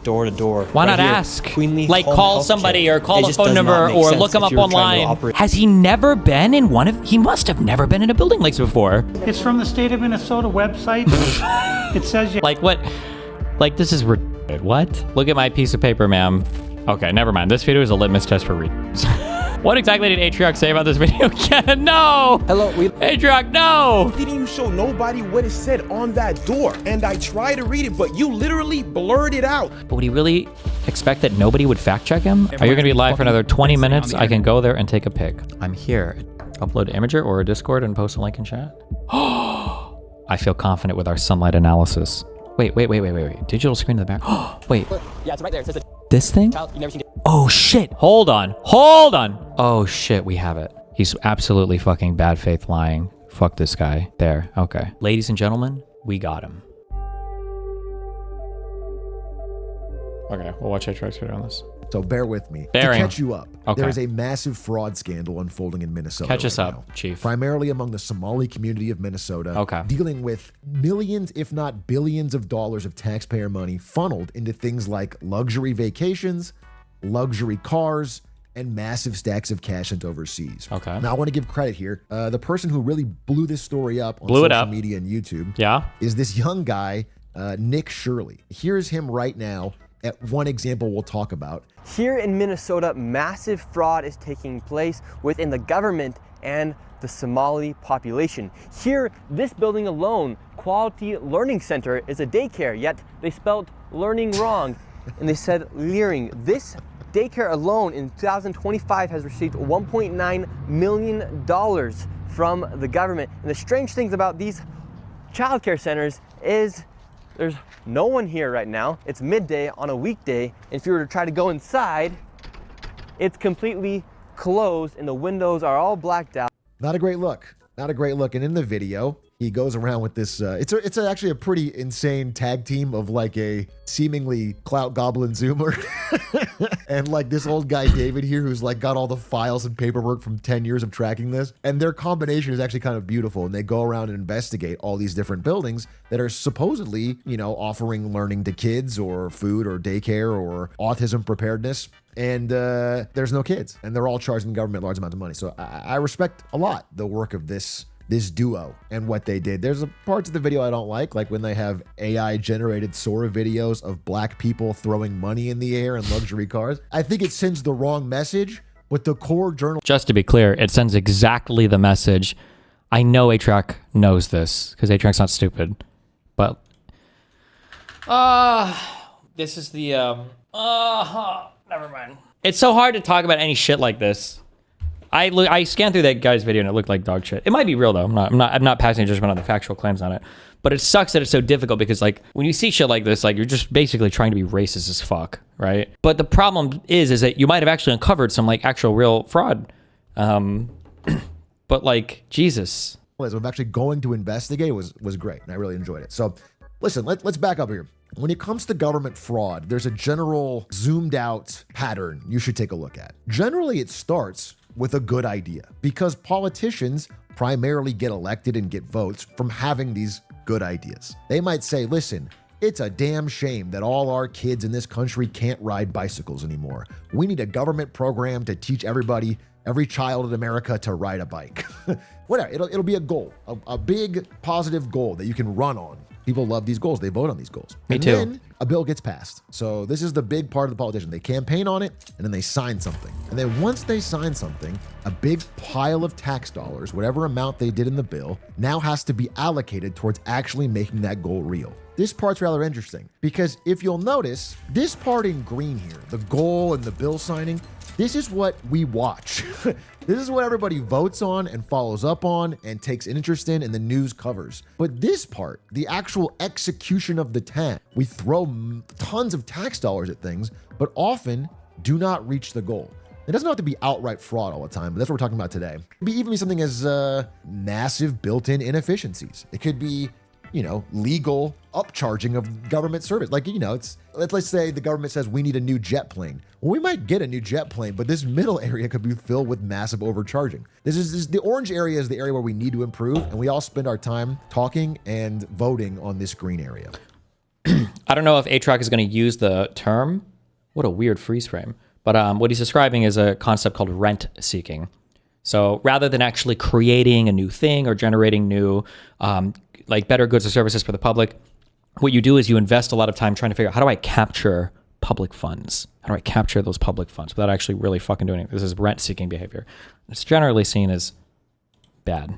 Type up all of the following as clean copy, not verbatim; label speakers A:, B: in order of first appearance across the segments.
A: door to door.
B: Why not ask? Like call somebody or call a phone number or look him up online. Has he never been in one of, he must have never been in a building like this before.
C: It's from the state of Minnesota website. It says you.
B: Like what? Like this is ridiculous. What? Look at my piece of paper, ma'am. Okay, never mind. This video is a litmus test for readers. What exactly did Atrioc say about this video? No!
D: Hello,
B: Atrioc, no!
D: Didn't even show nobody what it said on that door. And I tried to read it, but you literally blurred it out.
B: But would he really expect that nobody would fact check him? Are you gonna be live for another 20 minutes? I can go there and take a pic. I'm here. Upload Imager or a Discord and post a link in chat. I feel confident with our sunlight analysis. Wait. Digital screen in the back. Wait.
D: Yeah, it's right there. It says
B: this thing?
D: child, you've never seen it.
B: Oh shit, hold on. Oh shit, we have it. He's absolutely fucking bad faith lying. Fuck this guy. There, okay. Ladies and gentlemen, we got him. Okay, we'll watch Atrioc's video on this.
E: So bear with me.
B: Bearing.
E: To catch you up,
B: Okay.
E: there is a massive fraud scandal unfolding in Minnesota.
B: Catch us
E: right
B: up,
E: now,
B: Chief.
E: Primarily among the Somali community of Minnesota.
B: Okay.
E: Dealing with millions, if not billions of dollars of taxpayer money funneled into things like luxury vacations, luxury cars, and massive stacks of cash sent overseas.
B: Okay.
E: Now I want to give credit here. The person who really blew this story up on social media and YouTube is this young guy, Nick Shirley. Here's him right now at one example we'll talk about.
F: Here in Minnesota, massive fraud is taking place within the government and the Somali population. Here, this building alone, Quality Learning Center, is a daycare, yet they spelled learning wrong and they said leering. This daycare alone in 2025 has received $1.9 million from the government. And the strange things about these childcare centers is there's no one here right now. It's midday on a weekday. And if you were to try to go inside, it's completely closed and the windows are all blacked out.
E: Not a great look. Not a great look. And in the video, he goes around with this. It's actually a pretty insane tag team of like a seemingly clout goblin Zoomer and like this old guy David here who's like got all the files and paperwork from 10 years of tracking this. And their combination is actually kind of beautiful. And they go around and investigate all these different buildings that are supposedly, you know, offering learning to kids or food or daycare or autism preparedness. And there's no kids, and they're all charging the government large amounts of money. So I respect a lot the work of this duo and what they did. There's parts of the video I don't like when they have AI generated Sora videos of black people throwing money in the air in luxury cars. I think it sends the wrong message, but the core journal.
B: Just to be clear, it sends exactly the message. I know Atrioc knows this because Atrioc's not stupid, but this is the never mind. It's so hard to talk about any shit like this. I scanned through that guy's video and it looked like dog shit. It might be real though. I'm not passing judgment on the factual claims on it. But it sucks that it's so difficult because like when you see shit like this, like you're just basically trying to be racist as fuck, right? But the problem is that you might have actually uncovered some like actual real fraud. But like Jesus.
E: Of actually going to investigate was great, and I really enjoyed it. So listen, let's back up here. When it comes to government fraud, there's a general zoomed out pattern you should take a look at. Generally, it starts with a good idea because politicians primarily get elected and get votes from having these good ideas. They might say, listen, it's a damn shame that all our kids in this country can't ride bicycles anymore. We need a government program to teach everybody, every child in America to ride a bike. Whatever, it'll be a goal, a big positive goal that you can run on. People love these goals. They vote on these goals.
B: Me too.
E: And then a bill gets passed. So this is the big part of the politician. They campaign on it and then they sign something. And then once they sign something, a big pile of tax dollars, whatever amount they did in the bill, now has to be allocated towards actually making that goal real. This part's rather interesting because if you'll notice, this part in green here, the goal and the bill signing, this is what we watch. This is what everybody votes on and follows up on and takes an interest in and the news covers. But this part, the actual execution of the task, we throw tons of tax dollars at things, but often do not reach the goal. It doesn't have to be outright fraud all the time, but that's what we're talking about today. It could even be something as massive built-in inefficiencies. It could be, you know, legal upcharging of government service. Like, you know, let's say the government says we need a new jet plane. Well, we might get a new jet plane, but this middle area could be filled with massive overcharging. The orange area is the area where we need to improve, and we all spend our time talking and voting on this green area.
B: I don't know if Atroc is going to use the term. What a weird freeze frame. But what he's describing is a concept called rent seeking. So rather than actually creating a new thing or generating new, like better goods or services for the public, what you do is you invest a lot of time trying to figure out, how do I capture public funds? How do I capture those public funds without actually really fucking doing it? This is rent seeking behavior. It's generally seen as bad.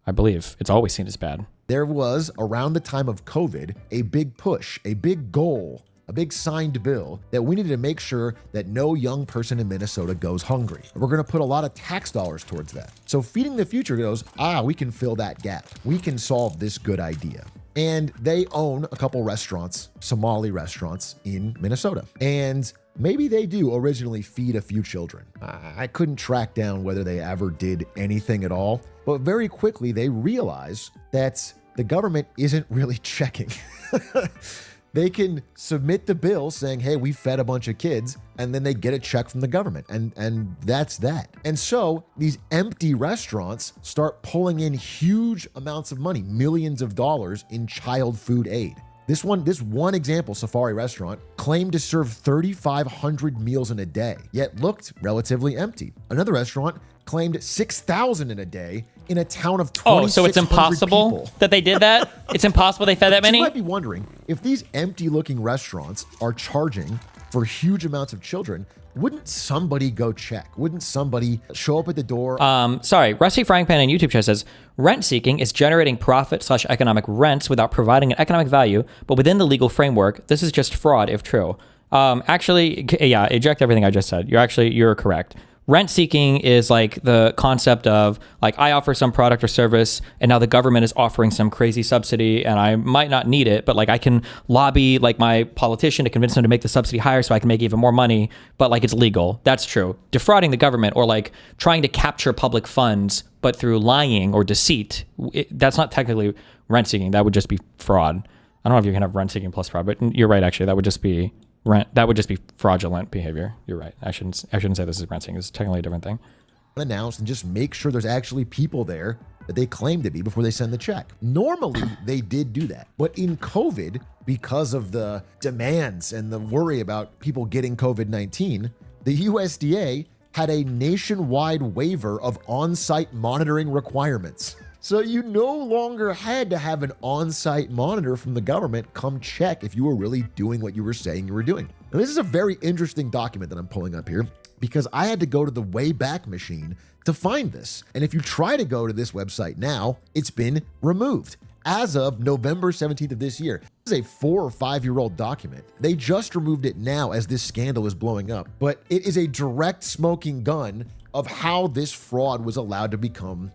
B: I believe it's always seen as bad.
E: There was, around the time of COVID, a big push, a big goal, a big signed bill that we needed to make sure that no young person in Minnesota goes hungry. We're going to put a lot of tax dollars towards that. So Feeding the Future goes, we can fill that gap. We can solve this good idea. And they own a couple restaurants, Somali restaurants in Minnesota. And maybe they do originally feed a few children. I couldn't track down whether they ever did anything at all, but very quickly they realize that the government isn't really checking. They can submit the bill saying, hey, we fed a bunch of kids, and then they get a check from the government, and that's that. And so these empty restaurants start pulling in huge amounts of money, millions of dollars in child food aid. This one example, Safari Restaurant, claimed to serve 3,500 meals in a day, yet looked relatively empty. Another restaurant claimed 6,000 in a day in a town of 2,600
B: so it's impossible
E: people.
B: that they did that? It's impossible they fed that many?
E: You might be wondering, if these empty-looking restaurants are charging for huge amounts of children, wouldn't somebody go check? Wouldn't somebody show up at the door?
B: Sorry, Rusty Frying Pan in YouTube chat says, rent seeking is generating profit/economic rents without providing an economic value, but within the legal framework, this is just fraud if true. Actually, yeah, eject everything I just said. You're correct. Rent seeking is like the concept of like, I offer some product or service and now the government is offering some crazy subsidy and I might not need it, but like I can lobby like my politician to convince them to make the subsidy higher so I can make even more money, but like it's legal. That's true. Defrauding the government or like trying to capture public funds, but through lying or deceit, that's not technically rent seeking. That would just be fraud. I don't know if you can have rent seeking plus fraud, but you're right. Actually, that would just be that would just be fraudulent behavior. You're right. I shouldn't say this is rent seeking. It's technically a different thing.
E: Announced and just make sure there's actually people there that they claim to be before they send the check. Normally, they did do that. But in COVID, because of the demands and the worry about people getting COVID-19, the USDA had a nationwide waiver of on-site monitoring requirements. So you no longer had to have an on-site monitor from the government come check if you were really doing what you were saying you were doing. Now, this is a very interesting document that I'm pulling up here because I had to go to the Wayback Machine to find this. And if you try to go to this website now, it's been removed. As of November 17th of this year, this is a 4 or 5 year old document. They just removed it now as this scandal is blowing up, but it is a direct smoking gun of how this fraud was allowed to become,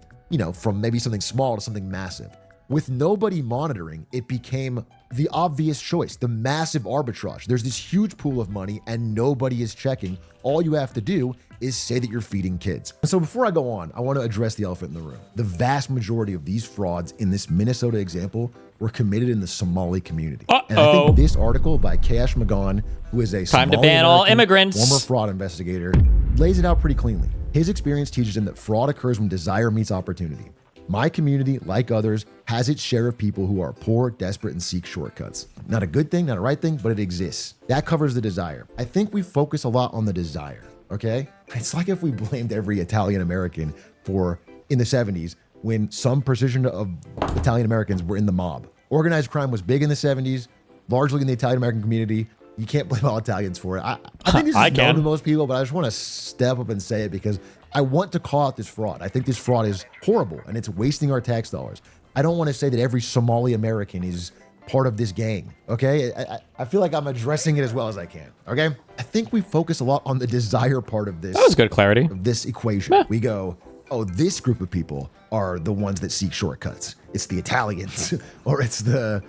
E: from maybe something small to something massive. With nobody monitoring, it became the obvious choice, the massive arbitrage. There's this huge pool of money and nobody is checking. All you have to do is say that you're feeding kids. So before I go on, I want to address the elephant in the room. The vast majority of these frauds in this Minnesota example were committed in the Somali community. And I think this article by Kayash Magan, who is a
B: Time to ban all immigrants,
E: former fraud investigator, lays it out pretty cleanly. His experience teaches him that fraud occurs when desire meets opportunity. My community, like others, has its share of people who are poor, desperate, and seek shortcuts. Not a good thing, not a right thing, but it exists. That covers the desire. I think we focus a lot on the desire, okay? It's like if we blamed every Italian American in the 70s, when some percentage of Italian Americans were in the mob. Organized crime was big in the 70s, largely in the Italian American community. You can't blame all Italians for it. I think this is known to most people, but I just want to step up and say it because I want to call out this fraud. I think this fraud is horrible and it's wasting our tax dollars. I don't want to say that every Somali American is part of this gang, okay? I feel like I'm addressing it as well as I can, okay? I think we focus a lot on the desire part of this.
B: That was good clarity.
E: Of this equation. Yeah. We go, oh, this group of people are the ones that seek shortcuts. It's the Italians or it's the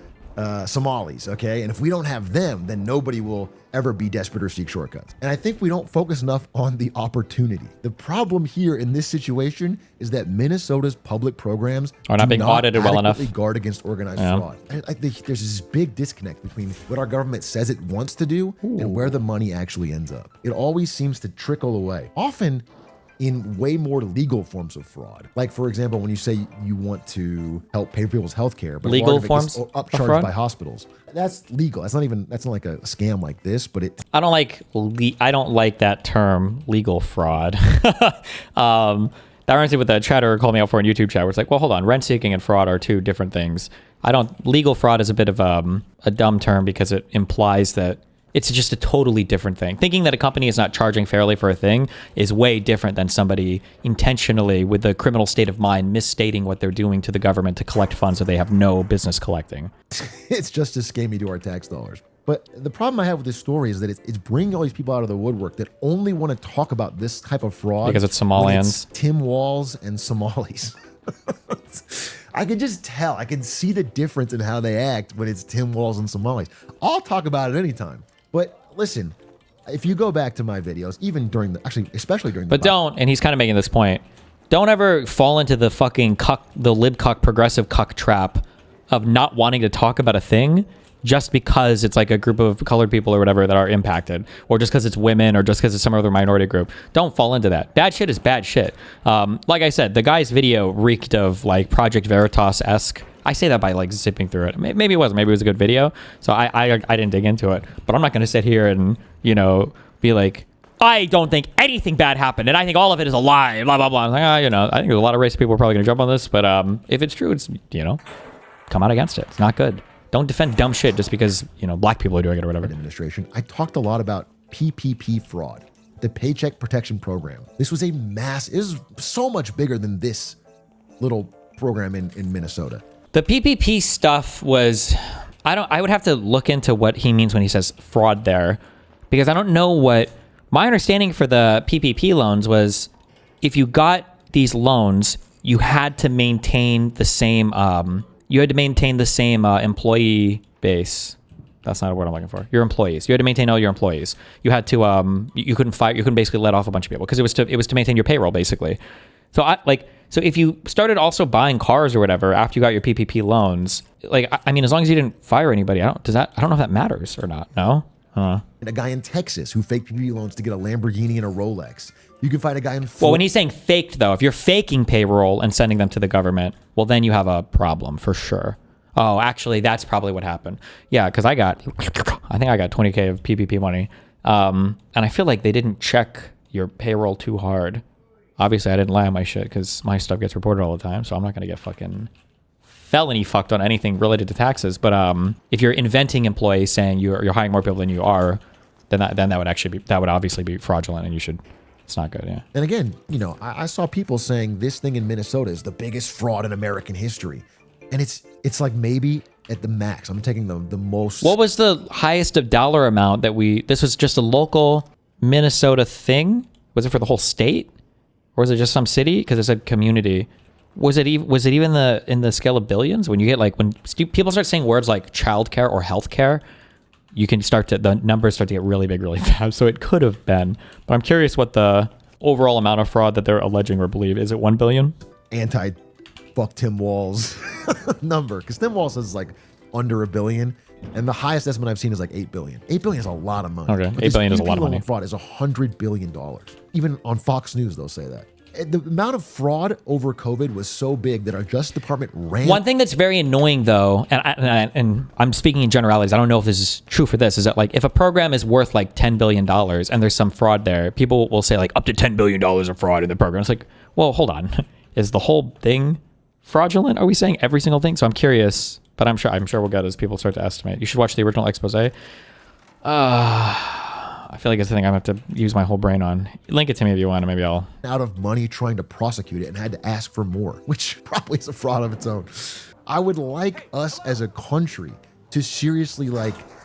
E: Somalis, okay? And if we don't have them, then nobody will ever be desperate or seek shortcuts. And I think we don't focus enough on the opportunity. The problem here in this situation is that Minnesota's public programs
B: are not being audited well enough.
E: Guard against organized fraud. I think there's this big disconnect between what our government says it wants to do and where the money actually ends up. It always seems to trickle away. Often, in way more legal forms of fraud. Like, for example, when you say you want to help pay for people's health care, but
B: Legal
E: a lot of it
B: forms
E: gets
B: of
E: upcharged
B: fraud?
E: by hospitals. That's legal. That's not like a scam like this, but it
B: I don't like that term, legal fraud. That reminds me what the chatter called me out for in YouTube chat, where it's like, well, hold on, rent seeking and fraud are two different things. Legal fraud is a bit of a dumb term because it implies that it's just a totally different thing. Thinking that a company is not charging fairly for a thing is way different than somebody intentionally, with the criminal state of mind, misstating what they're doing to the government to collect funds that they have no business collecting.
E: it's just as scammy to our tax dollars. But the problem I have with this story is that it's bringing all these people out of the woodwork that only want to talk about this type of fraud
B: Because it's
E: when
B: Somalians.
E: it's Tim Walls and Somalis. I can just tell. I can see the difference in how they act when it's Tim Walls and Somalis. I'll talk about it anytime. But listen, if you go back to my videos, even during especially during the
B: But don't, and he's kind of making this point, don't ever fall into the fucking the libcuck progressive cuck trap of not wanting to talk about a thing just because it's like a group of colored people or whatever that are impacted, or just because it's women, or just because it's some other minority group. Don't fall into that. Bad shit is bad shit. Like I said, the guy's video reeked of like Project Veritas-esque. I say that by like zipping through it. Maybe it wasn't. Maybe it was a good video. So I didn't dig into it. But I'm not going to sit here and, be like, I don't think anything bad happened, and I think all of it is a lie, blah, blah, blah. I'm like, I think there's a lot of racist people who are probably going to jump on this. But if it's true, it's, come out against it. It's not good. Don't defend dumb shit just because, black people are doing it or whatever.
E: Administration, I talked a lot about PPP fraud, the Paycheck Protection Program. This was is so much bigger than this little program in Minnesota.
B: The PPP stuff was, I would have to look into what he means when he says fraud there, because I don't know my understanding for the PPP loans was if you got these loans, you had to maintain the same, employee base. That's not a word I'm looking for. Your employees. You had to maintain all your employees. You had to, you couldn't fire, you couldn't basically let off a bunch of people because it was to maintain your payroll basically. So so if you started also buying cars or whatever after you got your PPP loans, as long as you didn't fire anybody, I don't know if that matters or not. No.
E: And a guy in Texas who faked PPP loans to get a Lamborghini and a Rolex. You can find a guy in Florida.
B: Well, when he's saying faked though, if you're faking payroll and sending them to the government, well then you have a problem for sure. Oh, actually, that's probably what happened. Yeah, because I think I got 20K of PPP money, and I feel like they didn't check your payroll too hard. Obviously, I didn't lie on my shit because my stuff gets reported all the time, so I'm not going to get fucking felony fucked on anything related to taxes. But if you're inventing employees saying you're hiring more people than you are, then that would obviously be fraudulent, and it's not good, yeah.
E: And again, I saw people saying this thing in Minnesota is the biggest fraud in American history. And it's like maybe at the max. I'm taking the most.
B: What was the highest of dollar amount this was just a local Minnesota thing? Was it for the whole state? Or was it just some city? Because it said community. Was it even in the scale of billions? When you get when people start saying words like childcare or healthcare, you can the numbers start to get really big really fast. So it could have been. But I'm curious what the overall amount of fraud that they're alleging or believe. Is it 1 billion?
E: Fuck Tim Walls number, because Tim Walls says under $1 billion, and the highest estimate I've seen is 8 billion. 8 billion is a lot of money.
B: Okay, 8 billion is a lot of money.
E: Fraud is $100 billion. Even on Fox News, they'll say that. The amount of fraud over COVID was so big that our Justice Department ran.
B: One thing that's very annoying, though, and I'm speaking in generalities, I don't know if this is true for this, is that if a program is worth $10 billion and there's some fraud there, people will say up to $10 billion of fraud in the program. It's well, hold on, is the whole thing fraudulent? Are we saying every single thing? So I'm curious, but I'm sure we'll get as people start to estimate. You should watch the original expose. I feel like it's the thing I'm going to have to use my whole brain on. Link it to me if you want, and maybe I'll...
E: out of money trying to prosecute it and had to ask for more, which probably is a fraud of its own. I would like us as a country to seriously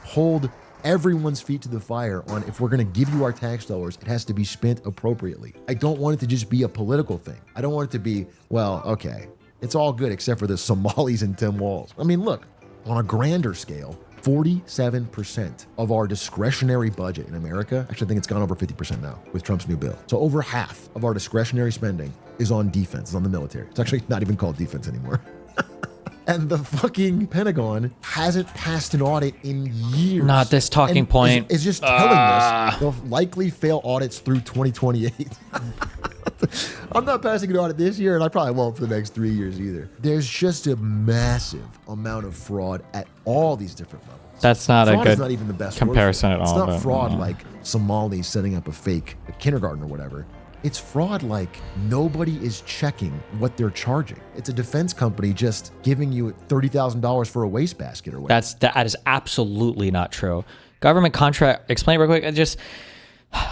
E: hold everyone's feet to the fire on if we're going to give you our tax dollars, it has to be spent appropriately. I don't want it to just be a political thing. I don't want it to be, well, okay, it's all good except for the Somalis and Tim Walls. I mean, look, on a grander scale, 47% of our discretionary budget in America, actually I think it's gone over 50% now with Trump's new bill. So over half of our discretionary spending is on defense, is on the military. It's actually not even called defense anymore. And the fucking Pentagon hasn't passed an audit in years.
B: Not this talking point.
E: It's just telling us they'll likely fail audits through 2028. I'm not passing an audit this year, and I probably won't for the next 3 years either. There's just a massive amount of fraud at all these different levels.
B: That's not
E: fraud
B: a good
E: is not even the best
B: comparison
E: word for it.
B: at all.
E: It's not fraud
B: yeah.
E: like Somalis setting up a fake kindergarten or whatever. It's fraud like nobody is checking what they're charging. It's a defense company just giving you $30,000 for a wastebasket or whatever.
B: That is absolutely not true. Government contract, explain real quick.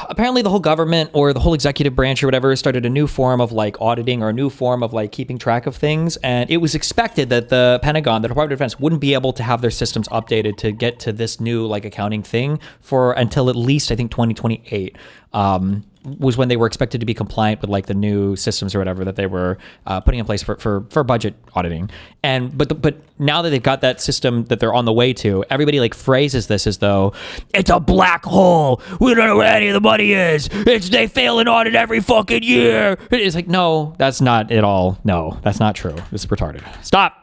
B: Apparently the whole government or the whole executive branch or whatever started a new form of like auditing or a new form of like keeping track of things. And it was expected that the Pentagon, the Department of Defense, wouldn't be able to have their systems updated to get to this new like accounting thing for until at least, I think, 2028. Was when they were expected to be compliant with like the new systems or whatever that they were putting in place for budget auditing. And but now that they've got that system that they're on the way to, everybody like phrases this as though it's a black hole. We don't know where any of the money is. They fail an audit every fucking year. It's like, no, that's not at all. No, that's not true. It's retarded. Stop.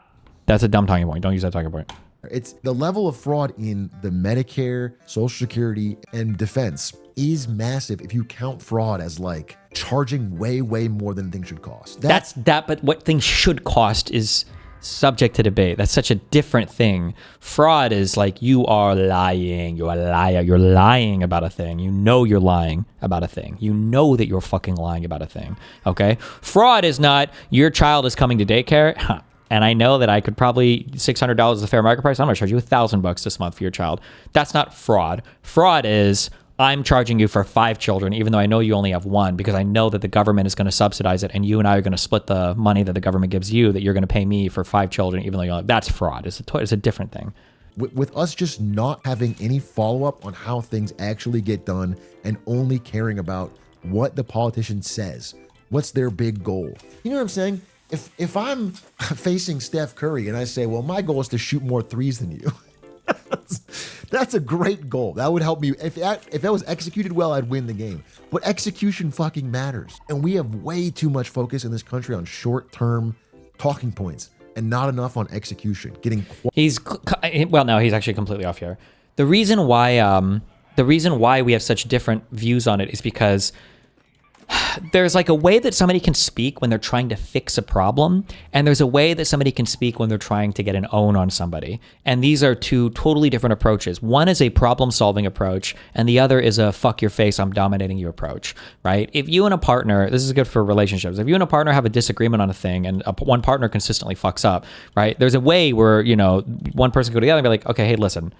B: That's a dumb talking point. Don't use that talking point.
E: It's the level of fraud in the Medicare, Social Security, and defense is massive if you count fraud as like charging way more than things should cost.
B: But what things should cost is subject to debate. That's such a different thing. Fraud is like you are lying. You're a liar. You're lying about a thing. You know you're lying about a thing. You know that you're fucking lying about a thing. Okay? Fraud is not your child is coming to daycare. And I know that I could probably $600 is the fair market price. I'm going to charge you $1,000 this month for your child. That's not fraud. Fraud is I'm charging you for 5 children, even though I know you only have 1, because I know that the government is going to subsidize it, and you and I are going to split the money that the government gives you. That you're going to pay me for 5 children, even though you only. That's fraud. It's a different thing.
E: With us just not having any follow up on how things actually get done, and only caring about what the politician says, what's their big goal? You know what I'm saying? If I'm facing Steph Curry and I say, well, my goal is to shoot more threes than you, that's a great goal. That would help me. If that was executed well, I'd win the game. But execution fucking matters. And we have way too much focus in this country on short-term talking points and not enough on execution.
B: He's actually completely off here. The reason why we have such different views on it is because there's like a way that somebody can speak when they're trying to fix a problem, and there's a way that somebody can speak when they're trying to get an own on somebody. And these are two totally different approaches. One is a problem-solving approach, and the other is a fuck your face, I'm dominating you approach, right? If you and a partner, this is good for relationships, if you and a partner have a disagreement on a thing and one partner consistently fucks up, right? There's a way where, one person can go to the other and be like, okay, hey, listen,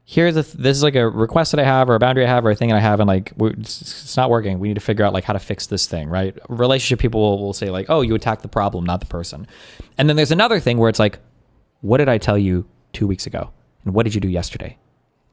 B: this is like a request that I have or a boundary I have or a thing that I have, and like it's not working. We need to figure out like how to fix this thing, right? Relationship people will say like, oh, you attack the problem, not the person. And then there's another thing where it's like, what did I tell you 2 weeks ago? And what did you do yesterday?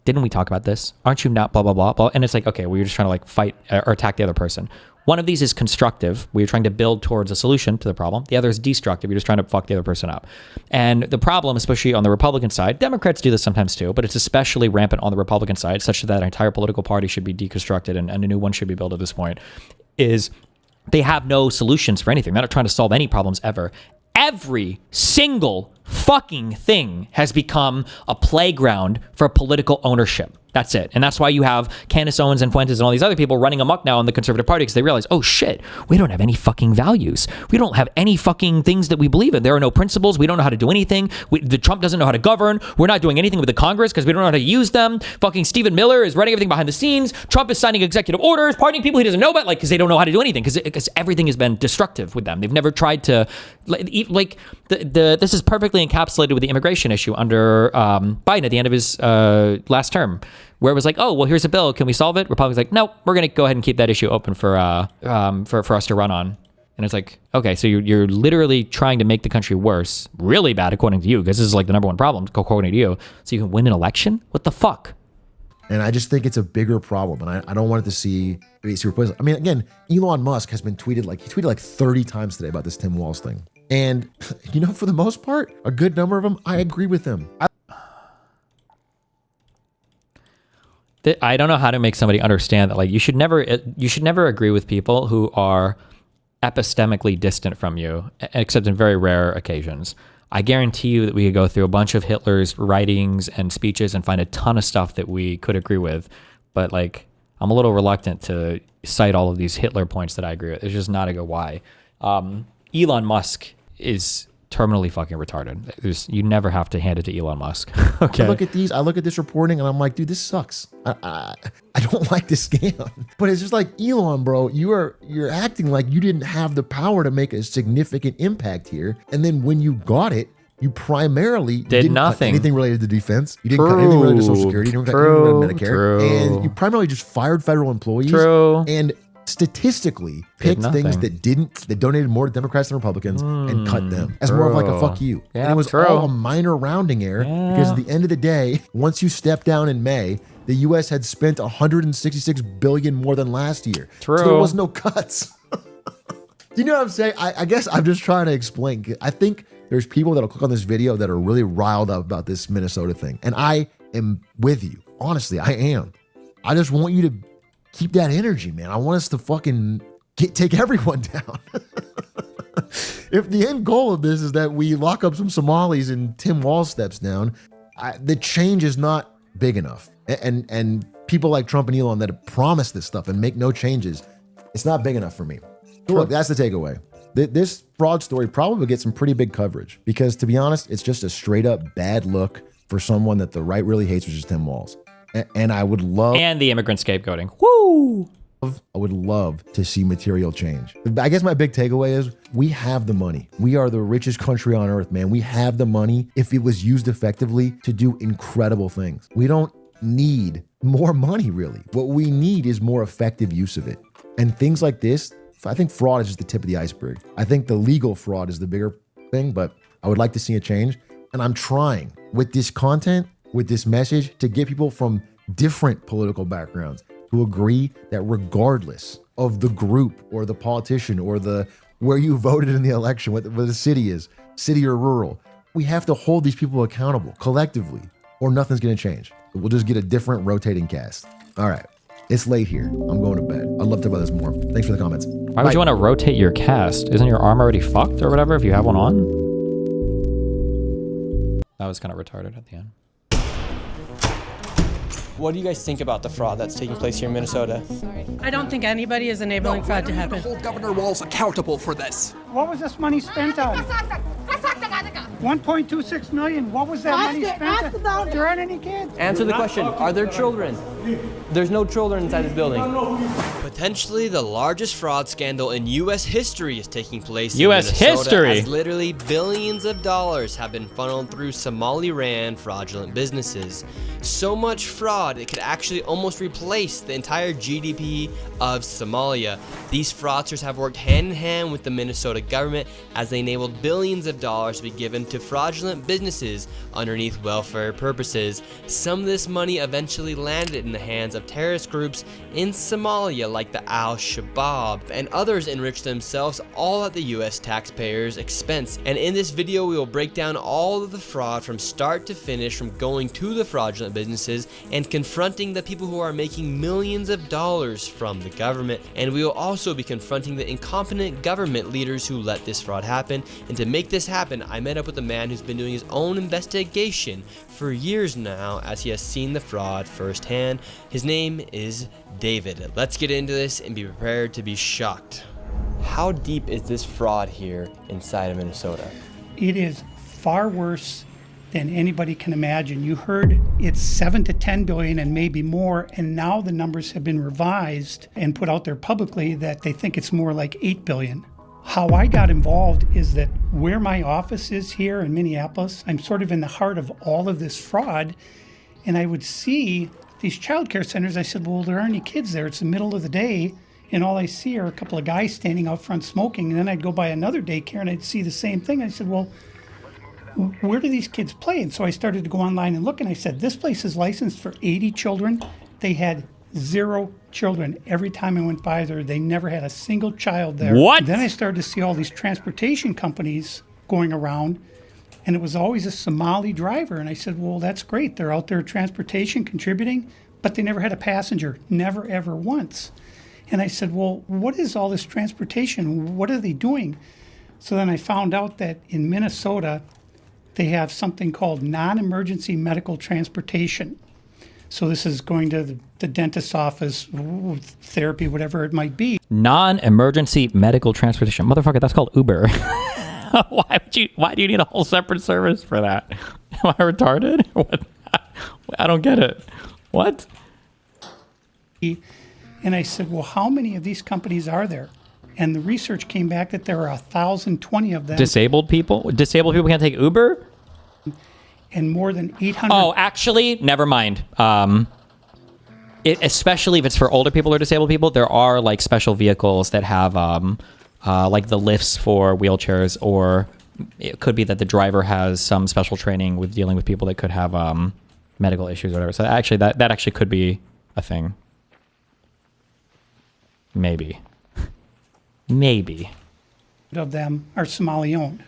B: Didn't we talk about this? Aren't you not blah, blah, blah, blah? And it's like, okay, well, you're just trying to like fight or attack the other person. One of these is constructive, where you're trying to build towards a solution to the problem. The other is destructive. You're just trying to fuck the other person up. And the problem, especially on the Republican side, Democrats do this sometimes too, but it's especially rampant on the Republican side, such that an entire political party should be deconstructed and a new one should be built at this point, is they have no solutions for anything. They're not trying to solve any problems ever. Every single fucking thing has become a playground for political ownership. That's it. And that's why you have Candace Owens and Fuentes and all these other people running amok now in the conservative party, because they realize, oh shit, we don't have any fucking values. We don't have any fucking things that we believe in. There are no principles. We don't know how to do anything. The Trump doesn't know how to govern. We're not doing anything with the Congress because we don't know how to use them. Fucking Stephen Miller is running everything behind the scenes. Trump is signing executive orders, pardoning people he doesn't know about, like, because they don't know how to do anything, because everything has been destructive with them. They've never tried to, this is perfectly encapsulated with the immigration issue under Biden at the end of his last term, where it was like, oh, well, here's a bill. Can we solve it? Republicans like, no, we're going to go ahead and keep that issue open for us to run on. And it's like, okay, so you're literally trying to make the country worse, really bad, according to you, because this is like the number one problem, according to you, so you can win an election? What the fuck?
E: And I just think it's a bigger problem, and I don't want it to see replaced. I mean, again, Elon Musk has been tweeted like 30 times today about this Tim Walz thing. And, for the most part, a good number of them, I agree with them.
B: I don't know how to make somebody understand that, like, you should never agree with people who are epistemically distant from you, except in very rare occasions. I guarantee you that we could go through a bunch of Hitler's writings and speeches and find a ton of stuff that we could agree with. But like, I'm a little reluctant to cite all of these Hitler points that I agree with. It's just not a good why. Elon Musk is terminally fucking retarded. You never have to hand it to Elon Musk. Okay.
E: I look at this reporting and I'm like, dude, this sucks. I don't like this scam. But it's just like, Elon, bro, you're acting like you didn't have the power to make a significant impact here. And then when you got it, you primarily didn't
B: nothing.
E: Cut anything related to defense. You didn't cut anything related to Social Security. You didn't cut anything related to Medicare. And you primarily just fired federal employees. And statistically picked things that donated more to Democrats than Republicans and cut them as more of like a fuck you.
B: Yeah,
E: and it was all a minor rounding error because at the end of the day, once you step down in May, the U.S. had spent 166 billion more than last year. So there was no cuts. You know what I'm saying? I guess I'm just trying to explain. I think there's people that'll click on this video that are really riled up about this Minnesota thing. And I am with you. Honestly, I am. I just want you to keep that energy, man. I want us to fucking take everyone down. If the end goal of this is that we lock up some Somalis and Tim Walz steps down, the change is not big enough. And people like Trump and Elon that have promised this stuff and make no changes, it's not big enough for me. So look, that's the takeaway. This fraud story probably will get some pretty big coverage because, to be honest, it's just a straight up bad look for someone that the right really hates, which is Tim Walz. And I would love...
B: And the immigrant scapegoating. Woo!
E: I would love to see material change. I guess my big takeaway is we have the money. We are the richest country on earth, man. We have the money, if it was used effectively, to do incredible things. We don't need more money, really. What we need is more effective use of it. And things like this, I think fraud is just the tip of the iceberg. I think the legal fraud is the bigger thing, but I would like to see a change. And I'm trying with this content, with this message, to get people from different political backgrounds to agree that regardless of the group or the politician or where you voted in the election, what the city is, city or rural, we have to hold these people accountable collectively or nothing's going to change. We'll just get a different rotating cast. All right. It's late here. I'm going to bed. I'd love to talk about this more. Thanks for the comments.
B: Why would you want to rotate your cast? Isn't your arm already fucked or whatever if you have one on? That was kind of retarded at the end.
F: What do you guys think about the fraud that's taking place here in Minnesota?
A: I don't think anybody is enabling fraud to happen.
G: Hold Governor Walz accountable for this.
C: What was this money spent on? 1.26 million. What was that money spent on? There aren't any kids.
F: Answer the question. Are there children? There's no children inside this building.
H: Potentially the largest fraud scandal in U.S. history is taking place
B: U.S.
H: in Minnesota,
B: history?
H: as literally billions of dollars have been funneled through Somali-ran fraudulent businesses. So much fraud, it could actually almost replace the entire GDP of Somalia. These fraudsters have worked hand in hand with the Minnesota government as they enabled billions of dollars to be given to fraudulent businesses underneath welfare purposes. Some of this money eventually landed in the hands of terrorist groups in Somalia like the Al-Shabaab, and others enriched themselves all at the US taxpayers' expense. And in this video we will break down all of the fraud from start to finish, from going to the fraudulent businesses and confronting the people who are making millions of dollars from the government. And we will also be confronting the incompetent government leaders who let this fraud happen. And to make this happen, I met up with a man who's been doing his own investigation for years now, as he has seen the fraud firsthand. His name is David. Let's get into this and be prepared to be shocked.
F: How deep is this fraud here inside of Minnesota?
C: It is far worse than anybody can imagine. You heard it's 7 to 10 billion and maybe more, and now the numbers have been revised and put out there publicly that they think it's more like 8 billion. How I got involved is that where my office is here in Minneapolis, I'm sort of in the heart of all of this fraud, and I would see these childcare centers. I said, well, there aren't any kids there. It's the middle of the day, and all I see are a couple of guys standing out front smoking. And then I'd go by another daycare and I'd see the same thing. I said, well, where do these kids play? And so I started to go online and look, and I said, this place is licensed for 80 children. They had 0 children. Every time I went by there, they never had a single child there.
B: What?
C: Then I started to see all these transportation companies going around, and it was always a Somali driver. And I said, well, that's great. They're out there transportation, contributing, but they never had a passenger, never, ever once. And I said, well, what is all this transportation? What are they doing? So then I found out that in Minnesota, they have something called non-emergency medical transportation. So this is going to the dentist's office, therapy, whatever it might be.
B: Non-emergency medical transportation. Motherfucker, that's called Uber. Why do you need a whole separate service for that? Am I retarded? What? I don't get it. What?
C: And I said, well, how many of these companies are there? And the research came back that there are 1,020 of them.
B: Disabled people? Disabled people can't take Uber?
C: And more than 800.
B: Oh, actually, never mind. Especially if it's for older people or disabled people, there are like special vehicles that have like the lifts for wheelchairs, or it could be that the driver has some special training with dealing with people that could have medical issues or whatever. So actually, that actually could be a thing. Maybe. Maybe.
C: Of them are Somali owned.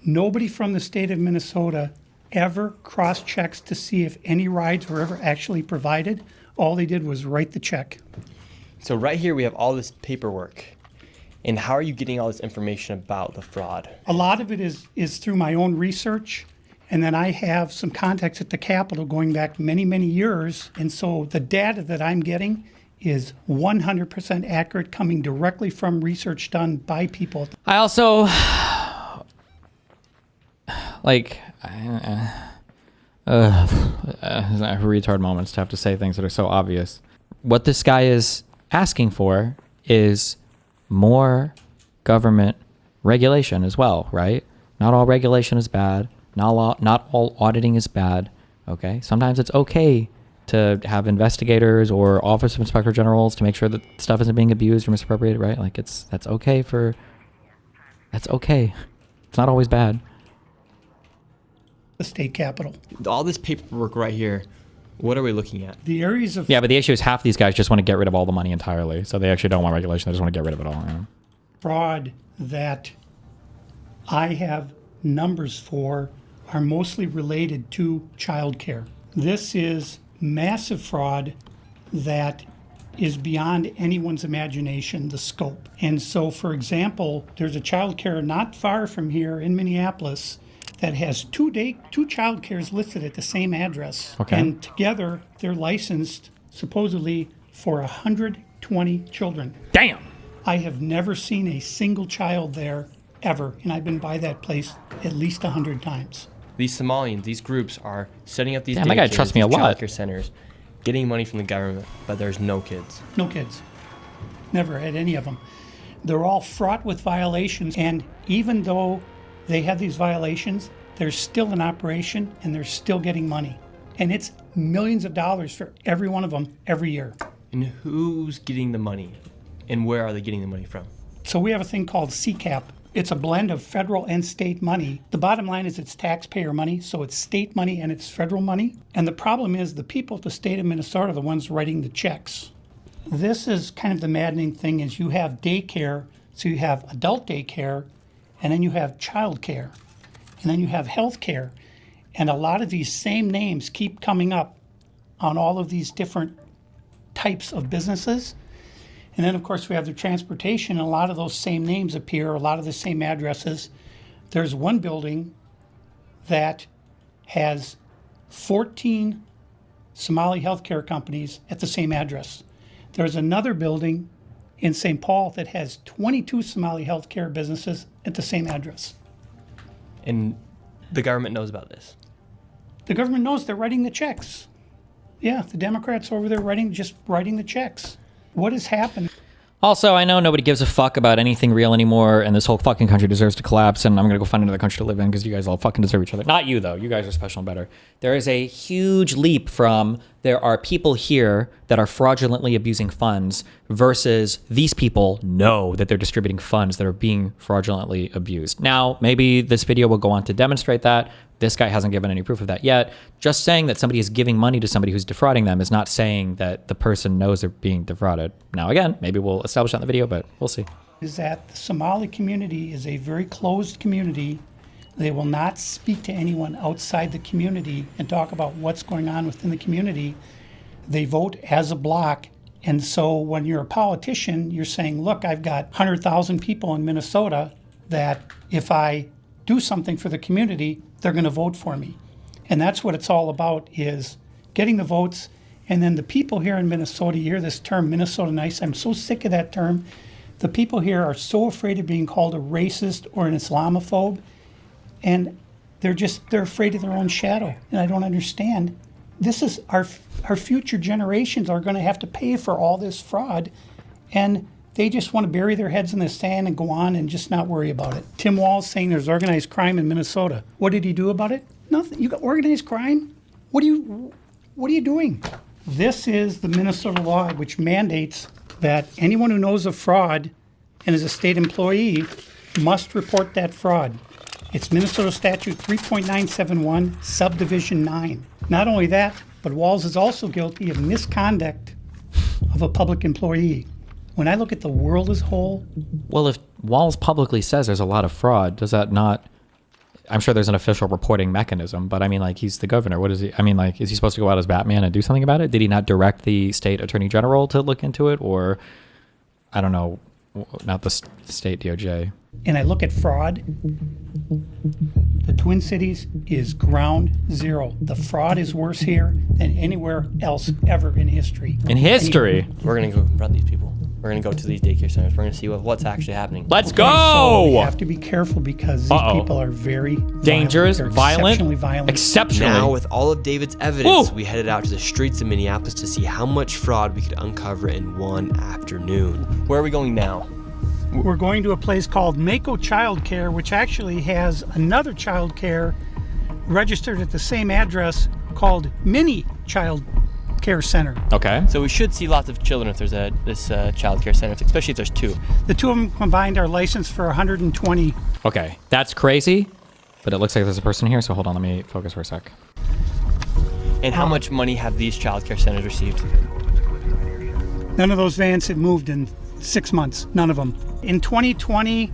C: Nobody from the state of Minnesota ever cross-checks to see if any rides were ever actually provided. All they did was write the check.
F: So right here we have all this paperwork. And how are you getting all this information about the fraud?
C: A lot of it is through my own research, and then I have some contacts at the Capitol going back many, many years, and so the data that I'm getting is 100% accurate, coming directly from research done by people.
B: I also like retard moments to have to say things that are so obvious. What this guy is asking for is more government regulation as well, right? Not all regulation is bad. Not all auditing is bad. Okay, sometimes it's okay to have investigators or Office of Inspector Generals to make sure that stuff isn't being abused or misappropriated, right? Like that's okay. It's not always bad.
C: The state capitol.
F: All this paperwork right here, what are we looking at?
C: The areas of
B: Yeah, but the issue is half these guys just want to get rid of all the money entirely. So they actually don't want regulation. They just want to get rid of it all. You know?
C: fraud that I have numbers for are mostly related to childcare. This is massive fraud that is beyond anyone's imagination, the scope. And so, for example, there's a childcare not far from here in Minneapolis that has two childcares listed at the same address.
B: Okay.
C: And together, they're licensed supposedly for 120 children.
B: Damn.
C: I have never seen a single child there ever, and I've been by that place at least 100 times.
F: These Somalians, these groups are setting up these
B: Damn, that guy trusts me a lot.
F: childcare centers, getting money from the government, but there's no kids.
C: No kids. Never had any of them. They're all fraught with violations, and even though they have these violations, they're still in operation and they're still getting money. And it's millions of dollars for every one of them every year.
F: And who's getting the money? And where are they getting the money from?
C: So we have a thing called CCAP. It's a blend of federal and state money. The bottom line is it's taxpayer money, so it's state money and it's federal money. And the problem is the people at the state of Minnesota are the ones writing the checks. This is kind of the maddening thing is you have daycare, so you have adult daycare, and then you have child care, and then you have health care. And a lot of these same names keep coming up on all of these different types of businesses. And then, of course, we have the transportation, and a lot of those same names appear, a lot of the same addresses. There's one building that has 14 Somali healthcare companies at the same address. There's another building in St. Paul that has 22 Somali healthcare businesses at the same address.
F: And the government knows about this.
C: The government knows they're writing the checks. Yeah, the Democrats over there just writing the checks. What has happened?
B: Also, I know nobody gives a fuck about anything real anymore, and this whole fucking country deserves to collapse, and I'm gonna go find another country to live in because you guys all fucking deserve each other. Not you, though. You guys are special and better. There is a huge leap from there are people here that are fraudulently abusing funds versus these people know that they're distributing funds that are being fraudulently abused. Now, maybe this video will go on to demonstrate that. This guy hasn't given any proof of that yet. Just saying that somebody is giving money to somebody who's defrauding them is not saying that the person knows they're being defrauded. Now, again, maybe we'll establish that in the video, but we'll see.
C: Is that the Somali community is a very closed community. They will not speak to anyone outside the community and talk about what's going on within the community. They vote as a block. And so when you're a politician, you're saying, look, I've got 100,000 people in Minnesota that if I do something for the community, they're going to vote for me. And that's what it's all about, is getting the votes, and then the people here in Minnesota, you hear this term, Minnesota nice. I'm so sick of that term. The people here are so afraid of being called a racist or an Islamophobe, and they're afraid of their own shadow. And I don't understand. This is our future generations are going to have to pay for all this fraud, and they just want to bury their heads in the sand and go on and just not worry about it. Tim Walz saying there's organized crime in Minnesota. What did he do about it? Nothing. You got organized crime? What are you doing? This is the Minnesota law, which mandates that anyone who knows of fraud and is a state employee must report that fraud. It's Minnesota Statute 3.971, Subdivision 9. Not only that, but Walz is also guilty of misconduct of a public employee. When I look at the world as a whole...
B: Well, if Walz publicly says there's a lot of fraud, does that not... I'm sure there's an official reporting mechanism, but I mean, like, he's the governor. What is he? I mean, like, is he supposed to go out as Batman and do something about it? Did he not direct the state attorney general to look into it? Or, I don't know, not the state DOJ.
C: And I look at fraud. The Twin Cities is ground zero. The fraud is worse here than anywhere else ever in history.
B: In history?
F: We're going to go confront these people. We're going to go to these daycare centers. We're going to see what's actually happening.
B: Let's
C: So
B: go!
C: we have to be careful because these people are very
B: dangerous,
C: violent.
B: exceptionally.
F: Now, with all of David's evidence, we headed out to the streets of Minneapolis to see how much fraud we could uncover in one afternoon. Where are we going now?
C: We're going to a place called Mako Child Care, which actually has another child care registered at the same address called Mini Child Care Center.
B: Okay.
F: So we should see lots of children if there's this child care center, especially if there's two.
C: The two of them combined are licensed for 120.
B: Okay, that's crazy, but it looks like there's a person here, so hold on, let me focus for a sec.
F: And how much money have these child care centers received?
C: None of those vans had moved in 6 months. None of them. In 2020,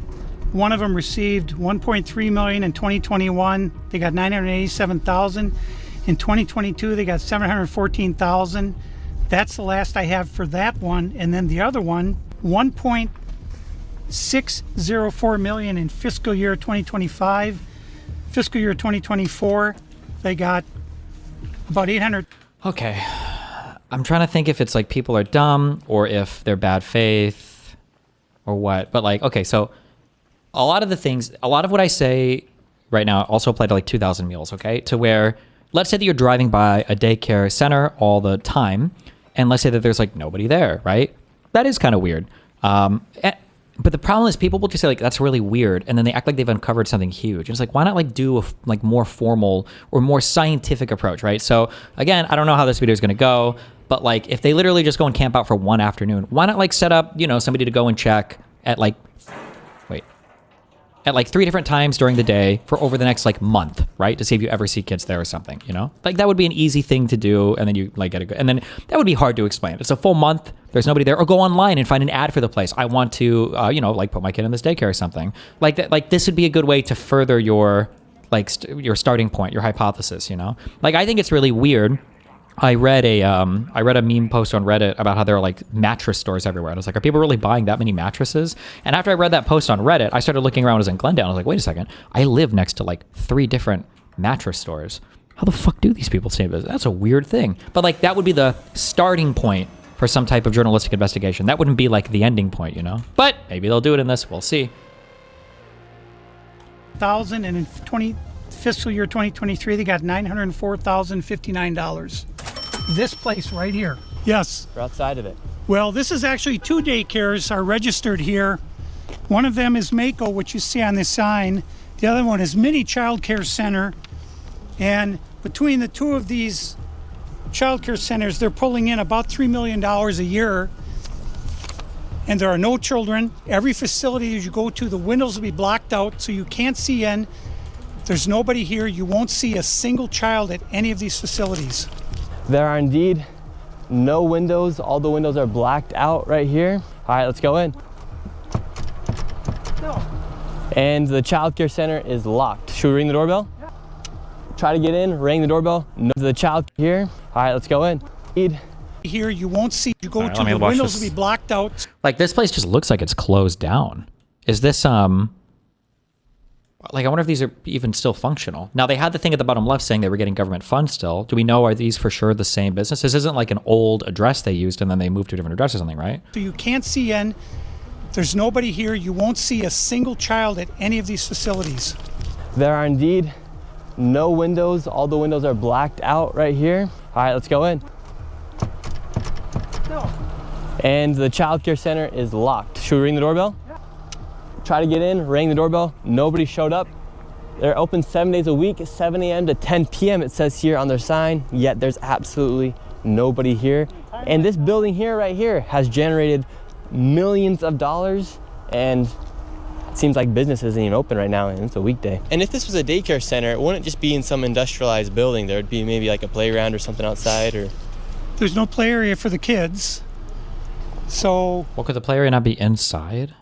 C: one of them received $1.3 million. In 2021, they got $987,000. In 2022, they got $714,000. That's the last I have for that one. And then the other one, $1.604 million in fiscal year 2025. Fiscal year 2024, they got about 800.
B: Okay. I'm trying to think if it's like people are dumb or if they're bad faith or what. But like, okay, so a lot of what I say right now also apply to like 2,000 meals, okay? To where, let's say that you're driving by a daycare center all the time, and let's say that there's like nobody there, right? That is kind of weird. But the problem is people will just say like, that's really weird. And then they act like they've uncovered something huge. And it's like, why not like do a like more formal or more scientific approach, right? So again, I don't know how this video is going to go, but like if they literally just go and camp out for one afternoon, why not like set up, somebody to go and check at like 3 different times during the day for over the next like month, right? To see if you ever see kids there or something, Like that would be an easy thing to do, and then you like get and then that would be hard to explain. It's a full month, there's nobody there, or go online and find an ad for the place. I want to, like put my kid in this daycare or something. Like that, like this would be a good way to further your like your starting point, your hypothesis, Like I think it's really weird. I read a meme post on Reddit about how there are like mattress stores everywhere. And I was like, are people really buying that many mattresses? And after I read that post on Reddit, I started looking around. I was in Glendale. I was like, wait a second. I live next to like 3 different mattress stores. How the fuck do these people stay in business? That's a weird thing. But like that would be the starting point for some type of journalistic investigation. That wouldn't be like the ending point, But maybe they'll do it in this. We'll see.
C: 1,000, and in fiscal year 2023, they got $904,059. This place right here. Yes.
F: We're outside of it.
C: Well, this is actually 2 daycares are registered here. One of them is Mako, which you see on this sign. The other one is Mini Child Care Center. And between the 2 of these child care centers, they're pulling in about $3 million a year. And there are no children. Every facility that you go to, the windows will be blocked out so you can't see in. There's nobody here. You won't see a single child at any of these facilities.
F: There are indeed no windows. All the windows are blacked out right here. All right, let's go in.
C: No.
F: And the child care center is locked. Should we ring the doorbell?
C: Yeah.
F: Try to get in, ring the doorbell. No, the child here. All right, let's go in.
C: Here you won't see. You go
B: right,
C: to the windows will be blocked out.
B: Like this place just looks like it's closed down. Is this Like, I wonder if these are even still functional. Now, they had the thing at the bottom left saying they were getting government funds still. Do we know, are these for sure the same business? This isn't like an old address they used and then they moved to a different address or something, right?
C: So you can't see in. There's nobody here. You won't see a single child at any of these facilities.
F: There are indeed no windows. All the windows are blacked out right here. All right, let's go in.
C: No.
F: And the child care center is locked. Should we ring the doorbell? Yeah. Try to get in, rang the doorbell. Nobody showed up. They're open 7 days a week, 7 a.m. to 10 p.m. it says here on their sign, yet there's absolutely nobody here. And this building here, right here, has generated millions of dollars, and it seems like business isn't even open right now, and it's a weekday. And if this was a daycare center, it wouldn't just be in some industrialized building. There would be maybe like a playground or something outside, or...
C: There's no play area for the kids. So...
B: Well, could the play area not be inside?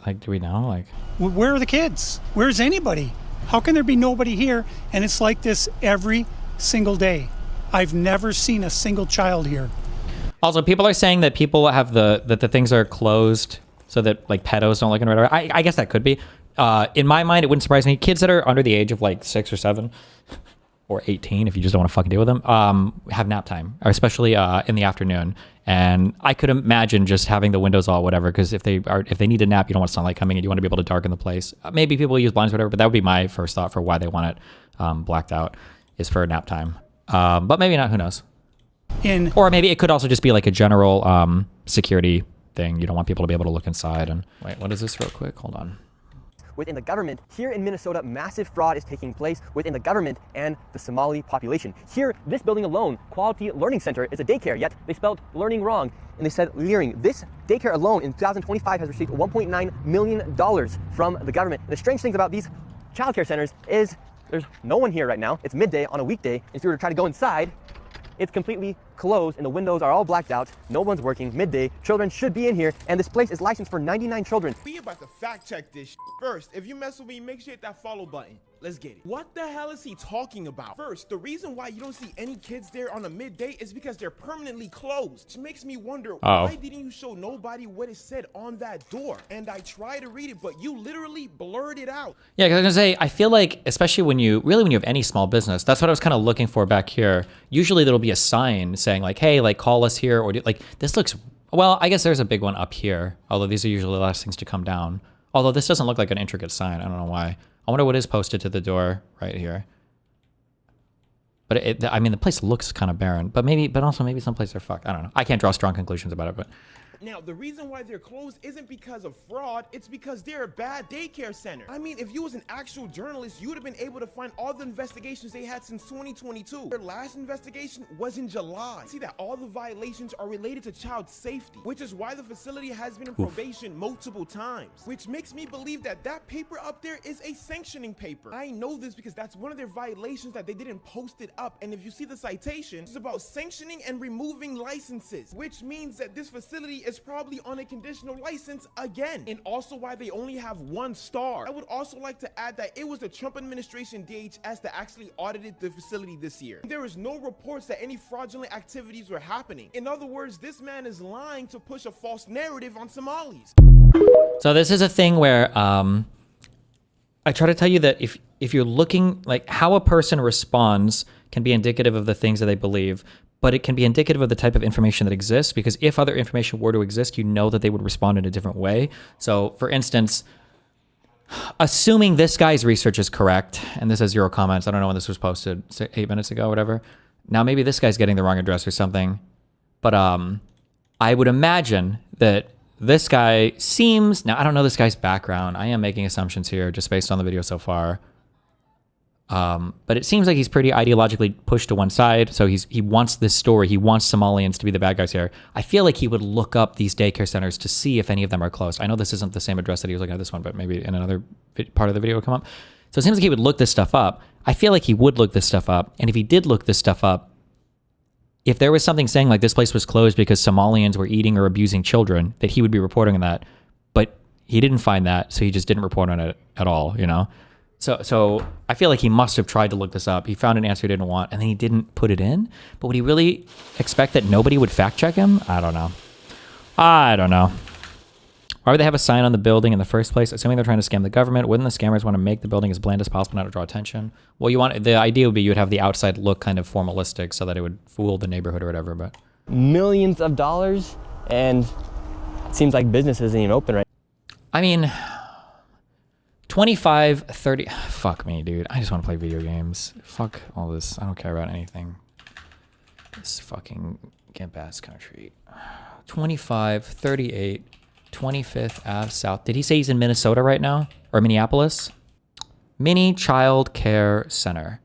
B: Like, do we know? Like,
C: where are the kids? Where's anybody? How can there be nobody here? And it's like this every single day. I've never seen a single child here.
B: also, people are saying that people have that the things are closed so that like pedos don't look in right away. I guess that could be. In my mind, it wouldn't surprise me. Kids that are under the age of like 6 or 7 or 18, if you just don't want to fucking deal with them, have nap time, or especially in the afternoon. And I could imagine just having the windows all whatever, because if they need a nap, you don't want sunlight coming in. You want to be able to darken the place. Maybe people use blinds, whatever, but that would be my first thought for why they want it blacked out, is for nap time. But maybe not. Who knows? Or maybe it could also just be like a general security thing. You don't want people to be able to look inside. And wait, what is this real quick? Hold on.
F: Within the government, here in Minnesota, massive fraud is taking place within the government and the Somali population. Here, this building alone, Quality Learning Center, is a daycare, yet they spelled learning wrong, and they said leering. This daycare alone in 2025 has received $1.9 million from the government. And the strange things about these childcare centers is there's no one here right now. It's midday on a weekday. If you were to try to go inside, it's completely closed and the windows are all blacked out. No one's working. Midday. Children should be in here, and this place is licensed for 99 children.
D: We about to fact check this first. If you mess with me, make sure you hit that follow button. Let's get it. What the hell is he talking about? First, the reason why you don't see any kids there on a midday is because they're permanently closed. Which makes me wonder, why didn't you show nobody what it said on that door? And I tried to read it, but you literally blurred it out.
B: Yeah, because I was gonna say, I feel like, especially when you have any small business, that's what I was kind of looking for back here. Usually there'll be a sign saying like, hey, like call us here, or like this looks, well, I guess there's a big one up here, although these are usually the last things to come down. Although this doesn't look like an intricate sign. I don't know why. I wonder what is posted to the door right here. But I mean, the place looks kind of barren, but also maybe some places are fucked. I don't know. I can't draw strong conclusions about it, but.
D: Now, the reason why they're closed isn't because of fraud, it's because they're a bad daycare center. I mean, if you was an actual journalist, you would have been able to find all the investigations they had since 2022. Their last investigation was in July. See that all the violations are related to child safety, which is why the facility has been in probation multiple times, which makes me believe that that paper up there is a sanctioning paper. I know this because that's one of their violations that they didn't post it up. And if you see the citation, it's about sanctioning and removing licenses, which means that this facility is probably on a conditional license again, and also why they only have 1 star. I would also like to add that it was the Trump administration DHS that actually audited the facility this year. There is no reports that any fraudulent activities were happening. In other words, this man is lying to push a false narrative on Somalis.
B: So this is a thing where I try to tell you that if you're looking, like how a person responds can be indicative of the things that they believe, but it can be indicative of the type of information that exists, because if other information were to exist, you know that they would respond in a different way. So for instance, assuming this guy's research is correct, and this has 0 comments, I don't know when this was posted, 8 minutes ago, whatever. Now maybe this guy's getting the wrong address or something, but I would imagine that this guy seems, now I don't know this guy's background, I am making assumptions here just based on the video so far. But it seems like he's pretty ideologically pushed to one side. So he wants this story. He wants Somalians to be the bad guys here. I feel like he would look up these daycare centers to see if any of them are closed. I know this isn't the same address that he was looking at this one, but maybe in another part of the video will come up. So it seems like he would look this stuff up. I feel like he would look this stuff up. And if he did look this stuff up, if there was something saying like this place was closed because Somalians were eating or abusing children, that he would be reporting on that. But he didn't find that, so he just didn't report on it at all, you know? So I feel like he must have tried to look this up. He found an answer he didn't want, and then he didn't put it in. But would he really expect that nobody would fact check him? I don't know. All Why would they have a sign on the building in the first place? Assuming they're trying to scam the government, wouldn't the scammers want to make the building as bland as possible, not to draw attention? Well, the idea would be you would have the outside look kind of formalistic so that it would fool the neighborhood or whatever, but...
F: Millions of dollars, and it seems like business isn't even open right now.
B: I mean, 25, 30... Fuck me, dude. I just want to play video games. Fuck all this. I don't care about anything. This fucking gimp-ass country. 25, 38... 25th Ave South. Did he say he's in Minnesota right now? Or Minneapolis? Mini Child Care Center.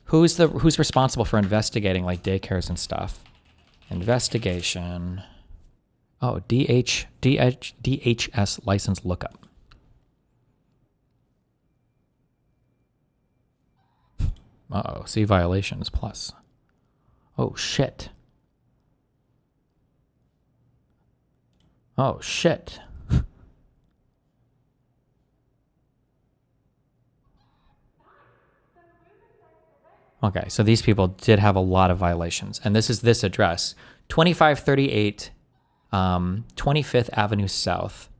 B: Who's responsible for investigating like daycares and stuff? Investigation. Oh, DHS license lookup. Uh-oh, see violations plus. Oh shit. Oh, shit. Okay, so these people did have a lot of violations. And this is this address. 2538 25th Avenue South.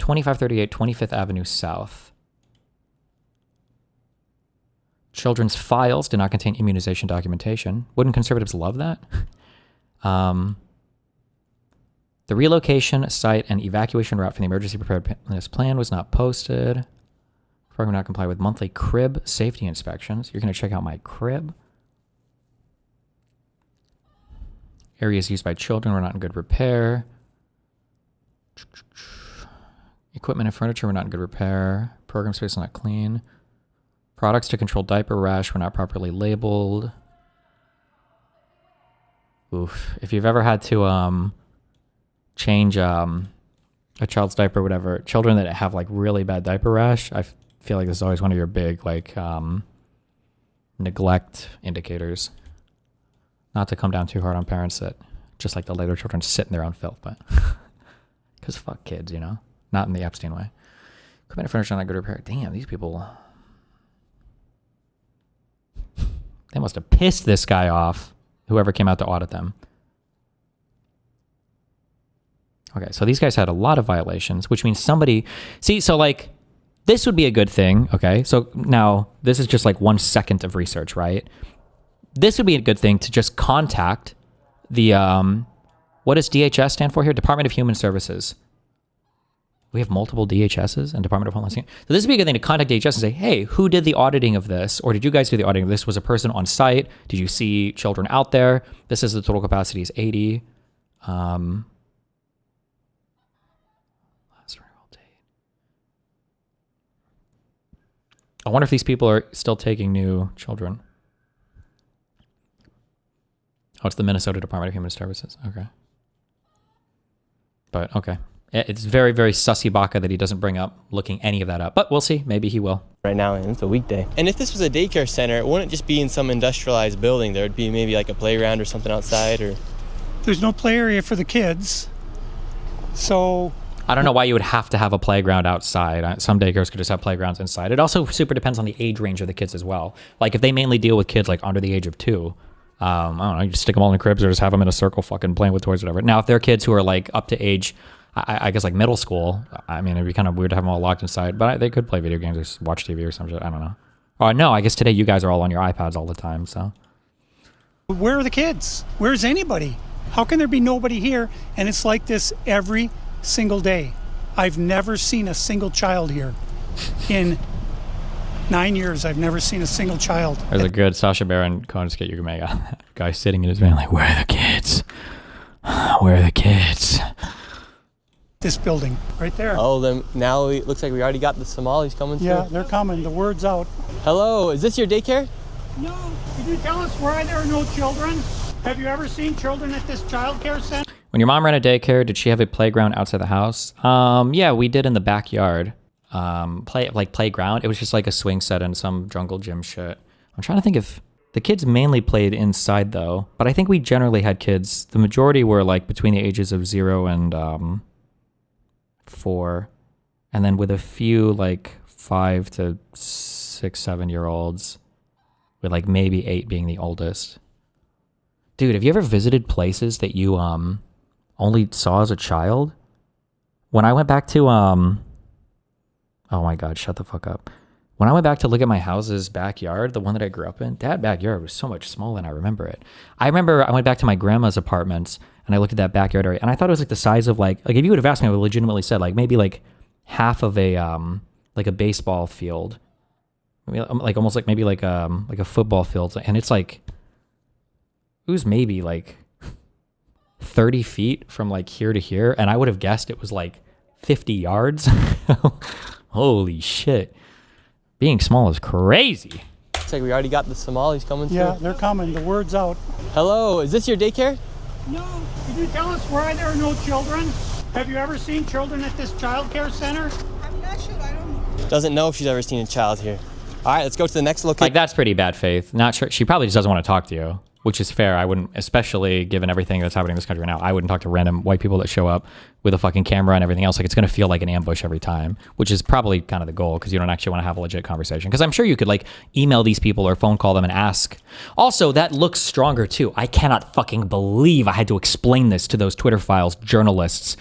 B: 2538 25th Avenue South. Children's files did not contain immunization documentation. Wouldn't conservatives love that? The relocation, site, and evacuation route for the emergency preparedness plan was not posted. Program not comply with monthly crib safety inspections. You're going to check out my crib. Areas used by children were not in good repair. Equipment and furniture were not in good repair. Program space was not clean. Products to control diaper rash were not properly labeled. Oof. If you've ever had to change a child's diaper or whatever, children that have like really bad diaper rash, I feel like this is always one of your big like neglect indicators. Not to come down too hard on parents that just like to let their children sit in their own filth, but because fuck kids, you know, not in the Epstein way. Equipment and furniture not good repair. Damn, these people, they must have pissed this guy off, whoever came out to audit them. Okay, so these guys had a lot of violations, which means somebody... See, so like, this would be a good thing, okay? So now, this is just like 1 second of research, right? This would be a good thing to just contact the... what does DHS stand for here? Department of Human Services. We have multiple DHSs and Department of Homeland Security. So this would be a good thing to contact DHS and say, hey, who did the auditing of this? Or did you guys do the auditing of this? Was a person on site? Did you see children out there? This is the total capacity is 80. Last renewal date. I wonder if these people are still taking new children. Oh, it's the Minnesota Department of Human Services. Okay. But, okay. It's very, very sussy baka that he doesn't bring up looking any of that up. But we'll see. Maybe he will.
F: Right now, and it's a weekday. And if this was a daycare center, it wouldn't just be in some industrialized building. There would be maybe like a playground or something outside, or...
C: There's no play area for the kids. So...
B: I don't know why you would have to have a playground outside. Some daycares could just have playgrounds inside. It also super depends on the age range of the kids as well. Like if they mainly deal with kids like under the age of 2, I don't know, you just stick them all in cribs or just have them in a circle fucking playing with toys or whatever. Now, if they're kids who are like up to age... I guess like middle school, I mean, it'd be kind of weird to have them all locked inside, but they could play video games or watch TV or some shit. I don't know. Oh, no, I guess today you guys are all on your iPads all the time, so.
C: Where are the kids? Where's anybody? How can there be nobody here? And it's like this every single day. I've never seen a single child here. In 9 years, I've never seen a single child.
B: There's a good Sacha Baron Cohen skit you can make out of that guy sitting in his van like, where are the kids? Where are the kids?
C: This building right there.
F: Oh, then now it looks like we already got the Somalis coming through.
C: Yeah, they're coming. The word's out.
F: Hello, is this your daycare?
C: No. Can you tell us why there are no children? Have you ever seen children at this child care center?
B: When your mom ran a daycare, did she have a playground outside the house? Yeah, we did in the backyard. Playground. It was just like a swing set and some jungle gym shit. I'm trying to think if the kids mainly played inside though, but I think we generally had kids. The majority were like between the ages of 0 and 4, and then with a few like 5 to 6, 7-year-olds, with like maybe 8 being the oldest. Dude, have you ever visited places that you only saw as a child? when I went back to oh my God, shut the fuck up. When I went back to look at my house's backyard, the one that I grew up in, that backyard was so much smaller than I remember it. I remember I went back to my grandma's apartments and I looked at that backyard area, and I thought it was like the size of like if you would have asked me, I would have legitimately said like maybe like half of a like a baseball field, like almost like maybe like a football field, and it's like it was maybe like 30 feet from like here to here, and I would have guessed it was like 50 yards. Holy shit. Being small is crazy.
F: Looks like we already got the Somalis coming through.
C: Yeah, they're coming. The word's out.
F: Hello, is this your daycare?
C: No. Can you tell us why there are no children? Have you ever seen children at this child care center?
I: I'm not sure. I don't know.
F: Doesn't know if she's ever seen a child here. All right, let's go to the next location.
B: Like, that's pretty bad faith. Not sure. She probably just doesn't want to talk to you, which is fair. I wouldn't, especially given everything that's happening in this country right now, I wouldn't talk to random white people that show up with a fucking camera and everything else. Like, it's going to feel like an ambush every time, which is probably kind of the goal, because you don't actually want to have a legit conversation. Because I'm sure you could, like, email these people or phone call them and ask. Also, that looks stronger, too. I cannot fucking believe I had to explain this to those Twitter files journalists.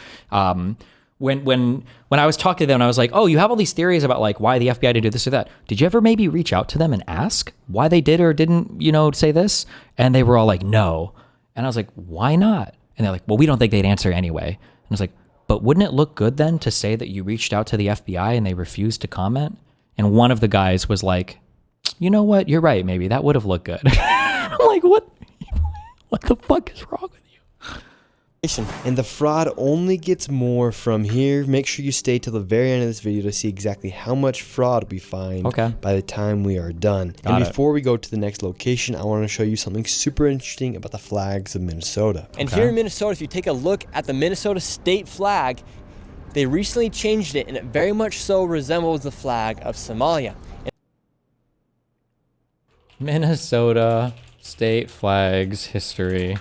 B: When I was talking to them, I was like, oh, you have all these theories about like why the FBI did do this or that. Did you ever maybe reach out to them and ask why they did or didn't, say this? And they were all like, no. And I was like, why not? And they're like, well, we don't think they'd answer anyway. And I was like, but wouldn't it look good then to say that you reached out to the FBI and they refused to comment? And one of the guys was like, you know what? You're right. Maybe that would have looked good. I'm like, what the fuck is wrong with you?
H: And the fraud only gets more from here. Make sure you stay till the very end of this video to see exactly how much fraud we find by the time we are done. And before we go to the next location, I want to show you something super interesting about the flags of Minnesota.
F: And here in Minnesota, if you take a look at the Minnesota state flag, they recently changed it, and it very much so resembles the flag of Somalia.
B: Minnesota state flags history.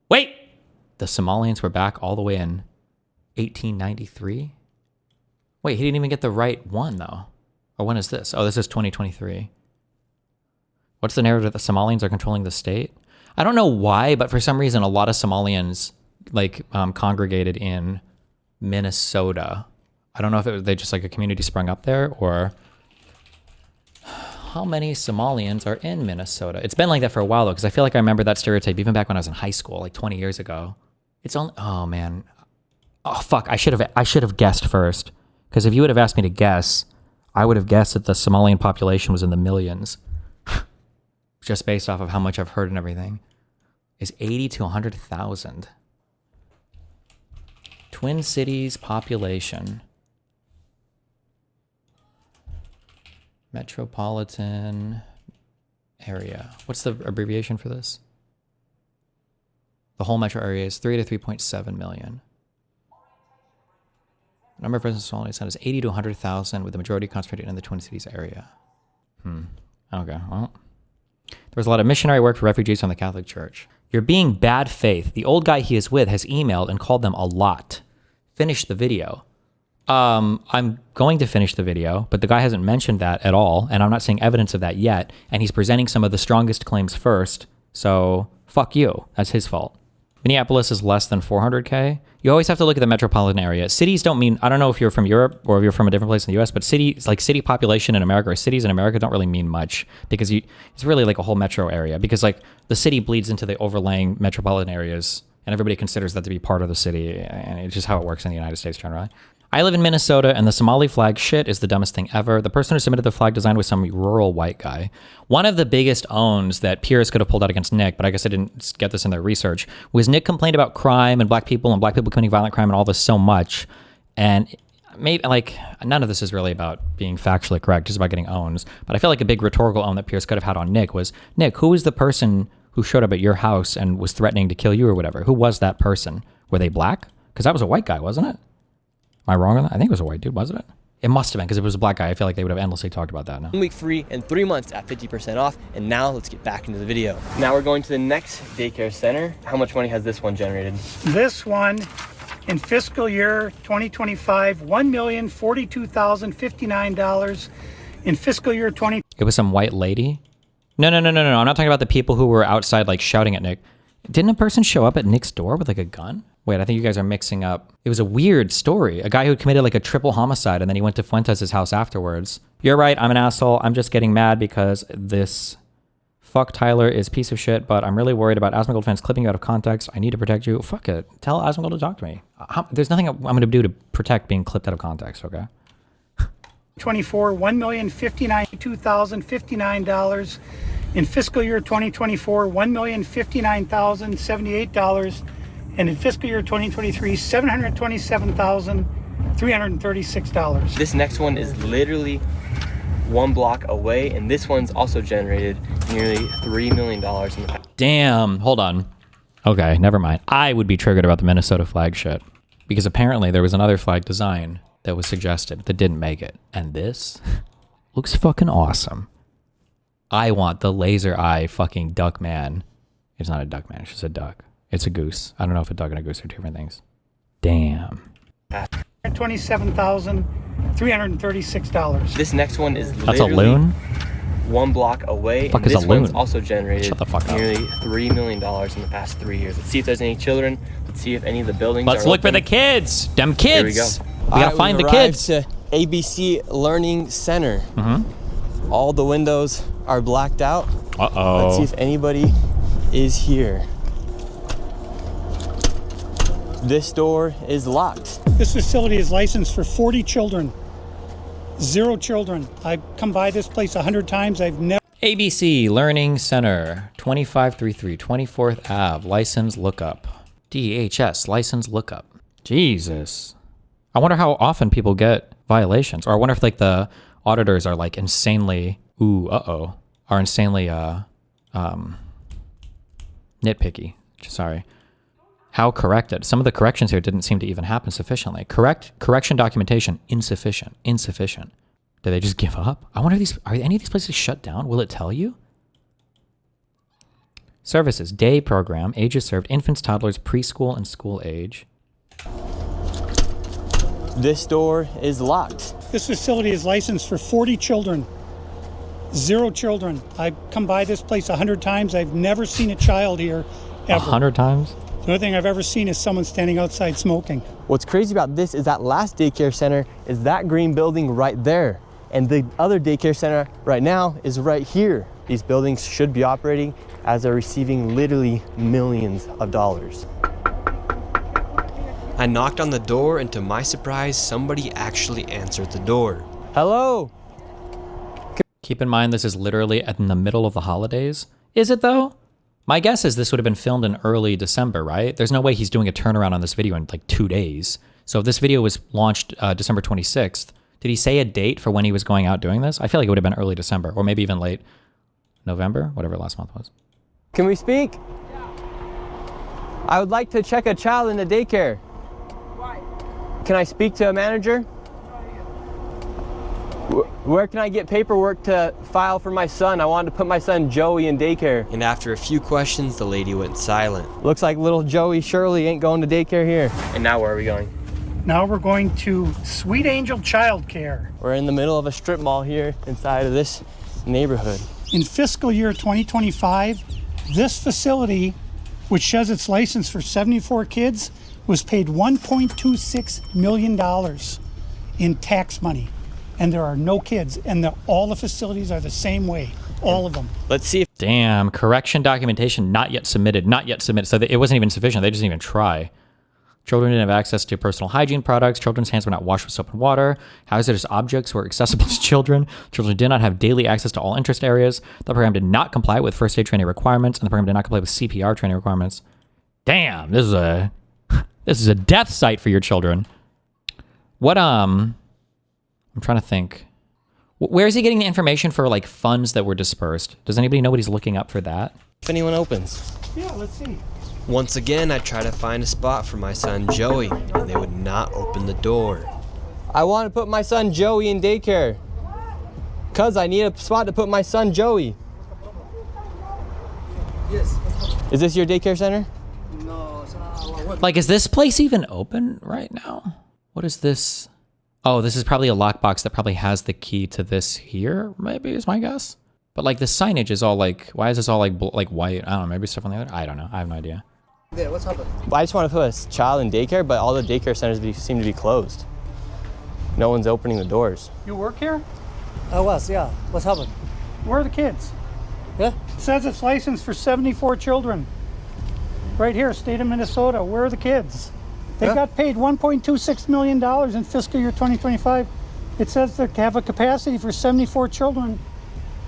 B: Wait! The Somalians were back all the way in 1893? Wait, he didn't even get the right one, though. Or when is this? Oh, this is 2023. What's the narrative that the Somalians are controlling the state? I don't know why, but for some reason, a lot of Somalians congregated in Minnesota. I don't know if they just like a community sprung up there, or how many Somalians are in Minnesota? It's been like that for a while, though, because I feel like I remember that stereotype even back when I was in high school, like 20 years ago. It's only, oh man, oh fuck, I should have guessed first, because if you would have asked me to guess, I would have guessed that the Somalian population was in the millions, just based off of how much I've heard and everything. Is 80 to 100,000. Twin Cities population. Metropolitan area. What's the abbreviation for this? The whole metro area is 3 to 3.7 million. The number of residents in Somalia is 80 to 100,000, with the majority concentrated in the Twin Cities area. Okay, well. There was a lot of missionary work for refugees from the Catholic Church. You're being bad faith. The old guy he is with has emailed and called them a lot. Finish the video. I'm going to finish the video, but the guy hasn't mentioned that at all, and I'm not seeing evidence of that yet, and he's presenting some of the strongest claims first, so fuck you. That's his fault. Minneapolis is less than 400K. You always have to look at the metropolitan area. Cities don't mean, I don't know if you're from Europe or if you're from a different place in the US, but cities, like city population in America or cities in America don't really mean much, because it's really like a whole metro area, because like the city bleeds into the overlaying metropolitan areas, and everybody considers that to be part of the city, and it's just how it works in the United States generally. I live in Minnesota, and the Somali flag shit is the dumbest thing ever. The person who submitted the flag design was some rural white guy. One of the biggest owns that Pierce could have pulled out against Nick, but I guess I didn't get this in their research, was Nick complained about crime and black people committing violent crime and all this so much. And maybe, like, none of this is really about being factually correct, just about getting owns. But I feel like a big rhetorical own that Pierce could have had on Nick was, Nick, who is the person who showed up at your house and was threatening to kill you or whatever? Who was that person? Were they black? Because that was a white guy, wasn't it? Am I wrong on that? I think it was a white dude, wasn't it? It must have been, because if it was a black guy, I feel like they would have endlessly talked about that now.
F: 1 week free and 3 months at 50% off. And now let's get back into the video. Now we're going to the next daycare center. How much money has this one generated?
C: This one, in fiscal year 2025, $1,042,059. In fiscal year 20...
B: It was some white lady? No. I'm not talking about the people who were outside, like, shouting at Nick. Didn't a person show up at Nick's door with, like, a gun? Wait, I think you guys are mixing up. It was a weird story. A guy who committed like a triple homicide and then he went to Fuentes' house afterwards. You're right, I'm an asshole. I'm just getting mad because this fuck Tyler is piece of shit, but I'm really worried about Asmongold fans clipping you out of context. I need to protect you. Fuck it. Tell Asmongold to talk to me. There's nothing I'm going to do to protect being clipped out of context, okay?
C: 24, $1,052,059. In fiscal year 2024, $1,059,078. And in fiscal year 2023, $727,336.
F: This next one is literally 1 block away, and this one's also generated nearly $3 million in the past.
B: Damn. Hold on. Okay, never mind. I would be triggered about the Minnesota flag shit because apparently there was another flag design that was suggested that didn't make it. And this looks fucking awesome. I want the laser eye fucking duck man. It's not a duck man, it's just a duck. It's a goose. I don't know if a duck and a goose are two different things. Damn.
C: $27,336.
F: This next one is
B: That's a
F: literally
B: loon?
F: 1 block away.
B: Fuck
F: And
B: is a
F: this one's
B: loon?
F: also generated
B: Shut the fuck up.
F: nearly $3 million in the past 3 years. Let's see if there's any children. Let's see if any of the buildings
B: Let's
F: are
B: look for
F: open.
B: the kids. Them kids.
F: Here we go.
B: We gotta find the kids.
F: To ABC Learning Center. All the windows are blacked out.
B: Uh-oh.
F: Let's see if anybody is here. This door is locked.
C: This facility is licensed for 40 children. 0 children. I've come by this place 100 times. I've never.
B: ABC Learning Center, 2533 24th Ave, license lookup. DHS, license lookup. Jesus. I wonder how often people get violations. Or I wonder if like the auditors are like insanely, are insanely nitpicky. Sorry. How corrected? Some of the corrections here didn't seem to even happen sufficiently. Correction documentation, insufficient. Did they just give up? I wonder if are any of these places shut down? Will it tell you? Services, day program, ages served, infants, toddlers, preschool, and school age.
F: This door is locked.
C: This facility is licensed for 40 children. 0 children. I've come by this place 100 times. I've never seen a child here ever.
B: 100 times?
C: The only thing I've ever seen is someone standing outside smoking.
F: What's crazy about this is that last daycare center is that green building right there. And the other daycare center right now is right here. These buildings should be operating as they're receiving literally millions of dollars.
H: I knocked on the door, and to my surprise, somebody actually answered the door.
F: Hello?
B: Keep in mind, this is literally in the middle of the holidays. Is it though? My guess is this would have been filmed in early December, right? There's no way he's doing a turnaround on this video in like 2 days. So if this video was launched December 26th, did he say a date for when he was going out doing this? I feel like it would have been early December or maybe even late November, whatever last month was.
F: Can we speak? I would like to check a child in the daycare.
I: Why?
F: Can I speak to a manager? Where can I get paperwork to file for my son? I wanted to put my son Joey in daycare.
H: And after a few questions, the lady went silent.
F: Looks like little Joey Shirley ain't going to daycare here. And now where are we going?
C: Now we're going to Sweet Angel Child Care.
F: We're in the middle of a strip mall here inside of this neighborhood.
C: In fiscal year 2025, this facility, which says it's licensed for 74 kids, was paid $1.26 million in tax money. And there are no kids, and all the facilities are the same way, all of them.
F: Let's see if
B: Damn, correction documentation not yet submitted. So it wasn't even sufficient. They didn't even try. Children didn't have access to personal hygiene products. Children's hands were not washed with soap and water. Hazardous objects were accessible to children. Children did not have daily access to all interest areas. The program did not comply with first aid training requirements, and the program did not comply with CPR training requirements. Damn, this is a death site for your children. What I'm trying to think. Where is he getting the information for like funds that were dispersed? Does anybody know what he's looking up for that?
F: anyone opens.
C: Yeah, let's see.
H: Once again, I tried to find a spot for my son Joey, and they would not open the door.
F: I want to put my son Joey in daycare. Cuz I need a spot to put my son Joey.
I: Yes.
F: Is this your daycare center?
I: No, what?
B: Like, is this place even open right now? What is this? Oh, this is probably a lockbox that probably has the key to this here, maybe is my guess. But like the signage is all like, why is this all like white? I don't know, maybe stuff on the other? I don't know, I have no idea.
I: There, what's happened?
F: I just want to put a child in daycare, but all the daycare centers seem to be closed. No one's opening the doors.
C: You work here?
I: I was, yeah. What's happened?
C: Where are the kids?
I: Yeah?
C: It says it's licensed for 74 children. Right here, state of Minnesota. Where are the kids? They
I: Yeah.
C: got paid $1.26 million in fiscal year 2025. It says they have a capacity for 74 children.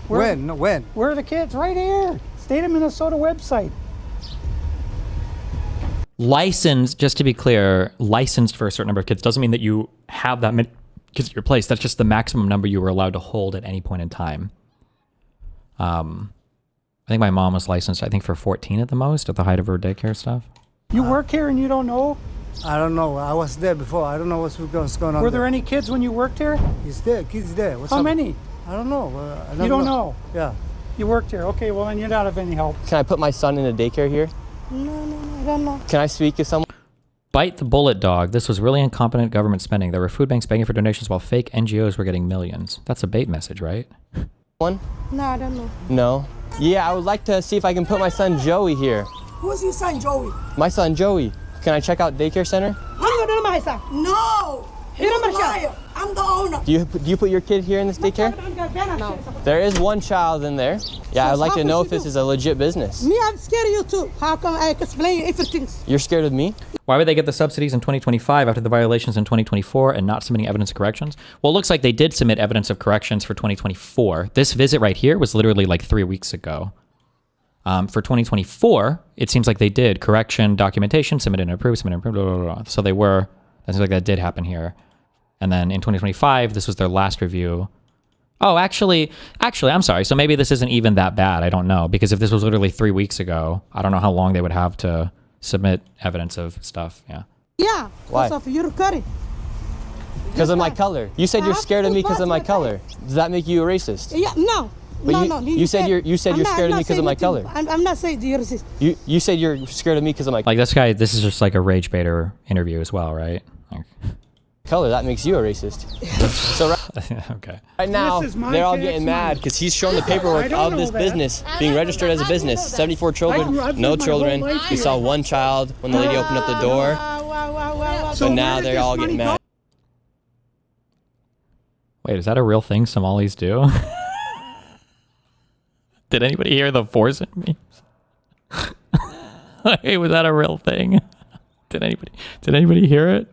I: When? No, when?
C: Where are the kids? Right here. State of Minnesota website.
B: Licensed, just to be clear, licensed for a certain number of kids doesn't mean that you have that many kids at your place. That's just the maximum number you were allowed to hold at any point in time. I think my mom was licensed, I think, for 14 at the most at the height of her daycare stuff.
C: You work here and you don't know?
I: I don't know. I was there before. I don't know what's going on.
C: Were there any kids when you worked here?
I: He's there. Kids there. What's
C: How
I: happened?
C: many?
I: I don't know.
C: You don't know?
I: Yeah.
C: You worked here. Okay, well then you're not of any help.
F: Can I put my son in a daycare here?
I: No, I don't know.
F: Can I speak to someone?
B: Bite the bullet, dog. This was really incompetent government spending. There were food banks begging for donations while fake NGOs were getting millions. That's a bait message, right?
F: One?
I: No, I don't know.
F: No? Yeah, I would like to see if I can put my son Joey here.
I: Who's your son, Joey?
F: My son Joey. Can I check out daycare center?
I: No! You're a liar. I'm the owner.
F: Do you put your kid here in this daycare?
I: No.
F: There is one child in there. Yeah, I'd like to know if this is a legit business.
I: Me, I'm scared of you too. How come I explain everything?
F: You're scared of me?
B: Why would they get the subsidies in 2025 after the violations in 2024 and not submitting evidence of corrections? Well, it looks like they did submit evidence of corrections for 2024. This visit right here was literally like 3 weeks ago. For 2024, it seems like they did correction, documentation, submitted and approved, blah, blah, blah, blah. So they were, it seems like that did happen here. And then in 2025, this was their last review. Oh, actually, I'm sorry. So maybe this isn't even that bad. I don't know. Because if this was literally 3 weeks ago, I don't know how long they would have to submit evidence of stuff. Yeah.
I: Yeah,
F: Why?
I: because of your curry.
F: Because of my color. You said you're scared of me because of my color. Does that make you a racist?
I: Yeah, no.
F: But
I: no,
F: you,
I: no.
F: you said you're scared of me because of my color.
I: I'm not saying you're racist.
F: You said you're scared of me because of my
B: Like this guy, this is just like a rage baiter interview as well, right? Like,
F: color. That makes you a racist. So
B: okay.
F: right now,
C: This is my
F: they're all
C: tax
F: getting
C: money.
F: mad because he's shown the
C: I
F: paperwork
C: don't
F: of this
C: know that.
F: business being registered as a business. 74 children,
C: I've
F: no
C: lived my
F: children.
C: whole life
F: We
C: here.
F: saw one child when the lady opened up the door.
C: So
F: But now
C: where did
F: they're
C: this
F: all
C: money
F: getting mad.
B: Wait, is that a real thing Somalis do? Did anybody hear the force in me? Hey, was that a real thing? Did anybody hear it?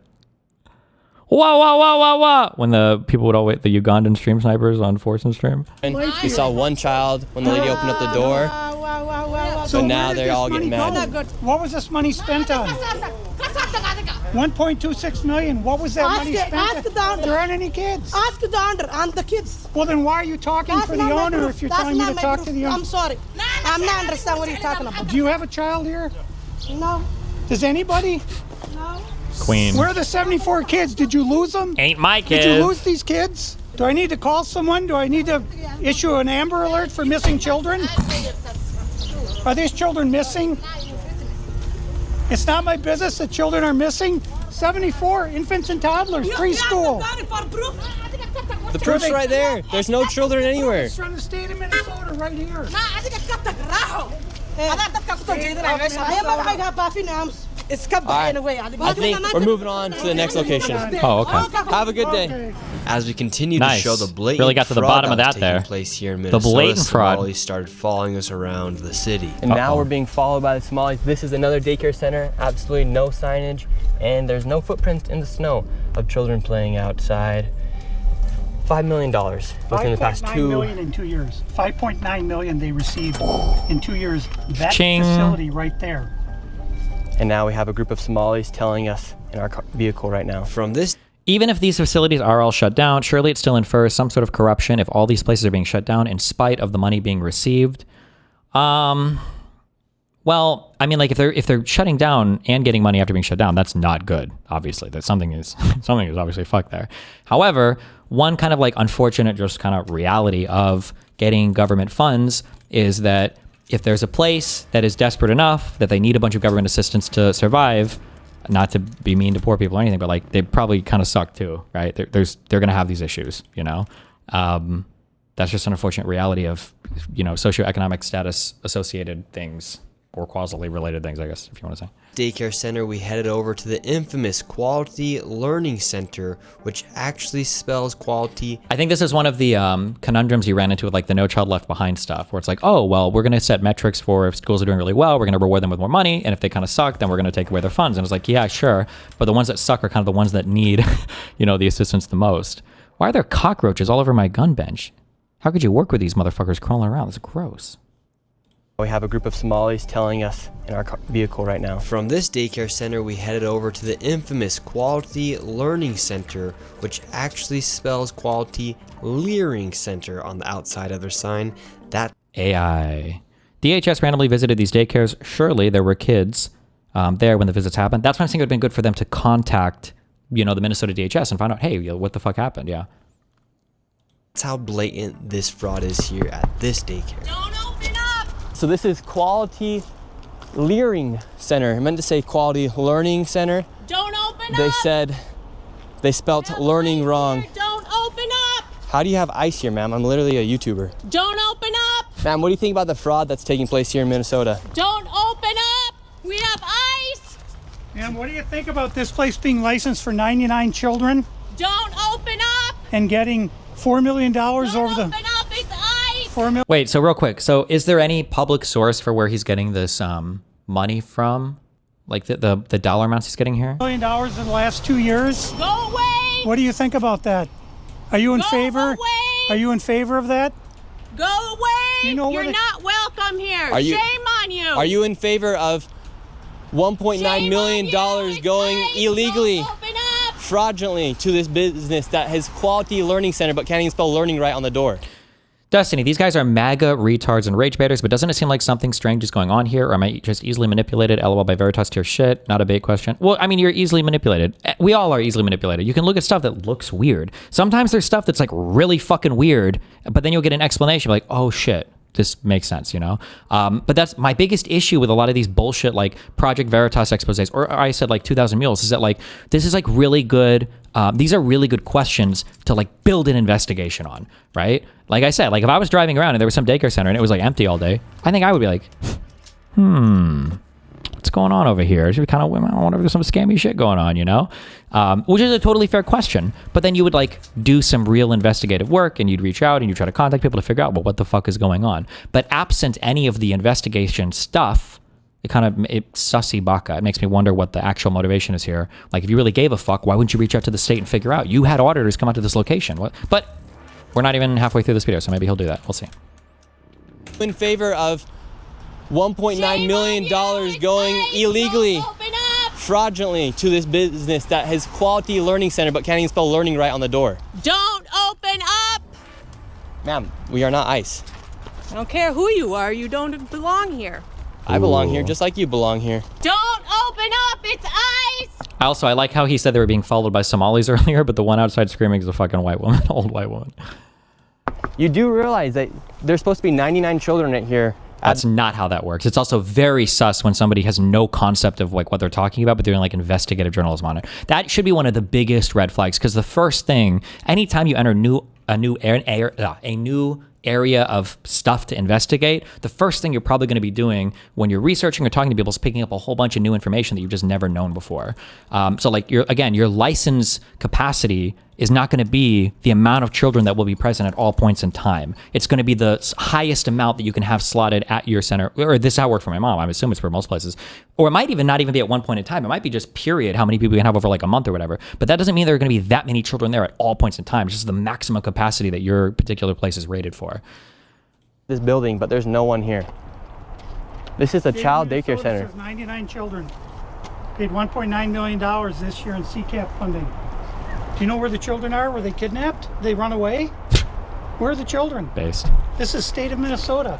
B: Wah, wah, wah, wah, wah. When the people would always, the Ugandan stream snipers on Force and Stream.
F: And we saw one child when the lady opened up the door.
C: So
F: But now
C: where did
F: they're
C: this
F: all
C: money
F: getting mad.
C: go? What was this money spent on? 1.26 million. What was that money spent on? There aren't any kids.
I: Ask the owner and the kids.
C: Well, then why are you talking
I: That's
C: for
I: not
C: the
I: my
C: owner
I: proof.
C: if you're
I: That's
C: telling me
I: not
C: to
I: my
C: talk
I: proof.
C: to the
I: I'm
C: owner?
I: sorry. I'm not understand what you're talking about.
C: Do you have a child here?
I: No.
C: Does anybody?
I: No.
B: Queen.
C: Where are the 74 kids? Did you lose them?
B: Ain't my kids.
C: Did you lose these kids? Do I need to call someone? Do I need to issue an Amber Alert for missing children? Are these children missing? It's not my business that children are missing. 74 infants and toddlers, preschool.
F: The proof's right there. There's no children anywhere.
C: It's from the state of Minnesota right here.
F: I think we're moving on to the next location.
B: Oh, okay.
F: Have a good day.
H: As we continue
B: Nice.
H: to show the blatant
B: Really got to the
H: fraud
B: bottom of
H: was
B: that
H: taking
B: there.
H: place here in
B: The
H: Minnesota,
B: blatant fraud.
H: Somalis started following us around the city.
F: And now
B: Uh-oh.
F: we're being followed by the Somalis. This is another daycare center, absolutely no signage, and there's no footprints in the snow of children playing outside. $5 million within the past
C: 5.9
F: two.
C: million in 2 years. 5.9 million they received in 2 years. That
B: Ching.
C: facility right there.
F: And now we have a group of Somalis telling us in our vehicle right now.
H: From this
B: Even if these facilities are all shut down, surely it still infers some sort of corruption if all these places are being shut down in spite of the money being received. Well, I mean, like if they're shutting down and getting money after being shut down, that's not good. Obviously, that something is obviously fucked there. However, one kind of like unfortunate just kind of reality of getting government funds is that if there's a place that is desperate enough that they need a bunch of government assistance to survive, not to be mean to poor people or anything, but like they probably kind of suck too, right? They're going to have these issues, you know? That's just an unfortunate reality of, you know, socioeconomic status associated things or causally related things, I guess, if you want to say.
H: Daycare center, we headed over to the infamous Quality Learning Center, which actually spells quality.
B: I think this is one of the conundrums you ran into with like the No Child Left Behind stuff, where it's like, oh, well, we're going to set metrics for if schools are doing really well, we're going to reward them with more money, and if they kind of suck, then we're going to take away their funds. And it's like, yeah, sure, but the ones that suck are kind of the ones that need, you know, the assistance the most. Why are there cockroaches all over my gun bench? How could you work with these motherfuckers crawling around? That's gross.
F: We have a group of Somalis telling us in our vehicle right now.
H: From this daycare center, we headed over to the infamous Quality Learning Center, which actually spells Quality Leering Center on the outside of their sign. That
B: AI. DHS randomly visited these daycares. Surely there were kids there when the visits happened. That's why I'm saying it would have been good for them to contact, you know, the Minnesota DHS and find out, hey, what the fuck happened? Yeah.
H: That's how blatant this fraud is here at this daycare.
I: Don't open up!
F: So this is Quality Leering Center. I meant to say Quality Learning Center.
I: Don't open
F: They
I: up!
F: said they spelt learning wrong.
I: Don't open up!
F: How do you have ice here, ma'am? I'm literally a YouTuber.
I: Don't open up!
F: Ma'am, what do you think about the fraud that's taking place here in Minnesota?
I: Don't open up! We have ice!
C: And what do you think about this place being licensed for 99 children
I: Don't open up!
C: and getting $4 million over
I: Don't
C: the
I: open up! It's ice!
C: 4 million?
B: Wait, so real quick. So is there any public source for where he's getting this money from? Like the dollar amounts he's getting here?
C: $1 million in the last 2 years.
I: Go away!
C: What do you think about that? Are you in
I: Go
C: favor?
I: away!
C: Are you in favor of that?
I: Go away!
C: You know
I: You're
C: what
I: not welcome here.
F: Are you-
I: Shame on you!
F: Are you in favor of $1.9
I: Shame
F: million
I: on you. It's
F: going
I: ice.
F: illegally,
I: Don't open up!
F: fraudulently to this business that has Quality Learning Center but can't even spell learning right on the door?
B: Destiny, these guys are MAGA retards and rage baiters, but doesn't it seem like something strange is going on here? Or am I just easily manipulated? LOL by Veritas tier shit. Not a bait question. Well, I mean, you're easily manipulated. We all are easily manipulated. You can look at stuff that looks weird. Sometimes there's stuff that's like really fucking weird, but then you'll get an explanation like, oh shit, this makes sense, you know? But that's my biggest issue with a lot of these bullshit like Project Veritas exposés, or I said like 2,000 Mules, is that like, this is like really good, these are really good questions to like build an investigation on, right? Like I said, like if I was driving around and there was some daycare center and it was like empty all day, I think I would be like, what's going on over here? It's kind of, I wonder if there's some scammy shit going on, you know? Which is a totally fair question. But then you would like do some real investigative work and you'd reach out and you try to contact people to figure out, well, what the fuck is going on? But absent any of the investigation stuff, it's sussy baka. It makes me wonder what the actual motivation is here. Like if you really gave a fuck, why wouldn't you reach out to the state and figure out? You had auditors come out to this location. What? But we're not even halfway through this video, so maybe he'll do that. We'll see.
F: In favor of $1.9
I: Shame
F: million
I: on you. It's
F: going
I: ice.
F: illegally,
I: Don't open up!
F: fraudulently to this business that has Quality Learning Center but can't even spell learning right on the door.
I: Don't open up!
F: Ma'am, we are not ICE.
I: I don't care who you are, you don't belong here.
F: I belong here just like you belong here.
I: Don't open up! It's ice!
B: Also, I like how he said they were being followed by Somalis earlier, but the one outside screaming is a fucking white woman, old white woman.
F: You do realize that there's supposed to be 99 children right here.
B: That's not how that works. It's also very sus when somebody has no concept of like what they're talking about, but they're doing like investigative journalism on it. That should be one of the biggest red flags, because the first thing, anytime you enter a new area of stuff to investigate, the first thing you're probably going to be doing when you're researching or talking to people is picking up a whole bunch of new information that you've just never known before. So like your license capacity is not going to be the amount of children that will be present at all points in time. It's going to be the highest amount that you can have slotted at your center. Or this is how it worked for my mom. I assume it's for most places. Or it might even not even be at one point in time. It might be just period, how many people you can have over like a month or whatever. But that doesn't mean there are going to be that many children there at all points in time. It's just the maximum capacity that your particular place is rated for.
F: This building, but there's no one here. This is a child daycare center.
C: Says 99 children. Paid $1.9 million this year in CCAP funding. Do you know where the children are? Were they kidnapped? They run away? Where are the children?
B: Based.
C: This is state of Minnesota.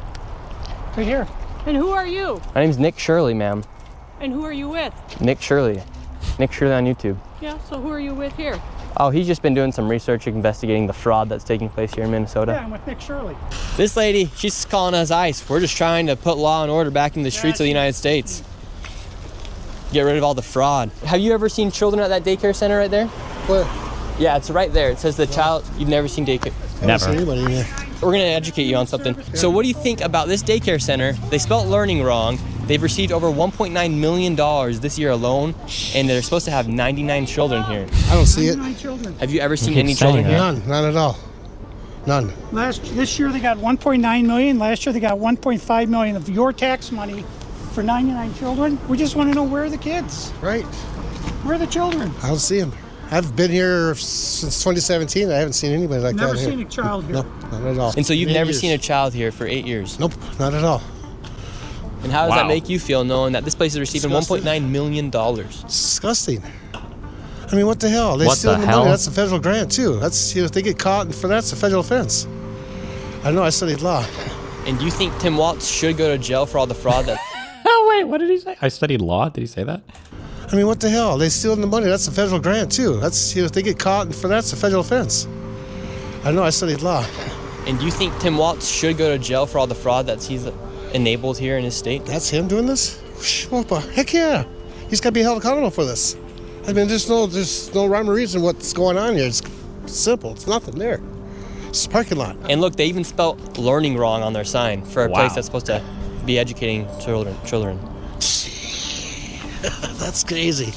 C: Right here.
I: And who are you?
F: My name's Nick Shirley, ma'am.
I: And who are you with?
F: Nick Shirley. Nick Shirley on YouTube.
I: Yeah, so who are you with here?
F: Oh, he's just been doing some research investigating the fraud that's taking place here in Minnesota.
C: Yeah, I'm with Nick Shirley.
F: This lady, she's calling us ICE. We're just trying to put law and order back in the streets of the United States. Get rid of all the fraud. Have you ever seen children at that daycare center right there?
J: Where?
F: Yeah, it's right there. It says the child, you've never seen daycare.
B: Never.
J: Anybody in there?
F: We're gonna educate you on something. So what do you think about this daycare center? They spelled learning wrong. They've received over $1.9 million this year alone, and they're supposed to have 99 children here.
J: I don't see it.
C: 99 children.
F: Have you ever seen
B: keep
F: any
B: saying
F: children here?
J: None, not at all. None.
C: This year they got 1.9 million. Last year they got 1.5 million of your tax money for 99 children. We just want to know where are the kids?
J: Right.
C: Where are the children?
J: I don't see them. I've been here since 2017. I haven't seen anybody like
C: Never
J: that here.
C: seen a child here.
J: No, not at all.
F: And so you've
J: 8
F: never
J: years.
F: seen a child here for 8 years?
J: Nope, not at all.
F: And how does
B: Wow.
F: that make you feel knowing that this place is receiving
J: Disgusting.
F: $1.9 million?
J: It's disgusting. I mean, what the hell? They
B: What
J: steal
B: the
J: the
B: hell?
J: money. That's a federal grant too. That's, you know, if they get caught for that, it's a federal offense. I know. I studied law.
F: And do you think Tim Walz should go to jail for all the fraud that
B: Oh wait, what did he say? I studied law. Did he say that?
J: I mean, what the hell? They steal the money. That's a federal grant too. That's, you know, if they get caught for that, it's a federal offense. I know. I studied law.
F: And do you think Tim Walz should go to jail for all the fraud that he's enabled here in his state?
J: That's him doing this? Well, heck yeah. He's got to be held accountable for this. I mean, there's no rhyme or reason what's going on here. It's simple. It's nothing there. It's a parking lot.
F: And look, they even spelled learning wrong on their sign for a
B: Wow.
F: place that's supposed to be educating children.
J: That's crazy.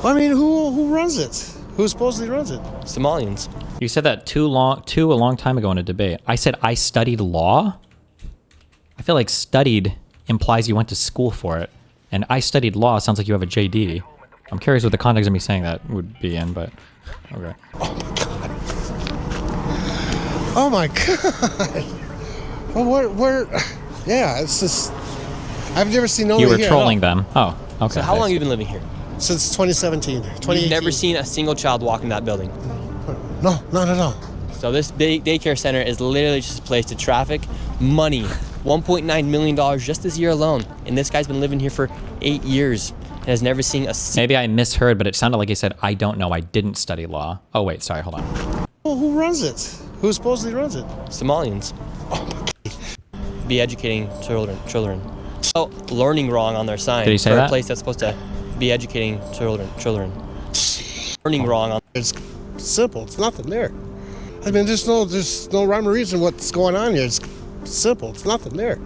J: I mean, who runs it? Who supposedly runs it?
F: Somalians.
B: You said that a long time ago in a debate. I said I studied law. I feel like studied implies you went to school for it, and I studied law sounds like you have a JD. I'm curious what the context of me saying that would be in, but okay.
J: Oh my God. Well, where? Yeah, it's just. I've never seen nobody
B: You were
J: here.
B: trolling them. Oh, okay.
F: So how long have you been living here?
J: Since 2017, 2018.
F: You've never seen a single child walk in that building.
J: No, not at all.
F: So this daycare center is literally just a place to traffic money. $1.9 million just this year alone. And this guy's been living here for 8 years and has never seen a
B: Maybe I misheard, but it sounded like he said, I don't know, I didn't study law. Oh wait, sorry, hold on.
J: Well, who runs it? Who supposedly runs it?
F: Somalians. Be educating children. Oh, learning wrong on their sign.
B: Did he say
F: for
B: that?
F: a place that's supposed to be educating children. Learning wrong on.
J: It's simple. It's nothing there. I mean, there's no rhyme or reason what's going on here. It's simple. It's nothing there.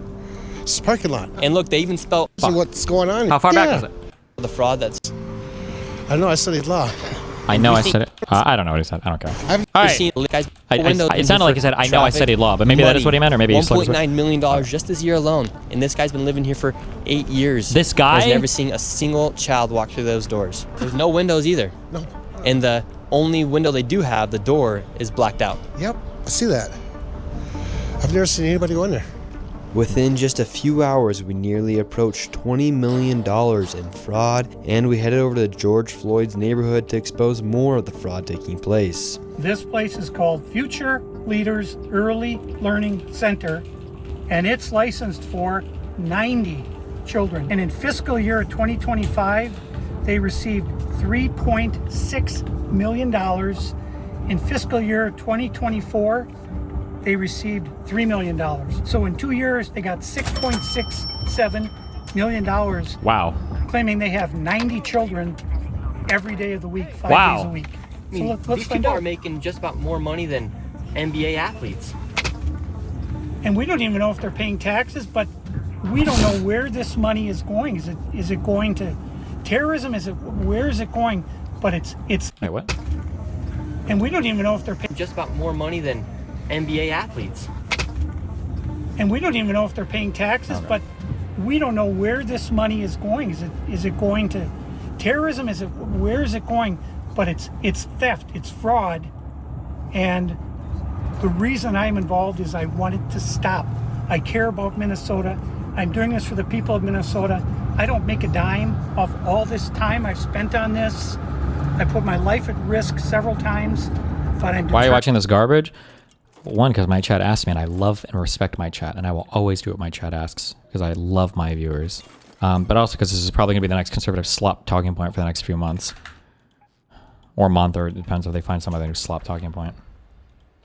J: It's a parking lot.
F: And look, they even spelled
J: What's going on?
B: How far
J: yeah.
B: back was it?
F: the fraud that's.
J: I know. I studied law.
B: I know I said it. I don't know what he said. I don't care.
J: I've
B: All right.
F: Seen guys,
B: It sounded like he said, I know I studied law, but maybe that is what he meant, or maybe he's
F: $1.9 million just this year alone. And this guy's been living here for 8 years.
B: This guy?
F: has never seen a single child walk through those doors. There's no windows either.
J: No.
F: And the only window they do have, the door, is blacked out.
J: Yep. I see that. I've never seen anybody go in there.
H: Within just a few hours, we nearly approached $20 million in fraud, and we headed over to George Floyd's neighborhood to expose more of the fraud taking place.
C: This place is called Future Leaders Early Learning Center, and it's licensed for 90 children. And in fiscal year 2025, they received $3.6 million. In fiscal year 2024, they received $3 million. So in 2 years, they got $6.67 million.
B: Wow.
C: Claiming they have 90 children every day of the week, 5
B: Wow.
C: days a week.
F: I mean,
C: let's
F: these
C: find
F: people
C: out.
F: are making just about more money than NBA athletes.
C: And we don't even know if they're paying taxes, but we don't know where this money is going. Is it going to terrorism? Where is it going? But it's
B: Wait, what?
C: and we don't even know if they're paying
F: Just about more money than NBA athletes.
C: and we don't even know if they're paying taxes, but we don't know where this money is going. Is it going to terrorism? Where is it going? But it's theft, it's fraud. And the reason I'm involved is I want it to stop. I care about Minnesota. I'm doing this for the people of Minnesota. I don't make a dime off all this time I've spent on this. I put my life at risk several times, but I'm
B: Why are you watching this garbage? One, because my chat asked me, and I love and respect my chat, and I will always do what my chat asks, because I love my viewers. But also because this is probably going to be the next conservative slop talking point for the next few months. Or month, or it depends if they find some other new slop talking point.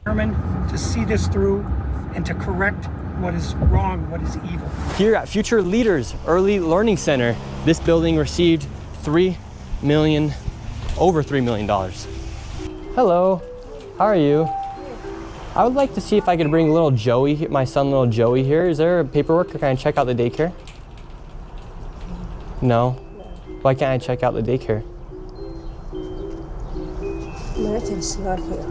C: determined to see this through and to correct what is wrong, what is evil.
F: Here at Future Leaders Early Learning Center, this building received over $3 million. Hello, how are you? I would like to see if I could bring little Joey, my son little Joey here. Is there paperwork or can I check out the daycare? No? Why can't I check out the daycare?
I: Manager's not here.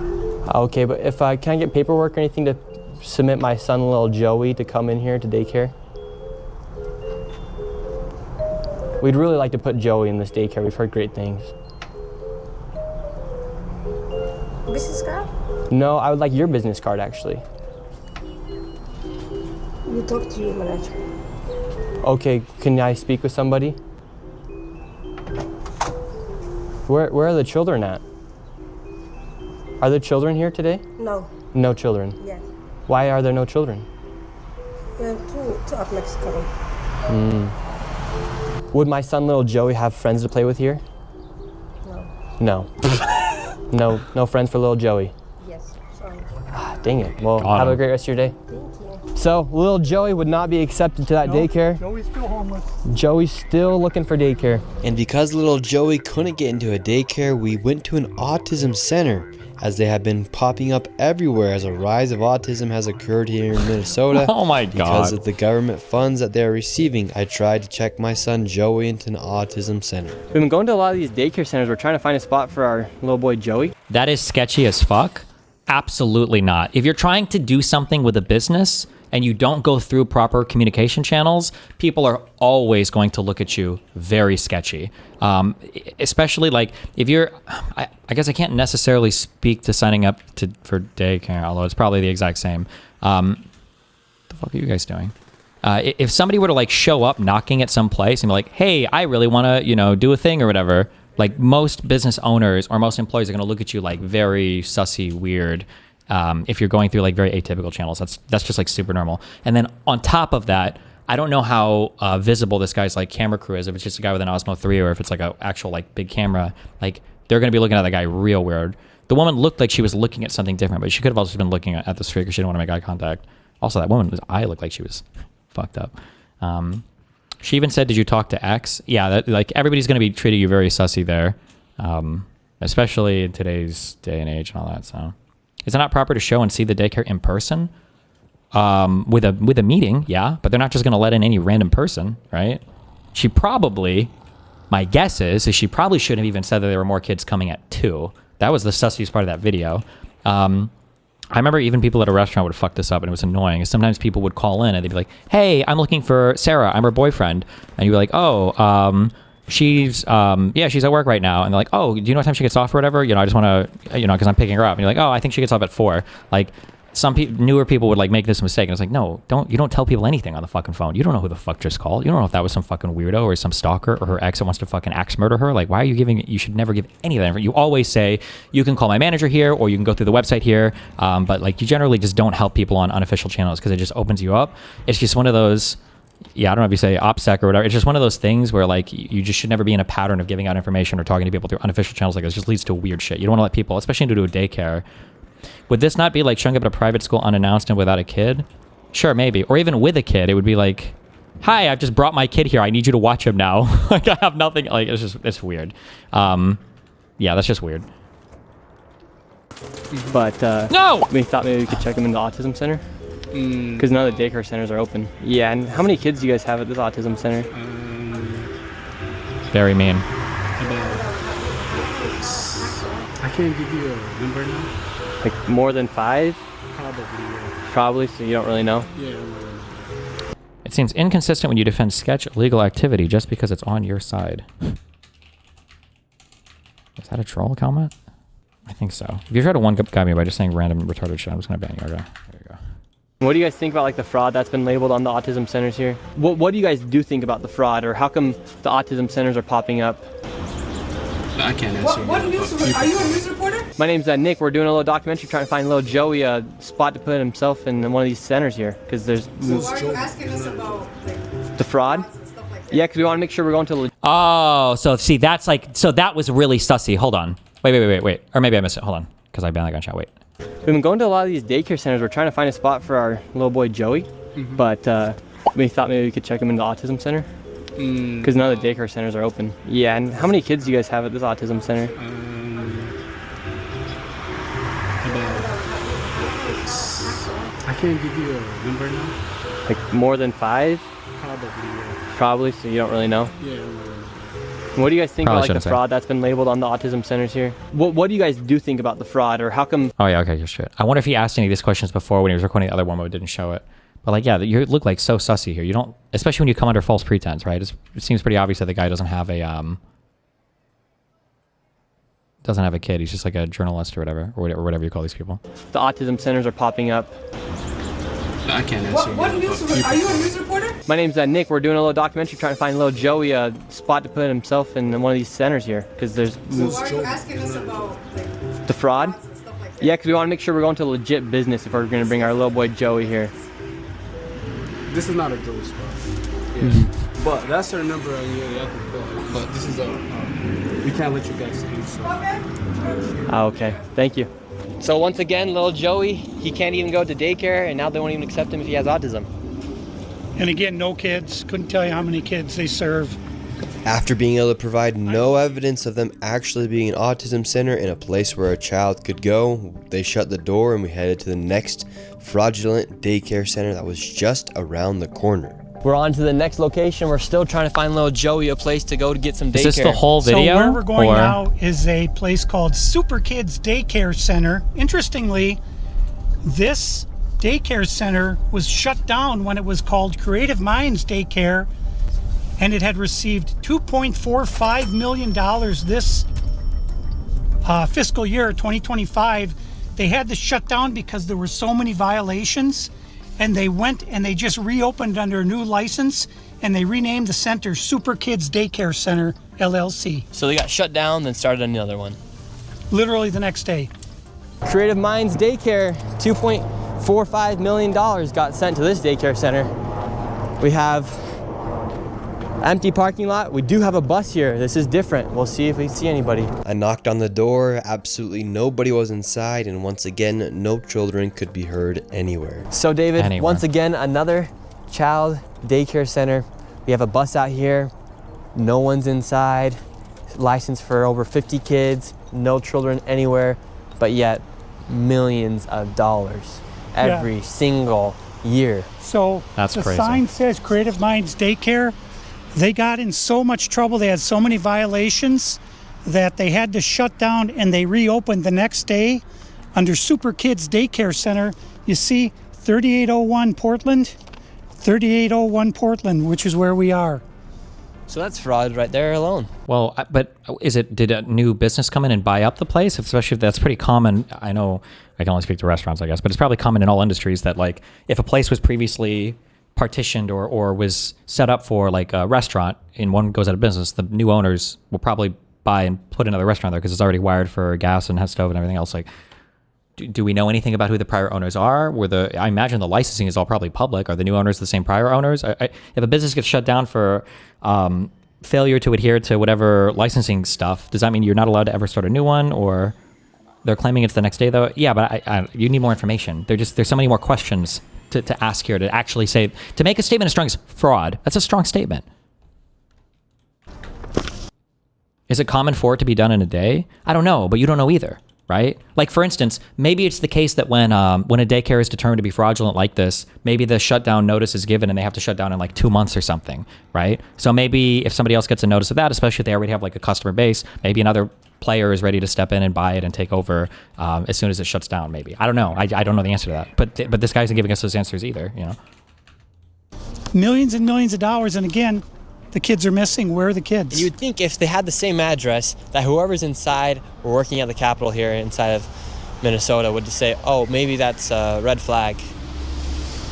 F: Okay, but if can I get paperwork or anything to submit my son, little Joey, to come in here to daycare? We'd really like to put Joey in this daycare. We've heard great things.
I: Business card?
F: No, I would like your business card, actually.
I: You talk to your manager.
F: Okay, can I speak with somebody? Where are the children at? Are there children here today?
I: No.
F: No children.
I: Yeah.
F: Why are there no children?
I: Two of Mexico.
F: Would my son, little Joey, have friends to play with here?
I: No.
F: No. No friends for little Joey.
I: Yes. Sorry.
F: Dang it. Well,
B: Got
F: have a
B: him.
F: great rest of your day.
I: Thank you.
F: So, little Joey would not be accepted to that daycare.
C: Joey's still homeless.
F: Joey's still looking for daycare.
H: And because little Joey couldn't get into a daycare, we went to an autism center, as they have been popping up everywhere as a rise of autism has occurred here in Minnesota.
B: Oh my
H: Because
B: God.
H: of the government funds that they're receiving, I tried to check my son Joey into an autism center.
F: We've been going to a lot of these daycare centers. We're trying to find a spot for our little boy Joey.
B: That is sketchy as fuck. Absolutely not. If you're trying to do something with a business and you don't go through proper communication channels, people are always going to look at you very sketchy. Especially like if you're, I guess I can't necessarily speak to signing up for daycare, although it's probably the exact same. The fuck are you guys doing? If somebody were to like show up knocking at some place and be like, hey, I really want to, do a thing or whatever, like most business owners or most employees are going to look at you like very sussy, weird. If you're going through like very atypical channels, that's just like super normal. And then on top of that, I don't know how visible this guy's like camera crew is. If it's just a guy with an Osmo 3 or if it's like an actual like big camera, like they're going to be looking at the guy real weird. The woman looked like she was looking at something different, but she could have also been looking at the street because she didn't want to make eye contact. Also, that woman's eye looked like she was fucked up. She even said, did you talk to X? Yeah, that, like everybody's going to be treating you very sussy there, especially in today's day and age and all that. So is it not proper to show and see the daycare in person with a meeting? Yeah, but they're not just going to let in any random person, right? She probably, my guess is she probably shouldn't have even said that there were more kids coming at 2. That was the sussiest part of that video. I remember even people at a restaurant would fuck this up, and it was annoying. Sometimes people would call in and they'd be like, hey, I'm looking for Sarah. I'm her boyfriend. And you'd be like, oh, she's at work right now. And they're like, oh, do you know what time she gets off or whatever? I just want to, because I'm picking her up. And you're like, oh, I think she gets off at 4. Like, some newer people would like make this mistake, and it's like, no, you don't tell people anything on the fucking phone. You don't know who the fuck just called. You don't know if that was some fucking weirdo or some stalker or her ex that wants to fucking axe murder her. Like, why are you giving? You should never give any of that information. You always say you can call my manager here, or you can go through the website here. But like, you generally just don't help people on unofficial channels because it just opens you up. It's just one of those. Yeah, I don't know if you say OPSEC or whatever. It's just one of those things where like you just should never be in a pattern of giving out information or talking to people through unofficial channels like this. It just leads to weird shit. You don't want to let people, especially into a daycare. Would this not be like showing up at a private school unannounced and without a kid? Sure, maybe. Or even with a kid, it would be like, hi, I've just brought my kid here. I need you to watch him now. Like, I have nothing. Like, it's weird. Yeah, that's just weird.
F: But
B: No!
F: we thought maybe we could check him in the autism center. Because none of the daycare centers are open. Yeah, and how many kids do you guys have at this autism center?
B: Very mean.
K: I can't give you a number now.
F: Like more than 5?
K: Probably, yeah.
F: Probably, so you don't really know?
K: Yeah.
B: It seems inconsistent when you defend sketch illegal activity just because it's on your side. Is that a troll comment? I think so. If you try to one-guy me by just saying random retarded shit, I'm just going to ban you. Okay. There you go.
F: What do you guys think about like the fraud that's been labeled on the autism centers here? What do you guys do think about the fraud, or how come the autism centers are popping up?
K: I can't answer.
I: What news? Are you a news reporter?
F: My name's Nick. We're doing a little documentary trying to find little Joey a spot to put himself in one of these centers here. Because there's...
I: So why are you asking us about
F: the fraud?
I: and stuff like that?
F: Yeah, because we want to make sure we're going to...
B: Oh, so see, that's like... So that was really sussy. Hold on. Wait. Or maybe I missed it. Hold on. Because I banned that gunshot. Wait.
F: We've been going to a lot of these daycare centers. We're trying to find a spot for our little boy Joey. But we thought maybe we could check him in the autism center. Because none of the daycare centers are open. Yeah, and how many kids do you guys have at this autism center?
K: I can't give you a number now.
F: Like more than 5?
K: Probably, yeah.
F: Probably, so you don't really know?
K: Yeah, I don't really know.
F: What do you guys think
B: Probably
F: about like the
B: shouldn't say.
F: fraud that's been labeled on the autism centers here? What do you guys do think about the fraud, or how come?
B: Oh yeah, okay, you're straight. I wonder if he asked any of these questions before when he was recording the other one, but it didn't show it. But like, yeah, you look like so sussy here. You don't, especially when you come under false pretense, right? It seems pretty obvious that the guy doesn't have a kid. He's just like a journalist or whatever you call these people.
F: The autism centers are popping up.
K: I can't answer.
I: What news? Are you a news reporter?
F: My name's Nick. We're doing a little documentary trying to find little Joey a spot to put himself in one of these centers here, because there's
I: So why are you asking us about like
F: the fraud.
I: frauds and stuff like that?
F: Yeah, because we want to make sure we're going to legit business if we're going to bring our little boy Joey here.
K: This is not a Joey spot. Yeah. But that's our number on the other bill. But this is we can't let you guys in, so.
F: Okay, thank you. So once again, little Joey, he can't even go to daycare, and now they won't even accept him if he has autism.
C: And again, no kids. Couldn't tell you how many kids they serve.
H: After being able to provide no evidence of them actually being an autism center in a place where a child could go, they shut the door and we headed to the next fraudulent daycare center that was just around the corner.
F: We're on to the next location. We're still trying to find little Joey a place to go to get some daycare.
B: Is this the whole video?
C: So where we're going
B: or?
C: now is a place called Super Kids Daycare Center. Interestingly, this daycare center was shut down when it was called Creative Minds Daycare, and it had received $2.45 million this fiscal year, 2025. They had to shut down because there were so many violations, and they went and they just reopened under a new license, and they renamed the center Super Kids Daycare Center, LLC.
F: So they got shut down, then started another one.
C: Literally the next day.
F: Creative Minds Daycare, $2.45 million got sent to this daycare center. We have empty parking lot. We do have a bus here. This is different. We'll see if we see anybody.
H: I knocked on the door, absolutely nobody was inside, and once again, no children could be heard anywhere.
F: So David,
B: Anywhere.
F: once again, another child daycare center. We have a bus out here. No one's inside. Licensed for over 50 kids. No children anywhere, but yet millions of dollars every single year.
C: So
B: That's
C: the
B: crazy.
C: sign says Creative Minds Daycare. They got in so much trouble, they had so many violations that they had to shut down, and they reopened the next day under Super Kids Daycare Center. You see 3801 Portland, 3801 Portland, which is where we are.
F: So that's fraud right there alone.
B: Well, but did a new business come in and buy up the place? Especially if that's pretty common. I know I can only speak to restaurants, I guess, but it's probably common in all industries that like if a place was previously partitioned or was set up for like a restaurant and one goes out of business, the new owners will probably buy and put another restaurant there because it's already wired for gas and has stove and everything else. Like, do we know anything about who the prior owners are? I imagine the licensing is all probably public. Are the new owners the same prior owners? If a business gets shut down for failure to adhere to whatever licensing stuff, does that mean you're not allowed to ever start a new one? Or they're claiming it's the next day though? Yeah, but you need more information. There's so many more questions to ask here to actually say, to make a statement as strong as fraud. That's a strong statement. Is it common for it to be done in a day? I don't know, but you don't know either, right? Like for instance, maybe it's the case that when a daycare is determined to be fraudulent like this, maybe the shutdown notice is given and they have to shut down in like 2 months or something, right? So maybe if somebody else gets a notice of that, especially if they already have like a customer base, maybe another player is ready to step in and buy it and take over as soon as it shuts down. Maybe I don't know. I don't know the answer to that. But this guy isn't giving us those answers either. You know,
C: Millions and millions of dollars, and again, the kids are missing. Where are the kids?
F: You'd think if they had the same address, that whoever's inside or working at the Capitol here inside of Minnesota would just say, oh, maybe that's a red flag.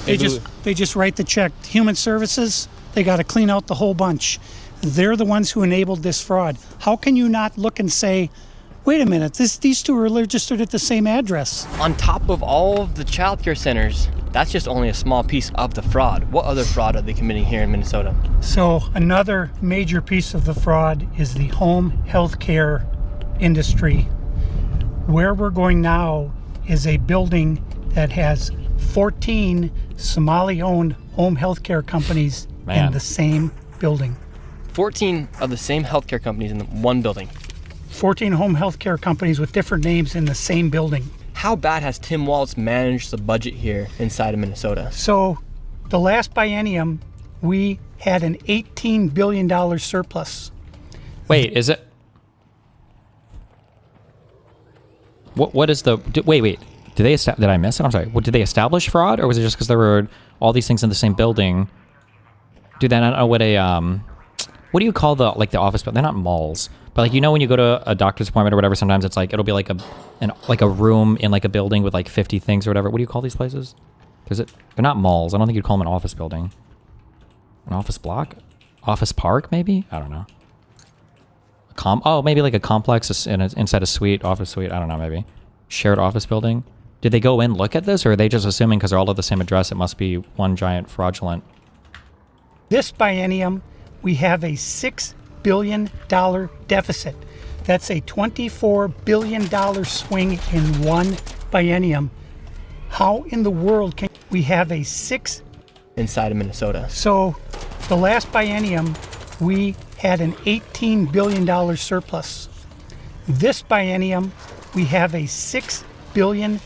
C: They just write the check. Human Services, they got to clean out the whole bunch. They're the ones who enabled this fraud. How can you not look and say, wait a minute, these two are registered at the same address?
F: On top of all of the child care centers, that's just only a small piece of the fraud. What other fraud are they committing here in Minnesota?
C: So another major piece of the fraud is the home health care industry. Where we're going now is a building that has 14 Somali-owned home health care companies in the same building.
F: 14 of the same healthcare companies in one building.
C: 14 home health care companies with different names in the same building.
F: How bad has Tim Walz managed the budget here inside of Minnesota?
C: So the last biennium, we had an $18 billion surplus.
B: Wait, is it? What is the? Wait. Did I miss it? I'm sorry. Did they establish fraud, or was it just because there were all these things in the same building? Dude, I don't know what what do you call the office? But they're not malls. But like, you know, when you go to a doctor's appointment or whatever, sometimes it's like it'll be like a room in like a building with like 50 things or whatever. What do you call these places? They're not malls. I don't think you'd call them an office building. An office block? Office park, maybe? I don't know. Maybe like a complex inside a suite, office suite. I don't know, maybe. Shared office building. Did they go in look at this, or are they just assuming because they're all at the same address, it must be one giant fraudulent?
C: This biennium, we have a $6 billion deficit. That's a $24 billion swing in one biennium. How in the world can we have a
F: inside of Minnesota?
C: So the last biennium, we had an $18 billion surplus. This biennium, we have a $6 billion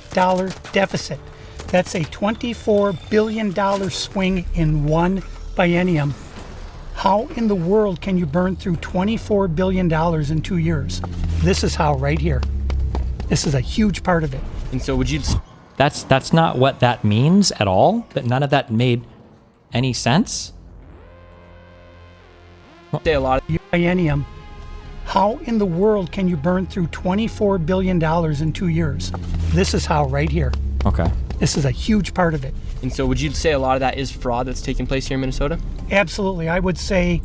C: deficit. That's a $24 billion swing in one biennium. How in the world can you burn through $24 billion in 2 years? This is how, right here. This is a huge part of it.
F: And so would you...
B: That's not what that means at all? That none of that made any sense?
F: Say a lot of...
C: Biennium. How in the world can you burn through $24 billion in 2 years? This is how, right here.
B: Okay.
C: This is a huge part of it.
F: And so would you say a lot of that is fraud that's taking place here in Minnesota?
C: Absolutely. I would say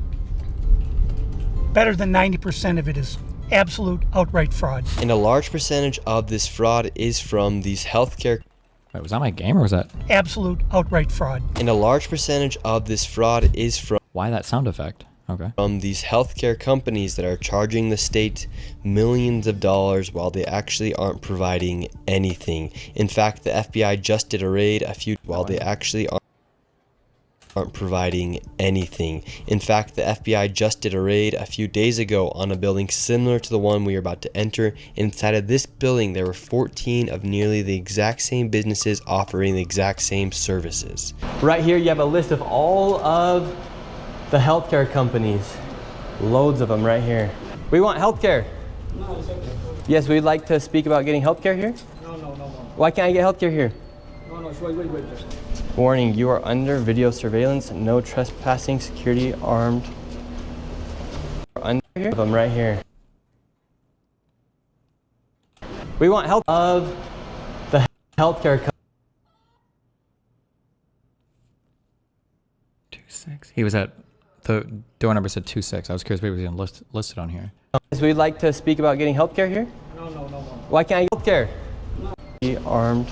C: better than 90% of it is absolute outright fraud.
H: And a large percentage of this fraud is from these healthcare...
B: Wait, was that my game or was that...
C: Absolute outright fraud.
H: And a large percentage of this fraud is from...
B: Why that sound effect? Okay.
H: From these healthcare companies that are charging the state millions of dollars while they actually aren't providing anything. In fact, the FBI just did a raid aren't providing anything. In fact, the FBI just did a raid a few days ago on a building similar to the one we are about to enter. Inside of this building, there were 14 of nearly the exact same businesses offering the exact same services.
F: Right here, you have a list of all of the healthcare companies. Loads of them right here. We want healthcare.
K: No, it's okay.
F: Yes, we'd like to speak about getting healthcare here.
K: No.
F: Why can't I get healthcare here?
K: No, wait.
F: Warning, you are under video surveillance. No trespassing, security, armed. Under here? Of them right here. We want help of the healthcare company.
B: 26. He was at... The door number said 26. I was curious if he was even listed on here.
F: Yes, we'd like to speak about getting healthcare here.
K: No.
F: Why can't I get healthcare? No. Be armed.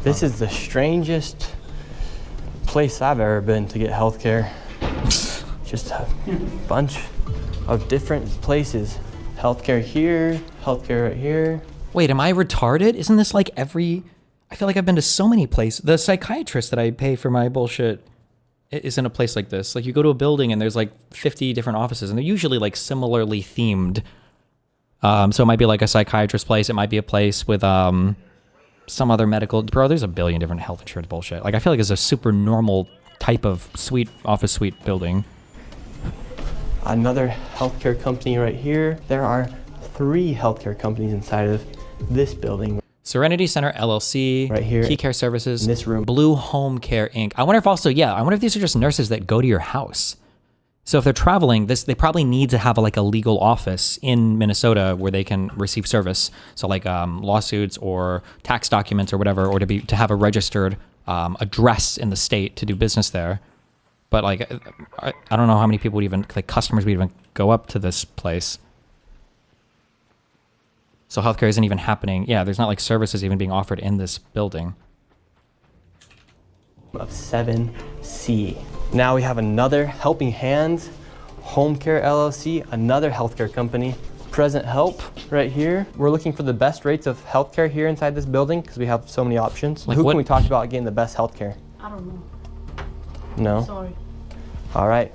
F: This is the strangest place I've ever been to get healthcare. Just a bunch of different places. Healthcare here, healthcare right here.
B: Wait, am I retarded? Isn't this like every... I feel like I've been to so many places. The psychiatrist that I pay for my bullshit is in a place like this. Like you go to a building and there's like 50 different offices and they're usually like similarly themed. So it might be like a psychiatrist place. It might be a place with some other medical... Bro, there's a billion different health insurance bullshit. Like I feel like it's a super normal type of office suite building.
F: Another healthcare company right here. There are 3 healthcare companies inside of this building.
B: Serenity Center LLC,
F: right here,
B: Key Care Services,
F: in this room,
B: Blue Home Care Inc. I wonder if these are just nurses that go to your house. So if they're traveling, they probably need to have like a legal office in Minnesota where they can receive service. So like lawsuits or tax documents or whatever, or to have a registered address in the state to do business there. But like, I don't know how many people would even, like customers would even go up to this place. So healthcare isn't even happening. Yeah, there's not like services even being offered in this building.
F: Of 7C. Now we have another Helping Hands, Home Care LLC, another healthcare company. Present Help right here. We're looking for the best rates of healthcare here inside this building because we have so many options. Like who can we talk about getting the best healthcare?
I: I don't know.
F: No?
I: Sorry.
F: All right.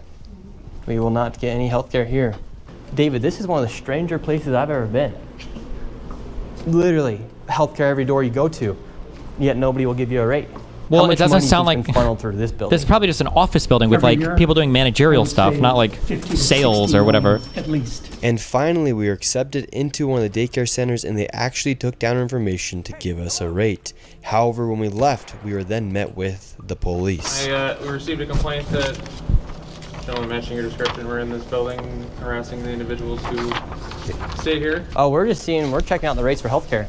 F: We will not get any healthcare here. David, this is one of the stranger places I've ever been. Literally, healthcare every door you go to, yet nobody will give you a rate.
B: Well,
F: much
B: it doesn't
F: money
B: sound
F: has
B: like
F: been funneled through this building.
B: this is probably just an office building with
C: Every
B: like
C: year,
B: people doing managerial
C: I would
B: stuff,
C: say
B: not like
C: 50 to
B: sales
C: 60
B: or whatever.
C: At least.
H: And finally, we were accepted into one of the daycare centers and they actually took down our information to give us a rate. However, when we left, we were then met with the police.
L: We received a complaint that gentlemen matching your description were in this building harassing the individuals who stay here.
F: Oh, we're checking out the rates for healthcare.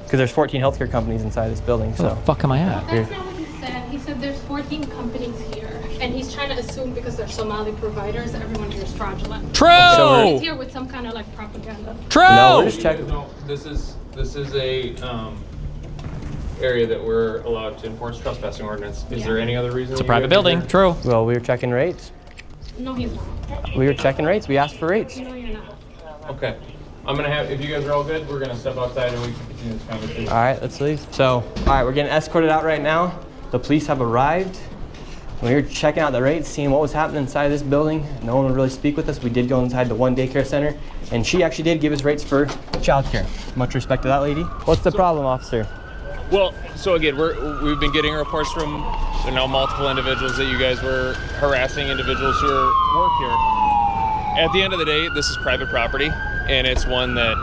F: Because there's 14 healthcare companies inside this building,
B: Where the fuck am I at?
M: That's not what he said. He said there's 14 companies here. And he's trying to assume because they're Somali providers, everyone here is fraudulent.
B: True!
M: So he's here with some kind of like propaganda.
B: True!
F: No, we're just checking.
L: No, this is a area that we're allowed to enforce trespassing ordinance. Is there any other reason?
B: It's a private building. True.
F: Well, we were checking rates.
M: No, he's not.
F: We were checking rates. We asked for rates.
M: No, you're not.
L: Okay. I'm gonna have, if you guys are all good, we're gonna step outside and we can continue this conversation.
F: All right, let's leave. So, all right, we're getting escorted out right now. The police have arrived. We were checking out the rates, seeing what was happening inside this building. No one would really speak with us. We did go inside the one daycare center, and she actually did give us rates for childcare. Much respect to that lady. What's the problem, officer?
L: Well, so again, we've been getting reports from multiple individuals that you guys were harassing individuals who work here. At the end of the day, this is private property, and it's one that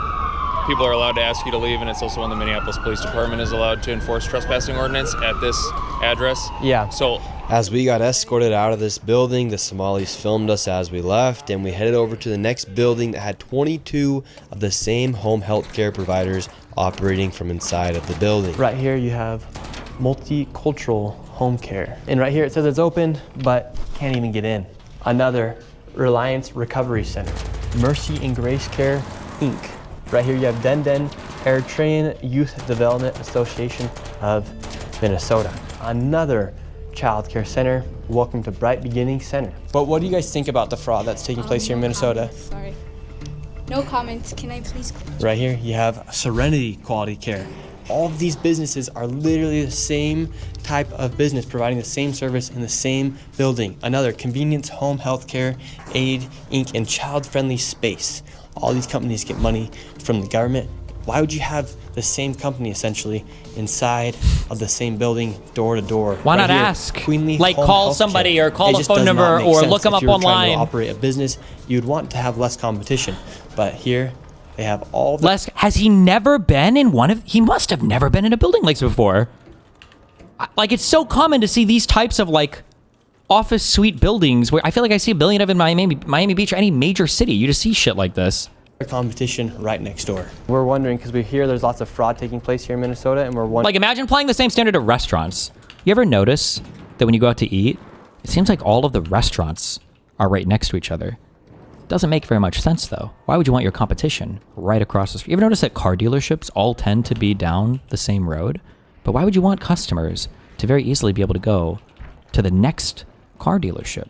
L: people are allowed to ask you to leave, and it's also one the Minneapolis Police Department is allowed to enforce trespassing ordinance at this address.
F: Yeah.
L: So
H: As we got escorted out of this building, the Somalis filmed us as we left, and we headed over to the next building that had 22 of the same home health care providers operating from inside of the building.
F: Right here you have multicultural home care. And right here it says it's open, but can't even get in. Another Reliance Recovery Center. Mercy and Grace Care, Inc. Right here you have Denden Eritrean Youth Development Association of Minnesota. Another child care center. Welcome to Bright Beginning Center. But what do you guys think about the fraud that's taking place here in Minnesota?
N: Sorry. No comments. Can I please?
F: Right here you have Serenity Quality Care. All of these businesses are literally the same type of business, providing the same service in the same building. Another Convenience Home Healthcare Aid Inc. and Child Friendly Space. All these companies get money from the government. Why would you have the same company essentially inside of the same building, door to door?
B: Why
F: Right
B: not
F: here,
B: ask?
F: Queenly
B: Like
F: Home
B: call
F: Health
B: somebody
F: Care.
B: or call
F: It
B: a
F: just
B: phone
F: does
B: number
F: not make
B: or
F: sense.
B: look them
F: If
B: up
F: you were trying
B: online.
F: to operate a business, you'd want to have less competition. But here they have all the
B: Has he never been in one of? He must have never been in a building like this before. Like, it's so common to see these types of like office suite buildings where I feel like I see a billion of them in Miami Beach or any major city. You just see shit like this.
F: competition right next door. We're wondering because we hear there's lots of fraud taking place here in Minnesota, and we're wondering.
B: Like, imagine applying the same standard to restaurants. You ever notice that when you go out to eat, it seems like all of the restaurants are right next to each other? Doesn't make very much sense though. Why would you want your competition right across the street? You ever notice that car dealerships all tend to be down the same road? But why would you want customers to very easily be able to go to the next car dealership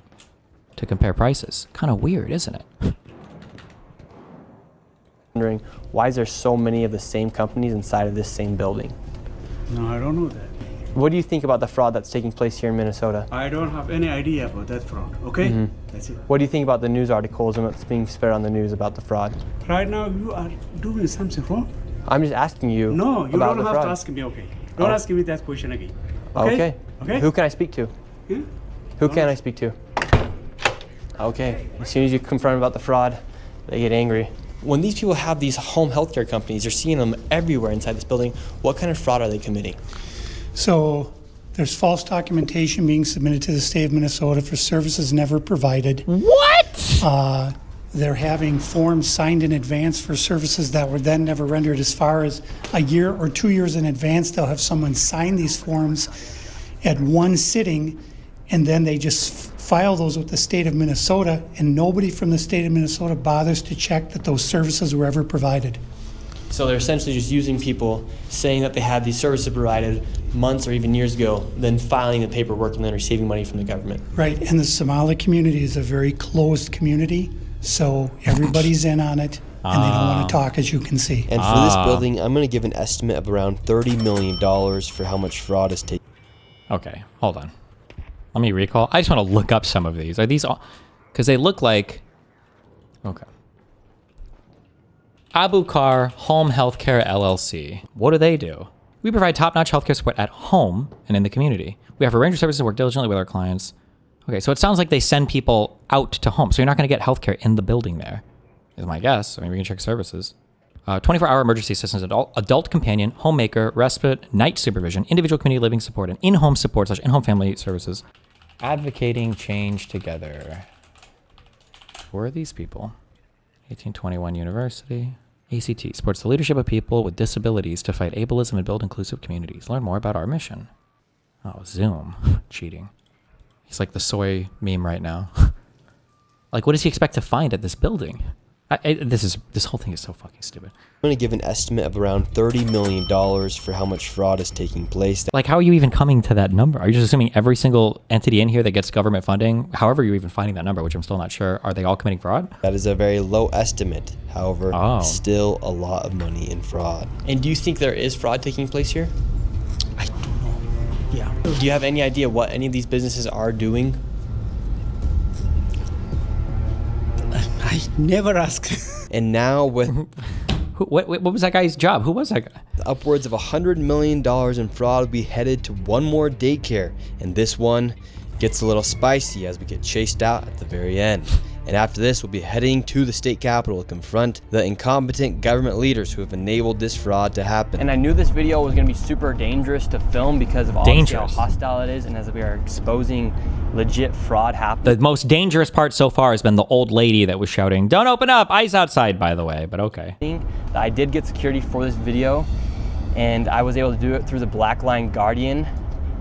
B: to compare prices? Kind of weird, isn't it?
F: Wondering why is there so many of the same companies inside of this same building?
O: No, I don't know that.
F: What do you think about the fraud that's taking place here in Minnesota?
O: I don't have any idea about that fraud, okay? That's it.
F: What do you think about the news articles and what's being spread on the news about the fraud?
O: Right now, you are doing something wrong.
F: I'm just asking you.
O: No, you
F: about
O: don't
F: the
O: have
F: fraud.
O: to ask me, okay? Don't ask me that question again.
F: Okay.
O: Okay?
F: Who can I speak to?
O: Yeah?
F: Who can I speak to? Okay. As soon as you confront about the fraud, they get angry. When these people have these home healthcare companies, you're seeing them everywhere inside this building. What kind of fraud are they committing?
C: So there's false documentation being submitted to the state of Minnesota for services never provided.
B: What?
C: They're having forms signed in advance for services that were then never rendered. As far as a year or 2 years in advance, they'll have someone sign these forms at one sitting, and then they just file those with the state of Minnesota, and nobody from the state of Minnesota bothers to check that those services were ever provided.
F: So they're essentially just using people saying that they had these services provided months or even years ago, then filing the paperwork and then receiving money from the government.
C: Right, and the Somali community is a very closed community, so everybody's in on it, and they don't want to talk, as you can see.
H: And for this building, I'm going to give an estimate of around $30 million for how much fraud is taken.
B: Okay, hold on. Let me recall. I just want to look up some of these. Are these all? Because they look like. Okay. Abu Kar Home Healthcare LLC. What do they do? We provide top-notch healthcare support at home and in the community. We have a range of services and work diligently with our clients. Okay, so it sounds like they send people out to home. So you're not going to get healthcare in the building there, is my guess. I mean, we can check services. 24-hour emergency assistance, adult companion, homemaker, respite, night supervision, individual community living support, and in-home support / in-home family services. Advocating change together. Who are these people? 1821 University. ACT supports the leadership of people with disabilities to fight ableism and build inclusive communities. Learn more about our mission. Oh, Zoom. Cheating. He's like the soy meme right now. Like, what does he expect to find at this building? This whole thing is so fucking stupid.
F: I'm going to give an estimate of around $30 million for how much fraud is taking place.
B: Like, how are you even coming to that number? Are you just assuming every single entity in here that gets government funding, however you're even finding that number, which I'm still not sure, are they all committing fraud?
F: That is a very low estimate. However, still a lot of money in fraud. And do you think there is fraud taking place here?
O: I don't know. Yeah.
F: Do you have any idea what any of these businesses are doing?
O: I never ask.
F: And now with...
B: What was that guy's job? Who was that guy?
F: Upwards of $100 million in fraud will be headed to one more daycare. And this one gets a little spicy as we get chased out at the very end. And after this, we'll be heading to the state capitol to confront the incompetent government leaders who have enabled this fraud to happen. And I knew this video was going to be super dangerous to film because of how hostile it is, and as we are exposing legit fraud happening.
B: The most dangerous part so far has been the old lady that was shouting, "Don't open up, ice outside," by the way, but okay.
F: I did get security for this video, and I was able to do it through the Black Line Guardian.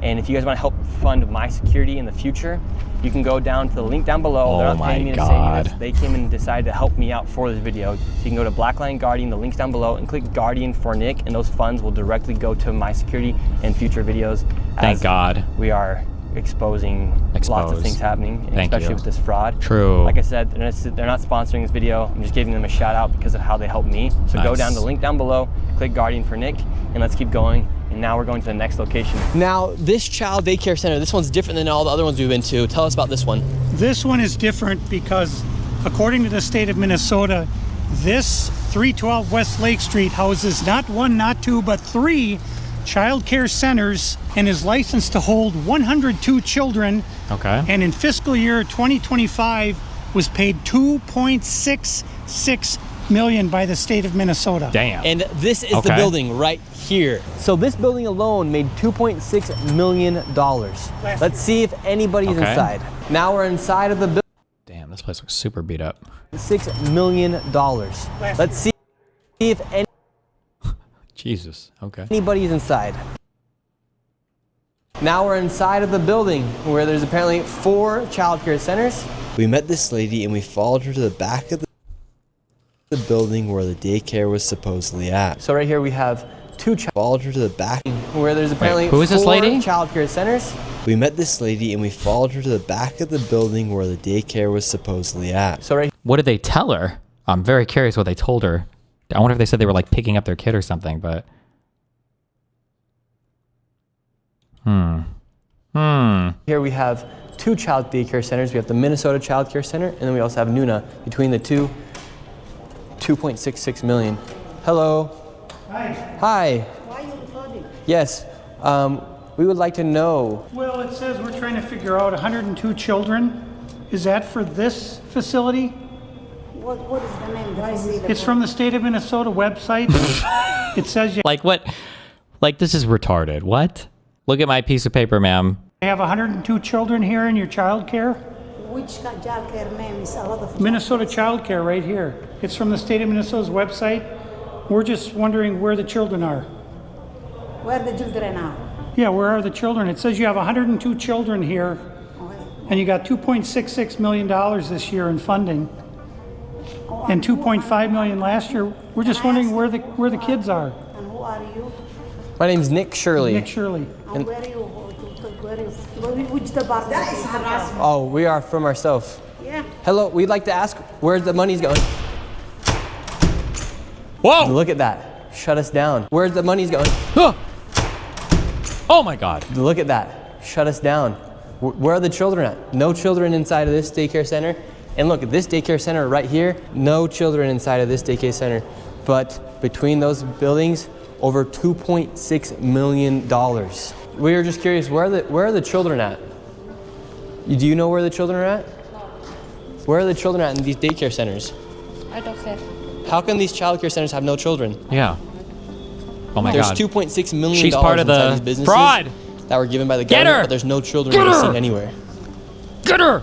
F: And if you guys want to help fund my security in the future, you can go down to the link down below. They're not paying me to say this. They came and decided to help me out for this video. So you can go to Blackline Guardian, the link's down below, and click Guardian for Nick, and those funds will directly go to my security and future videos.
B: Thank God.
F: We are exposing lots of things happening, especially with this fraud.
B: True.
F: Like I said, they're not sponsoring this video. I'm just giving them a shout out because of how they helped me. So go down to the link down below, click Guardian for Nick, and let's keep going. And now we're going to the next location. Now, this child daycare center, this one's different than all the other ones we've been to. Tell us about this one.
C: This one is different because, according to the state of Minnesota, this 312 West Lake Street houses not one, not two, but 3 child care centers and is licensed to hold 102 children.
B: Okay.
C: And in fiscal year 2025 was paid $2.66 million by the state of Minnesota.
B: Damn.
F: And this is the building right here. So this building alone made $2.6 million. Let's see if anybody's inside. Now we're inside of the building.
B: Damn, this place looks super beat up.
F: $6 million. Let's see if
B: Jesus, okay.
F: anybody's inside. Now we're inside of the building where there's apparently 4 child care centers. We met this lady and we followed her to the back of the building where the daycare was supposedly at. So right here we have 2 followed her to the back where there's apparently 4 child care centers. We met this lady and we followed her to the back of the building where the daycare was supposedly at. So
B: what did they tell her? I'm very curious what they told her. I wonder if they said they were like picking up their kid or something, but
F: Here we have 2 child daycare centers. We have the Minnesota Child Care Center, and then we also have Nuna. Between the two, $2.66 million. Hello.
C: Hi.
F: Hi.
I: Why are you recording?
F: Yes. We would like to know.
C: Well, it says we're trying to figure out 102 children. Is that for this facility?
I: What is the name? Do I see the
C: It's from the state of Minnesota website. It says you
B: like what? Like this is retarded. What? Look at my piece of paper, ma'am.
C: You have 102 children here in your child care?
I: Which child care name is a lot of
C: Minnesota Child Care right here. It's from the state of Minnesota's website. We're just wondering where the children are.
I: Where the children are?
C: Yeah, where are the children? It says you have 102 children here, and you got $2.66 million this year in funding, and $2.5 million last year. We're just wondering where the kids are.
I: And who are you?
F: My name's Nick Shirley.
C: Nick Shirley.
I: And where are you? Which department?
F: Oh, we are from ourselves.
I: Yeah.
F: Hello, we'd like to ask where the money's going.
B: Whoa!
F: Look at that. Shut us down. Where's the money's going?
B: Oh my God.
F: Look at that. Shut us down. Where are the children at? No children inside of this daycare center. And look at this daycare center right here. No children inside of this daycare center. But between those buildings, over $2.6 million. We are just curious, where are the children at? Do you know where the children are at? Where are the children at in these daycare centers?
N: I don't care.
F: How can these child care centers have no children?
B: Yeah. Oh my
F: There's
B: God.
F: $2.6 million
B: She's part of
F: inside
B: the
F: these businesses
B: fraud
F: that were given by the
B: Get
F: government,
B: her!
F: but there's no children
B: Get
F: to be
B: her!
F: seen anywhere.
B: Get her!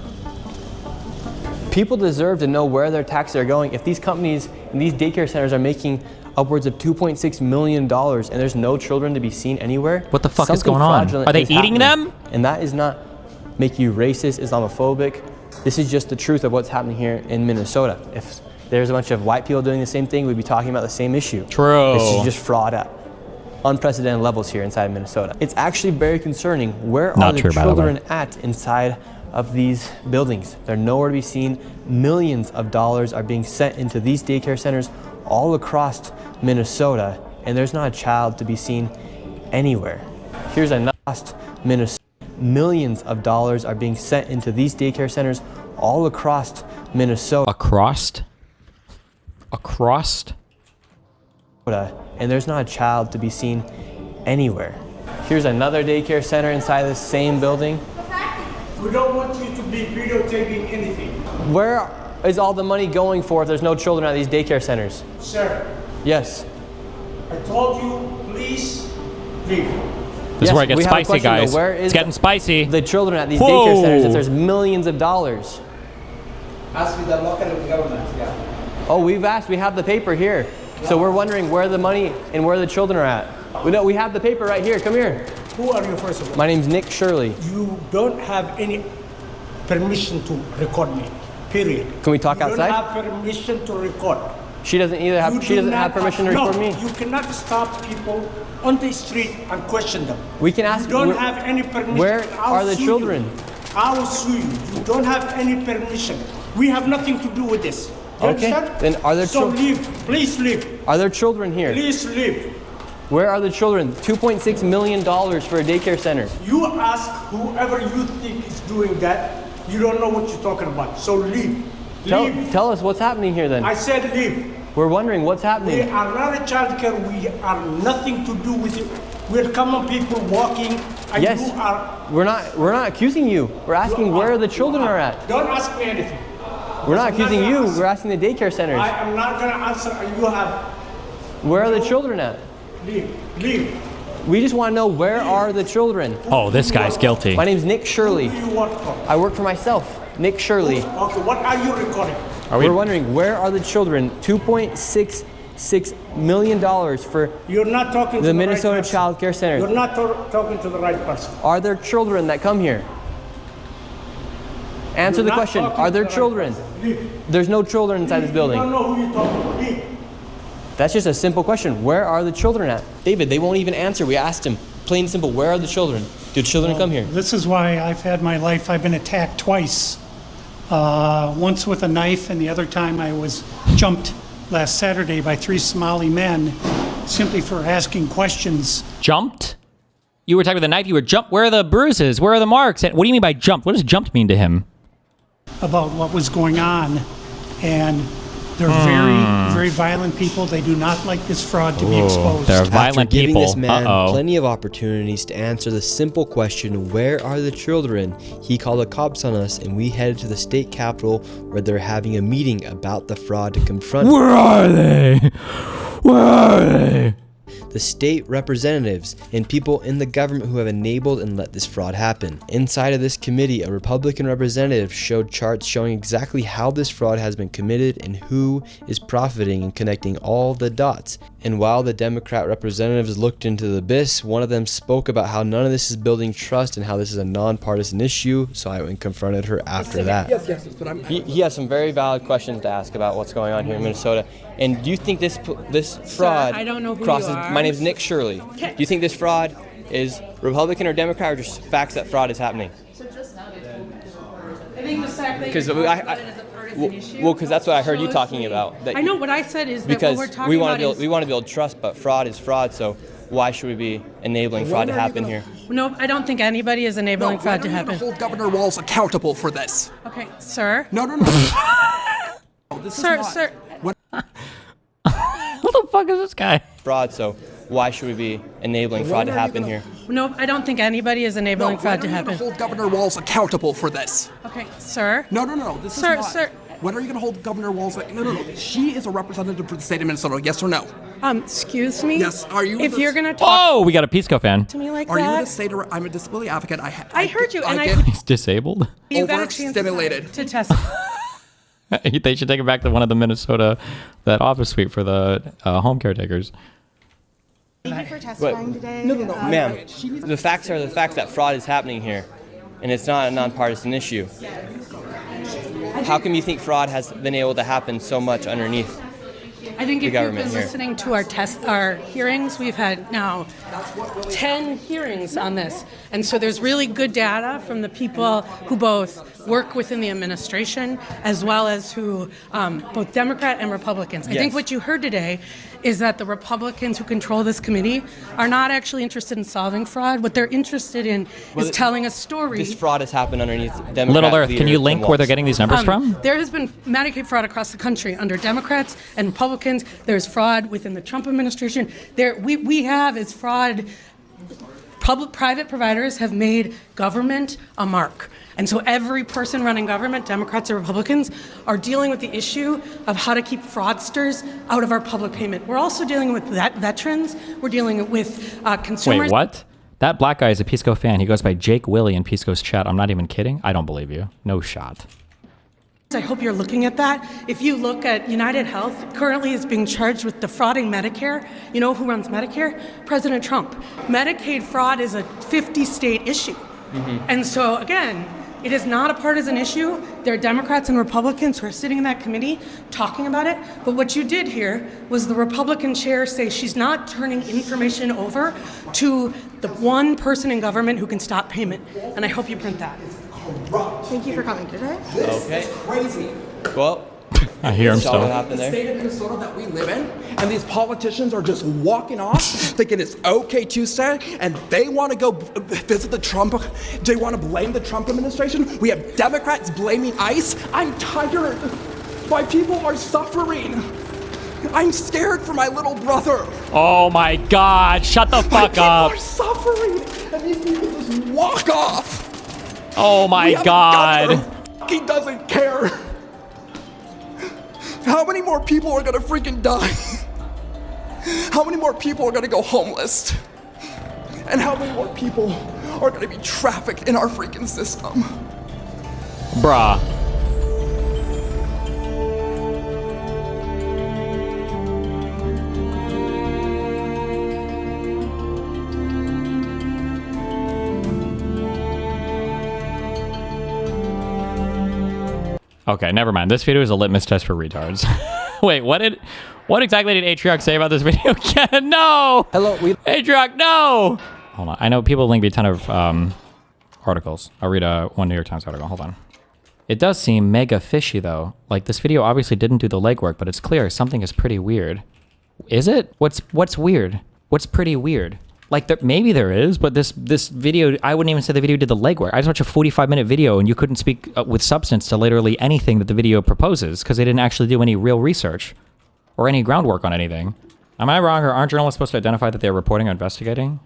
F: People deserve to know where their taxes are going. If these companies and these daycare centers are making upwards of $2.6 million and there's no children to be seen anywhere,
B: What the fuck is
F: something
B: going on?
F: fraudulent
B: Are they
F: is
B: eating
F: happening.
B: them?
F: And that is not make you racist, Islamophobic. This is just the truth of what's happening here in Minnesota. If there's a bunch of white people doing the same thing, we'd be talking about the same issue.
B: True.
F: This is just fraud at unprecedented levels here inside of Minnesota. It's actually very concerning. Where are the children at inside of these buildings? They're nowhere to be seen. Millions of dollars are being sent into these daycare centers all across Minnesota, and there's not a child to be seen anywhere. Here's another Minnesota. Millions of dollars are being sent into these daycare centers all across Minnesota.
B: Across?
F: And there's not a child to be seen anywhere. Here's another daycare center inside this same building.
O: We don't want you to be videotaping anything.
F: Where is all the money going for if there's no children at these daycare centers?
O: Sir,
F: Yes.
O: I told you, please leave.
B: This is where it gets
F: we have a
B: spicy,
F: question,
B: guys.
F: though. Where is
B: It's getting spicy.
F: the children at these
B: Whoa.
F: daycare centers if there's millions of dollars?
O: Ask me the local government, yeah.
F: Oh, we've asked. We have the paper here. So we're wondering where the money and where the children are at. We have the paper right here. Come here.
O: Who are you, first of all?
F: My name's Nick Shirley.
O: You don't have any permission to record me, period.
F: Can we talk
O: you
F: outside?
O: You don't have permission to record.
F: She doesn't either have.
O: You
F: She
O: do
F: doesn't
O: not
F: have permission to record
O: no,
F: me.
O: You cannot stop people on the street and question them.
F: We can ask.
O: You don't have any permission.
F: Where
O: I'll
F: are the
O: sue
F: children?
O: You. I will sue you. You don't have any permission. We have nothing to do with this. You
F: Okay.
O: understand?
F: Then are there
O: So leave. Please leave.
F: Are there children here?
O: Please leave.
F: Where are the children? $2.6 million for a daycare center.
O: You ask whoever you think is doing that. You don't know what you're talking about. So leave. Leave.
F: Tell us what's happening here then.
O: I said leave.
F: We're wondering what's
O: We
F: happening.
O: are not a child care. We are nothing to do with it. We're common people walking. And
F: Yes.
O: you are.
F: We're not accusing you. We're asking where the children are at.
O: Don't ask me anything.
F: We're not
O: I'm
F: accusing
O: gonna
F: you.
O: ask-
F: We're asking the daycare centers.
O: I am not gonna answer. You have.
F: Where are the children at?
O: Leave. Leave.
F: We just want to know where are the children.
B: Oh, this guy's guilty.
F: My name's Nick Shirley.
O: Who do you work for?
F: I work for myself. Nick Shirley.
O: Okay. What are you recording?
F: We're wondering where are the children? $2.66 million for
O: You're not talking to
F: the
O: the
F: Minnesota
O: right person.
F: Child Care Center.
O: You're not talking to the right person.
F: Are there children that come here? Answer
O: You're
F: the
O: not
F: question.
O: talking
F: Are
O: to
F: there
O: the right
F: children?
O: person. Leave.
F: There's no children inside this
O: You
F: building.
O: don't know who you're talking to. Leave.
F: That's just a simple question. Where are the children at? David, they won't even answer. We asked him. Plain and simple. Where are the children? Do children come here?
C: This is why I've had my life. I've been attacked twice. Once with a knife, and the other time I was jumped last Saturday by 3 Somali men simply for asking questions.
B: Jumped? You were talking with a knife. You were jumped. Where are the bruises? Where are the marks? And what do you mean by jumped? What does jumped mean to him?
C: About what was going on, and they're very, very violent people. They do not like this fraud to be exposed.
B: They're
H: After
B: violent
H: giving
B: people.
H: this man
B: Uh-oh.
H: plenty of opportunities to answer the simple question, where are the children? He called the cops on us and we headed to the state capitol where they're having a meeting about the fraud to confront
B: Where are they? Where are they?
H: the state representatives and people in the government who have enabled and let this fraud happen. Inside of this committee, a Republican representative showed charts showing exactly how this fraud has been committed and who is profiting and connecting all the dots. And while the Democrat representatives looked into the abyss, one of them spoke about how none of this is building trust and how this is a nonpartisan issue, so I went and confronted her after that.
O: Yes, but I'm.
F: He has some very valid questions to ask about what's going on here in Minnesota. And do you think this fraud
A: I don't know who you
F: crosses?
A: are.
F: My name's Nick Shirley.
A: Okay.
F: Do you think this fraud is Republican or Democrat, or just facts that fraud is happening?
A: I think the fact that
F: Because
A: you're
F: I-
A: talking about it as a partisan issue
F: Well, because that's what I heard you
A: shows
F: talking
A: me-
F: about. That
A: I know what I said is that
F: because
A: what we're talking
F: we want
A: about
F: to build
A: is
F: we want to build trust, but fraud is fraud. So why should we be enabling fraud to happen here?
A: no. I don't think anybody is enabling fraud to
G: We're gonna
A: happen.
G: hold Governor Walz accountable for this.
A: Okay, sir.
G: No. This is
A: Sir,
G: not-
A: sir.
B: What the fuck is this guy?
F: Fraud. So why should we be enabling fraud to happen here?
A: No, I don't think anybody is enabling fraud to happen.
G: Hold Governor Walz accountable for this.
A: Okay, sir.
G: No. This
A: Sir,
G: is not.
A: sir.
G: When are you going to hold Governor Walz? No. She is a representative for the state of Minnesota. Yes or no?
A: Excuse me?
G: Yes. Are you?
A: If you're going to talk
B: Oh, we got a Pisco fan.
A: to me like
G: Are you
A: that,
G: the state? I'm a disability advocate.
A: I heard you, and I
G: get
B: He's disabled.
A: you got a chance
G: overstimulated.
A: to test.
B: They should take him back to one of the Minnesota, that office suite for the home caretakers.
N: Thank you for testifying today.
G: No.
F: Ma'am, the facts are the facts that fraud is happening here, and it's not a nonpartisan issue. How come you think fraud has been able to happen so much underneath?
A: I think
F: the
A: if you've
F: government
A: been
F: here?
A: listening to our hearings, we've had now 10 hearings on this. And so there's really good data from the people who both work within the administration as well as who, both Democrat and Republicans. I think
F: Yes.
A: what you heard today is that the Republicans who control this committee are not actually interested in solving fraud. What they're interested in is telling a story.
F: This fraud has happened underneath Democrat
B: Little Earth, can
F: leader
B: you
F: Tim
B: link where
F: Walz.
B: they're getting these numbers from?
A: There has been Medicaid fraud across the country under Democrats and Republicans. There's fraud within the Trump administration. We have is fraud. Private providers have made government a mark. And so every person running government, Democrats or Republicans, are dealing with the issue of how to keep fraudsters out of our public payment. We're also dealing with veterans. We're dealing with consumers.
B: Wait, what? That black guy is a Pisco fan. He goes by Jake Willie in Pisco's chat. I'm not even kidding. I don't believe you. No shot.
A: I hope you're looking at that. If you look at United Health, currently is being charged with defrauding Medicare. You know who runs Medicare? President Trump. Medicaid fraud is a 50-state issue. And so, again, it is not a partisan issue. There are Democrats and Republicans who are sitting in that committee talking about it. But what you did here was the Republican chair say she's not turning information over to the one person in government who can stop payment. And I hope you print that.
N: Thank you for coming today.
F: Okay.
G: Crazy.
F: Well,
B: I hear him
F: saw what
B: still.
F: happened
G: The
F: there.
G: state of Minnesota that we live in, and these politicians are just walking off, thinking it's okay Tuesday, and they want to go visit the Trump. They want to blame the Trump administration. We have Democrats blaming ICE. I'm tired. My people are suffering. I'm scared for my little brother.
B: Oh my God! Shut the fuck
G: People
B: up!
G: are suffering, and these people just walk off.
B: Oh my
G: We have a
B: God!
G: governor. He doesn't care. How many more people are gonna freaking die? How many more people are gonna go homeless? And how many more people are gonna be trafficked in our freaking system?
B: Bruh. Okay, never mind. This video is a litmus test for retards. Wait, what exactly did Atriarch say about this video again? No!
F: Hello,
B: Atriarch, no! Hold on. I know people link me a ton of articles. I'll read one New York Times article. Hold on. It does seem mega fishy, though. Like, this video obviously didn't do the legwork, but it's clear something is pretty weird. Is it? What's weird? What's pretty weird? Like, maybe there is, but this video, I wouldn't even say the video did the legwork. I just watched a 45-minute video, and you couldn't speak with substance to literally anything that the video proposes, because they didn't actually do any real research or any groundwork on anything. Am I wrong, or aren't journalists supposed to identify that they're reporting or investigating?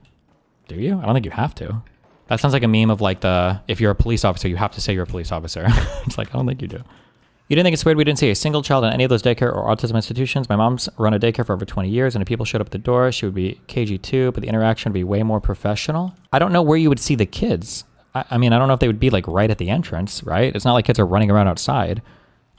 B: Do you? I don't think you have to. That sounds like a meme of like if you're a police officer, you have to say you're a police officer. It's like, I don't think you do. You didn't think it's weird we didn't see a single child in any of those daycare or autism institutions? My mom's run a daycare for over 20 years, and if people showed up at the door, she would be KG2, but the interaction would be way more professional. I don't know where you would see the kids. I mean, I don't know if they would be like right at the entrance, right? It's not like kids are running around outside.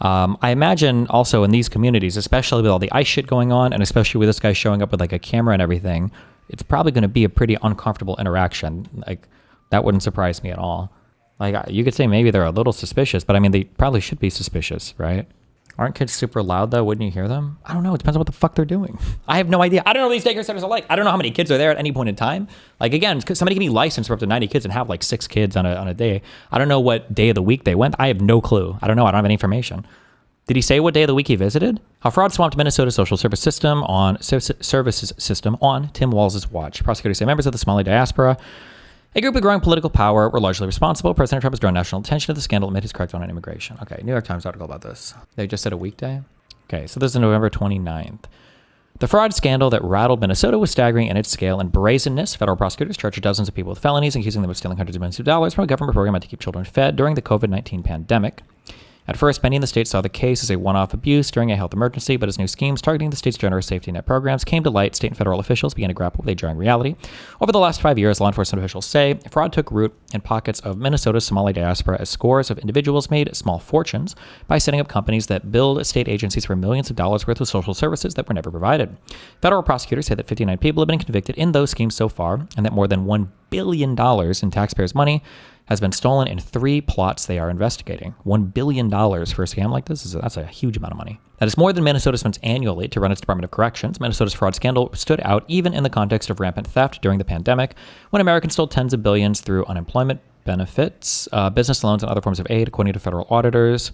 B: I imagine also in these communities, especially with all the ICE shit going on, and especially with this guy showing up with like a camera and everything, it's probably going to be a pretty uncomfortable interaction. Like, that wouldn't surprise me at all. Like, you could say maybe they're a little suspicious, but I mean, they probably should be suspicious, right? Aren't kids super loud, though? Wouldn't you hear them? I don't know. It depends on what the fuck they're doing. I have no idea. I don't know what these daycare centers are like. I don't know how many kids are there at any point in time. Like, again, somebody can be licensed for up to 90 kids and have like 6 kids on a day. I don't know what day of the week they went. I have no clue. I don't know. I don't have any information. Did he say what day of the week he visited? How fraud swamped Minnesota's social services system on Tim Walz's watch. Prosecutors say members of the Somali diaspora, a group with growing political power, were largely responsible. President Trump has drawn national attention to the scandal amid his crackdown on immigration. Okay, New York Times article about this. They just said a weekday? Okay, so this is November 29th. The fraud scandal that rattled Minnesota was staggering in its scale and brazenness. Federal prosecutors charged dozens of people with felonies, accusing them of stealing hundreds of millions of dollars from a government program meant to keep children fed during the COVID-19 pandemic. At first, many in the state saw the case as a one-off abuse during a health emergency, but as new schemes targeting the state's generous safety net programs came to light, state and federal officials began to grapple with a jarring reality. Over the last 5 years, law enforcement officials say fraud took root in pockets of Minnesota's Somali diaspora as scores of individuals made small fortunes by setting up companies that billed state agencies for millions of dollars worth of social services that were never provided. Federal prosecutors say that 59 people have been convicted in those schemes so far, and that more than $1 billion in taxpayers' money has been stolen in 3 plots they are investigating. $1 billion for a scam like this, that's a huge amount of money. That is more than Minnesota spends annually to run its Department of Corrections. Minnesota's fraud scandal stood out even in the context of rampant theft during the pandemic, when Americans stole tens of billions through unemployment benefits, business loans, and other forms of aid, according to federal auditors.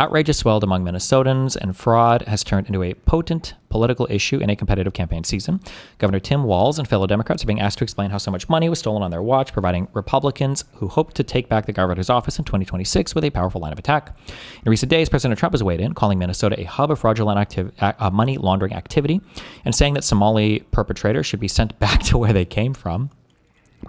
B: Outrage has swelled among Minnesotans, and fraud has turned into a potent political issue in a competitive campaign season. Governor Tim Walz and fellow Democrats are being asked to explain how so much money was stolen on their watch, providing Republicans who hope to take back the governor's office in 2026 with a powerful line of attack. In recent days, President Trump has weighed in, calling Minnesota a hub of fraudulent money laundering activity, and saying that Somali perpetrators should be sent back to where they came from.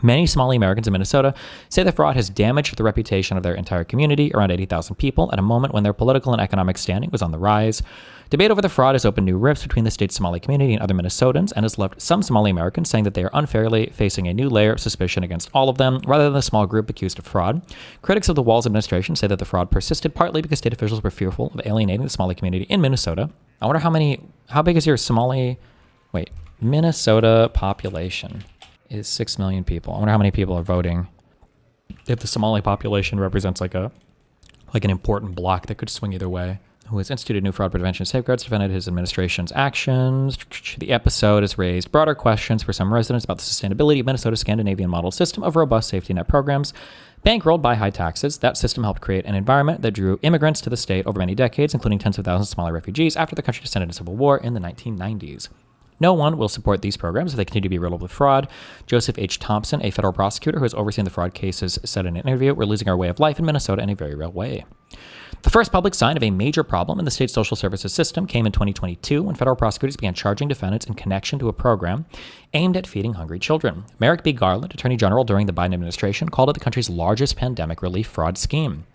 B: Many Somali Americans in Minnesota say the fraud has damaged the reputation of their entire community, around 80,000 people, at a moment when their political and economic standing was on the rise. Debate over the fraud has opened new rifts between the state's Somali community and other Minnesotans, and has left some Somali Americans saying that they are unfairly facing a new layer of suspicion against all of them, rather than the small group accused of fraud. Critics of the Walz administration say that the fraud persisted partly because state officials were fearful of alienating the Somali community in Minnesota. I wonder how big is your Minnesota population? Is 6 million people. I wonder how many people are voting. If the Somali population represents like an important block that could swing either way. Who has instituted new fraud prevention safeguards, defended his administration's actions. The episode has raised broader questions for some residents about the sustainability of Minnesota's Scandinavian model system of robust safety net programs. Bankrolled by high taxes, that system helped create an environment that drew immigrants to the state over many decades, including tens of thousands of Somali refugees after the country descended into civil war in the 1990s. No one will support these programs if they continue to be riddled with fraud. Joseph H. Thompson, a federal prosecutor who has overseen the fraud cases, said in an interview, "We're losing our way of life in Minnesota in a very real way." The first public sign of a major problem in the state's social services system came in 2022 when federal prosecutors began charging defendants in connection to a program aimed at feeding hungry children. Merrick B. Garland, Attorney General during the Biden administration, called it the country's largest pandemic relief fraud scheme.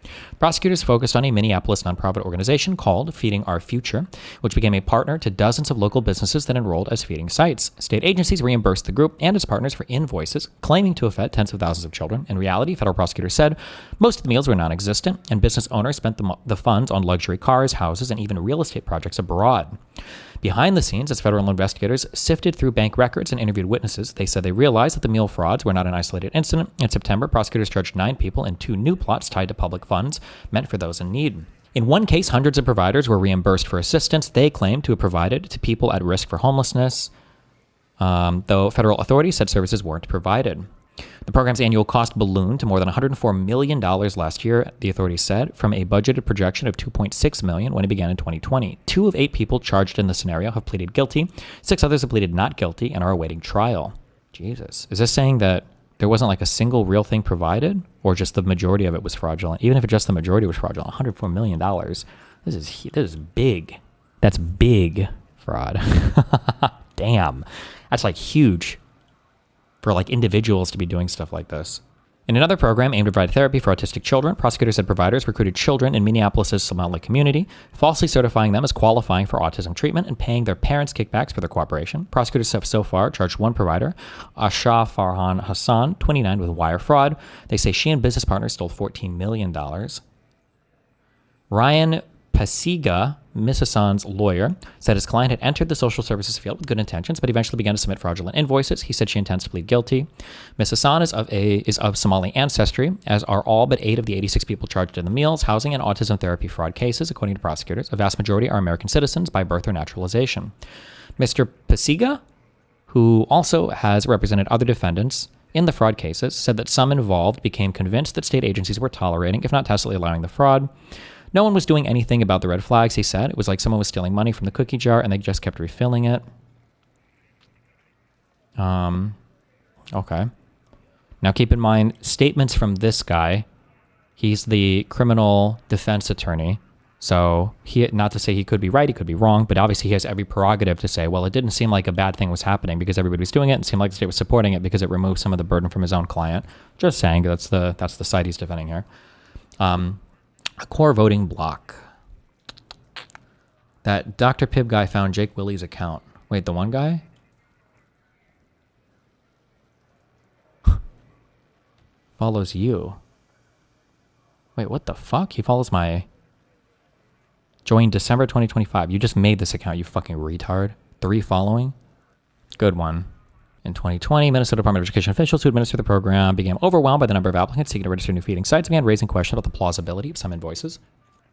B: Prosecutors focused on a Minneapolis nonprofit organization called Feeding Our Future, which became a partner to dozens of local businesses that enrolled as feeding sites. State agencies reimbursed the group and its partners for invoices claiming to have fed tens of thousands of children. In reality, federal prosecutors said most of the meals were non-existent, and business owners spent the funds on luxury cars, houses, and even real estate projects abroad. Behind the scenes, as federal investigators sifted through bank records and interviewed witnesses, they said they realized that the meal frauds were not an isolated incident. In September, prosecutors charged 9 people in 2 new plots tied to public funds meant for those in need. In one case, hundreds of providers were reimbursed for assistance they claimed to have provided to people at risk for homelessness, though federal authorities said services weren't provided. The program's annual cost ballooned to more than $104 million last year, the authorities said, from a budgeted projection of $2.6 million when it began in 2020. 2 of 8 people charged in the scenario have pleaded guilty. 6 others have pleaded not guilty and are awaiting trial. Jesus. Is this saying that there wasn't like a single real thing provided, or just the majority of it was fraudulent? Even if just the majority was fraudulent, $104 million. This is big. That's big fraud. Damn. That's like huge for like individuals to be doing stuff like this. In another program aimed to provide therapy for autistic children, prosecutors said providers recruited children in Minneapolis' Somali community, falsely certifying them as qualifying for autism treatment and paying their parents kickbacks for their cooperation. Prosecutors have so far charged one provider, Asha Farhan Hassan, 29, with wire fraud. They say she and business partners stole $14 million. Ryan Pasiga, Ms. Hassan's lawyer, said his client had entered the social services field with good intentions, but eventually began to submit fraudulent invoices. He said she intends to plead guilty. Ms. Hassan is of Somali ancestry, as are all but 8 of the 86 people charged in the meals, housing, and autism therapy fraud cases, according to prosecutors. A vast majority are American citizens by birth or naturalization. Mr. Pasiga, who also has represented other defendants in the fraud cases, said that some involved became convinced that state agencies were tolerating, if not tacitly allowing, the fraud. No one was doing anything about the red flags, he said. It was like someone was stealing money from the cookie jar and they just kept refilling it. Okay. Now keep in mind, statements from this guy, he's the criminal defense attorney, So not to say he could be right, he could be wrong, but obviously he has every prerogative to say, well, it didn't seem like a bad thing was happening because everybody was doing it, and it seemed like the state was supporting it because it removed some of the burden from his own client. Just saying, that's the side he's defending here. A core voting block. That Dr. Pibb guy found Jake Willie's account. Wait, the one guy? Follows you. Wait, what the fuck? He follows my... Joined December 2025. You just made this account, you fucking retard. 3 following? Good one. In 2020, Minnesota Department of Education officials who administer the program became overwhelmed by the number of applicants seeking to register new feeding sites and began raising questions about the plausibility of some invoices.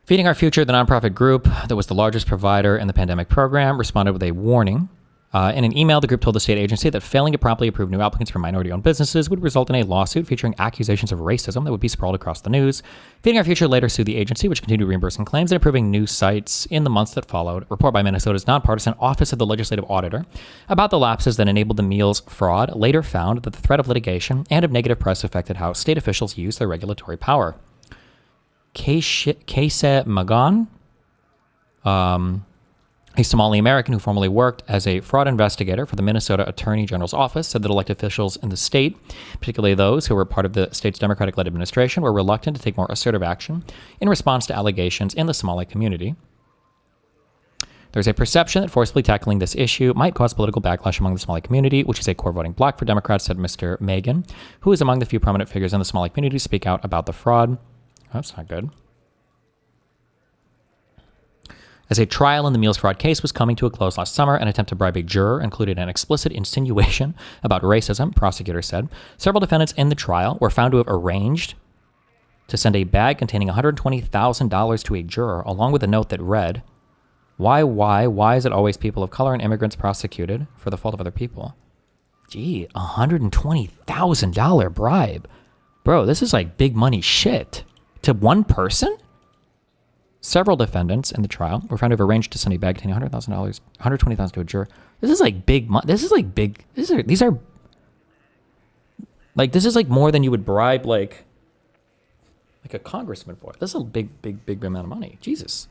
B: Feeding Our Future, the nonprofit group that was the largest provider in the pandemic program, responded with a warning. In an email, the group told the state agency that failing to promptly approve new applicants for minority-owned businesses would result in a lawsuit featuring accusations of racism that would be sprawled across the news. Feeding Our Future later sued the agency, which continued reimbursing claims and approving new sites in the months that followed. A report by Minnesota's nonpartisan Office of the Legislative Auditor about the lapses that enabled the meals fraud later found that the threat of litigation and of negative press affected how state officials use their regulatory power. Kayseh Magan, a Somali American who formerly worked as a fraud investigator for the Minnesota Attorney General's office, said that elected officials in the state, particularly those who were part of the state's Democratic-led administration, were reluctant to take more assertive action in response to allegations in the Somali community. There's a perception that forcibly tackling this issue might cause political backlash among the Somali community, which is a core voting bloc for Democrats, said Mr. Magan, who is among the few prominent figures in the Somali community to speak out about the fraud. That's not good. As a trial in the meals fraud case was coming to a close last summer, an attempt to bribe a juror included an explicit insinuation about racism, prosecutors said. Several defendants in the trial were found to have arranged to send a bag containing $120,000 to a juror, along with a note that read, why is it always people of color and immigrants prosecuted for the fault of other people? Gee, $120,000 bribe. Bro, this is like big money shit. To one person? Several defendants in the trial were found to have arranged to send a bag containing $100,000, $120,000 to a juror. This is like big money. This is like big. These are like, this is like more than you would bribe like a congressman for. This is a big amount of money. Jesus.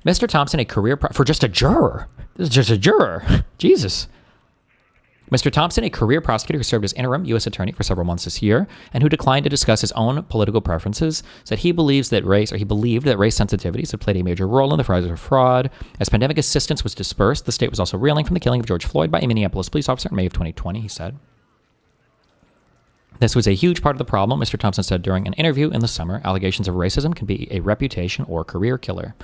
B: Mr. Thompson, for just a juror. This is just a juror. Jesus. Mr. Thompson, a career prosecutor who served as interim U.S. attorney for several months this year and who declined to discuss his own political preferences, said he believed that race sensitivities had played a major role in the rise of fraud. As pandemic assistance was dispersed, the state was also reeling from the killing of George Floyd by a Minneapolis police officer in May of 2020, he said. This was a huge part of the problem, Mr. Thompson said during an interview in the summer. Allegations of racism can be a reputation or career killer.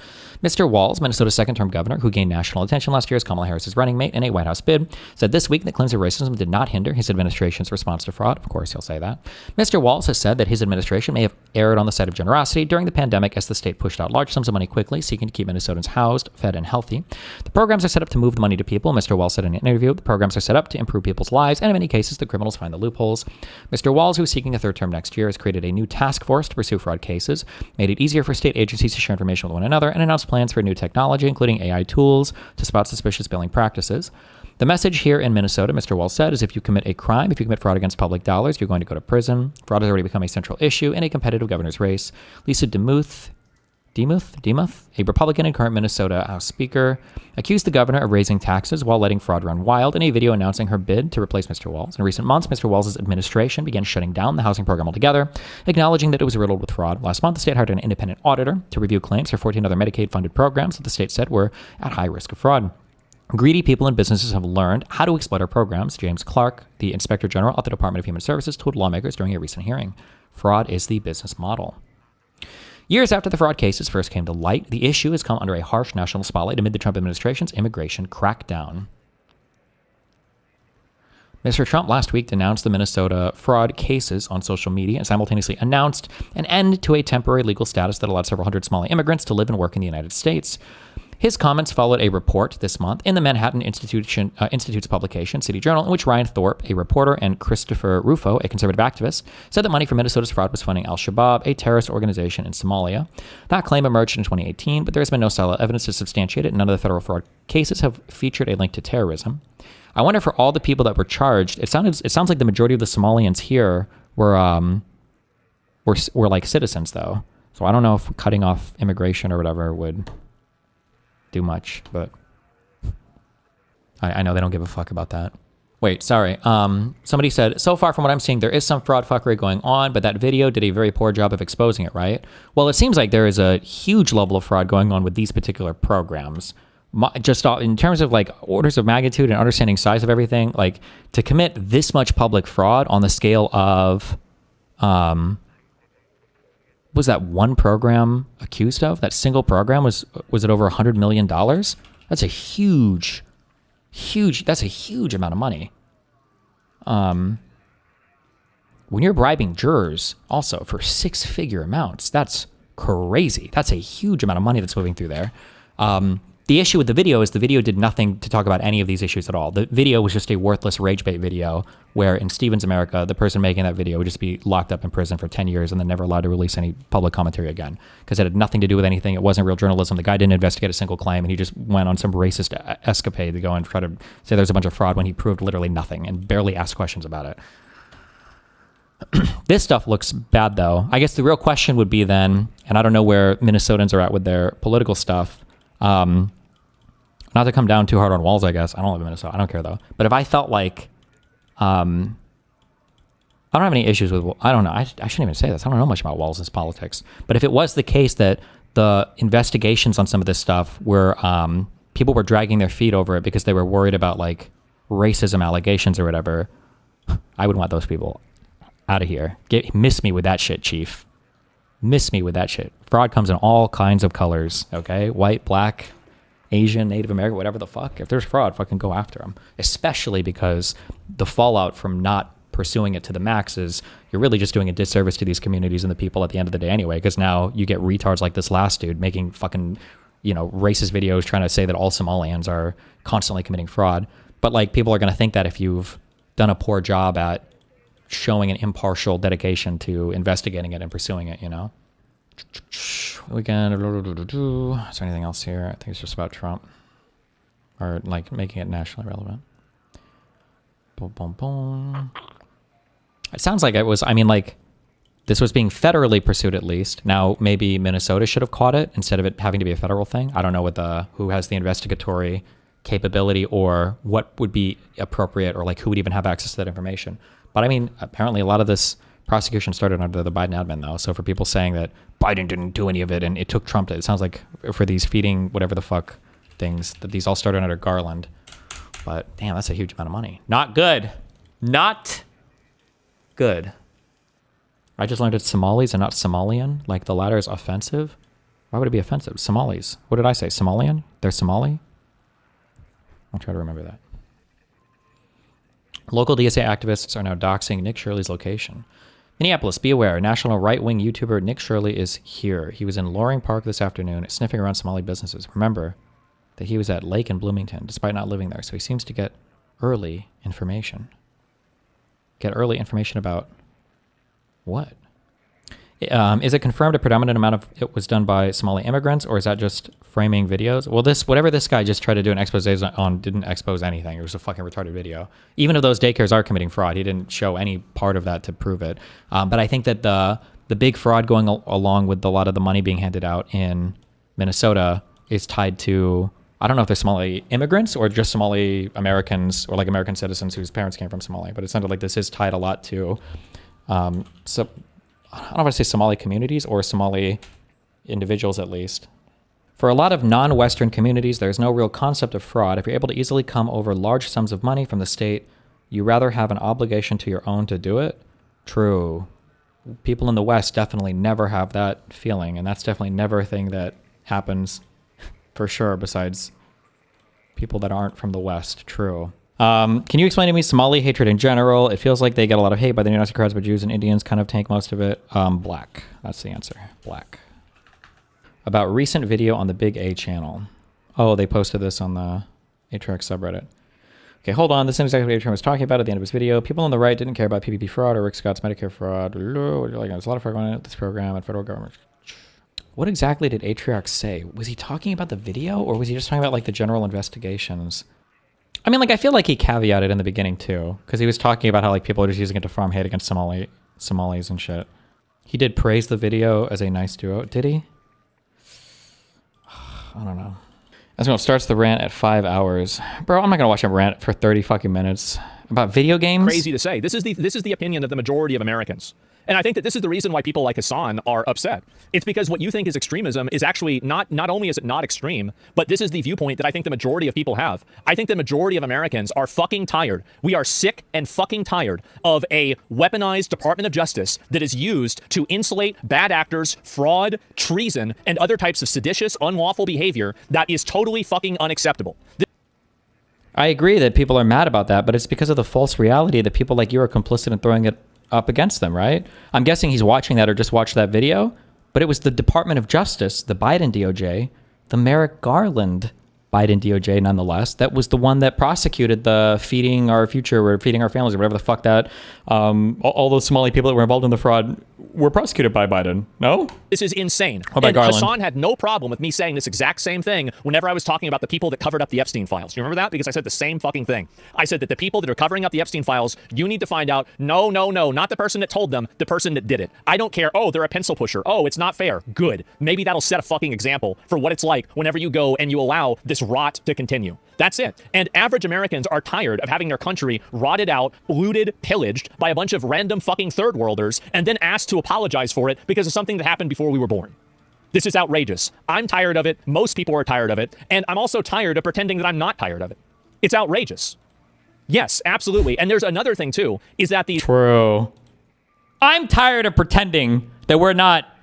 B: Mr. Walz, Minnesota's second-term governor, who gained national attention last year as Kamala Harris's running mate in a White House bid, said this week that claims of racism did not hinder his administration's response to fraud. Of course, he'll say that. Mr. Walz has said that his administration may have erred on the side of generosity during the pandemic as the state pushed out large sums of money quickly, seeking to keep Minnesotans housed, fed, and healthy. The programs are set up to move the money to people, Mr. Walz said in an interview. The programs are set up to improve people's lives, and in many cases, the criminals find the loopholes. Mr. Walz, who is seeking a third term next year, has created a new task force to pursue fraud cases, made it easier for state agencies to share information with one another, and announced plans for new technology, including AI tools, to spot suspicious billing practices. The message here in Minnesota, Mr. Walz said, is if you commit a crime, if you commit fraud against public dollars, you're going to go to prison. Fraud has already become a central issue in a competitive governor's race. Lisa Demuth, a Republican and current Minnesota House Speaker, accused the governor of raising taxes while letting fraud run wild in a video announcing her bid to replace Mr. Walz. In recent months, Mr. Walz's administration began shutting down the housing program altogether, acknowledging that it was riddled with fraud. Last month, the state hired an independent auditor to review claims for 14 other Medicaid-funded programs that the state said were at high risk of fraud. Greedy people and businesses have learned how to exploit our programs, James Clark, the Inspector General at the Department of Human Services, told lawmakers during a recent hearing. Fraud is the business model. Years after the fraud cases first came to light, the issue has come under a harsh national spotlight amid the Trump administration's immigration crackdown. Mr. Trump last week denounced the Minnesota fraud cases on social media and simultaneously announced an end to a temporary legal status that allowed several hundred Somali immigrants to live and work in the United States. His comments followed a report this month in the Manhattan Institute's publication, City Journal, in which Ryan Thorpe, a reporter, and Christopher Rufo, a conservative activist, said that money from Minnesota's fraud was funding al-Shabaab, a terrorist organization in Somalia. That claim emerged in 2018, but there has been no solid evidence to substantiate it, and none of the federal fraud cases have featured a link to terrorism. I wonder for all the people that were charged, it sounds like the majority of the Somalians here were like citizens, though. So I don't know if cutting off immigration or whatever would do much, but I know they don't give a fuck about that. Wait, sorry. Somebody said, so far from what I'm seeing, there is some fraud fuckery going on, but that video did a very poor job of exposing it, right? Well, it seems like there is a huge level of fraud going on with these particular programs. Just in terms of like orders of magnitude and understanding size of everything, like to commit this much public fraud on the scale of, was that one program accused of? That single program was it over $100 million? That's a huge amount of money. When you're bribing jurors also for 6-figure amounts, that's crazy. That's a huge amount of money that's moving through there. The issue with the video is the video did nothing to talk about any of these issues at all. The video was just a worthless rage bait video where in Stevens America, the person making that video would just be locked up in prison for 10 years and then never allowed to release any public commentary again because it had nothing to do with anything. It wasn't real journalism. The guy didn't investigate a single claim and he just went on some racist escapade to go and try to say there's a bunch of fraud when he proved literally nothing and barely asked questions about it. This stuff looks bad though. I guess the real question would be then, and I don't know where Minnesotans are at with their political stuff, not to come down too hard on Walz, I guess. I don't live in Minnesota. I don't care though. But if I felt like, I don't have any issues with, I don't know. I shouldn't even say this. I don't know much about Walz's politics. But if it was the case that the investigations on some of this stuff were, people were dragging their feet over it because they were worried about like racism allegations or whatever, I would want those people out of here. Miss me with that shit, chief. Miss me with that shit. Fraud comes in all kinds of colors, okay? White, black, Asian, Native American, whatever the fuck. If there's fraud, fucking go after them. Especially because the fallout from not pursuing it to the max is you're really just doing a disservice to these communities and the people at the end of the day anyway, because now you get retards like this last dude making fucking, racist videos trying to say that all Somalians are constantly committing fraud. But like people are going to think that if you've done a poor job at showing an impartial dedication to investigating it and pursuing it, Weekend. Is there anything else here? I think it's just about Trump. Or like making it nationally relevant. Boom, boom, boom. It sounds like it was, this was being federally pursued at least. Now, maybe Minnesota should have caught it instead of it having to be a federal thing. I don't know who has the investigatory capability or what would be appropriate or like who would even have access to that information. But apparently a lot of this prosecution started under the Biden admin though. So for people saying that Biden didn't do any of it and it took Trump to, it sounds like for these feeding whatever the fuck things, that these all started under Garland. But damn, that's a huge amount of money. Not good. Not good. I just learned it's Somalis and not Somalian. Like the latter is offensive. Why would it be offensive? Somalis. What did I say? Somalian? They're Somali? I'll try to remember that. Local DSA activists are now doxing Nick Shirley's location. Minneapolis, be aware. National right-wing YouTuber Nick Shirley is here. He was in Loring Park this afternoon, sniffing around Somali businesses. Remember that he was at Lake in Bloomington, despite not living there, so he seems to get early information. Get early information about what? Is it confirmed a predominant amount of it was done by Somali immigrants, or is that just framing videos? Well, whatever this guy just tried to do an expose on didn't expose anything. It was a fucking retarded video. Even if those daycares are committing fraud, he didn't show any part of that to prove it. But I think that the big fraud going along with a lot of the money being handed out in Minnesota is tied to, I don't know if they're Somali immigrants or just Somali Americans or like American citizens whose parents came from Somalia, but it sounded like this is tied a lot to, so I don't know if I say Somali communities or Somali individuals at least. For a lot of non-Western communities, there's no real concept of fraud. If you're able to easily come over large sums of money from the state, you rather have an obligation to your own to do it? True. People in the West definitely never have that feeling, and that's definitely never a thing that happens for sure, besides people that aren't from the West. True. Can you explain to me Somali hatred in general? It feels like they get a lot of hate by the neo-Nazi crowds, but Jews and Indians kind of tank most of it. Black. That's the answer. Black. About recent video on the Big A channel. Oh, they posted this on the Atrax subreddit. Okay, hold on. This is exactly what Atrax was talking about at the end of his video. People on the right didn't care about PPP fraud or Rick Scott's Medicare fraud. There's a lot of fraud going on at this program and federal government. What exactly did Atrax say? Was he talking about the video, or was he just talking about like the general investigations? I feel like he caveated in the beginning too, because he was talking about how like people are just using it to farm hate against Somalis and shit. He did praise the video as a nice duo. Did he? I don't know. That's when it starts the rant at 5 hours. Bro, I'm not gonna watch him rant for 30 fucking minutes about video games.
P: Crazy to say. This is the opinion of the majority of Americans. And I think that this is the reason why people like Hassan are upset. It's because what you think is extremism is actually not only is it not extreme, but this is the viewpoint that I think the majority of people have. I think the majority of Americans are fucking tired. We are sick and fucking tired of a weaponized Department of Justice that is used to insulate bad actors, fraud, treason, and other types of seditious, unlawful behavior that is totally fucking unacceptable.
B: I agree that people are mad about that, but it's because of the false reality that people like you are complicit in throwing it up against them, right? I'm guessing he's watching that or just watched that video, but it was the Department of Justice, the Biden DOJ, the Merrick Garland Biden DOJ nonetheless, that was the one that prosecuted the feeding our future or feeding our families or whatever the fuck that, all those Somali people that were involved in the fraud were prosecuted by Biden. No?
P: This is insane.
B: What about
P: and
B: Garland?
P: Hassan had no problem with me saying this exact same thing whenever I was talking about the people that covered up the Epstein files. You remember that? Because I said the same fucking thing. I said that the people that are covering up the Epstein files, you need to find out, no, not the person that told them, the person that did it. I don't care. Oh, they're a pencil pusher. Oh, it's not fair. Good. Maybe that'll set a fucking example for what it's like whenever you go and you allow this rot to continue. That's it. And average Americans are tired of having their country rotted out, looted, pillaged by a bunch of random fucking third worlders and then asked to apologize for it because of something that happened before we were born. This is outrageous. I'm tired of it. Most people are tired of it. And I'm also tired of pretending that I'm not tired of it. It's outrageous. Yes, absolutely. And there's another thing too, is that the—
B: True. I'm tired of pretending that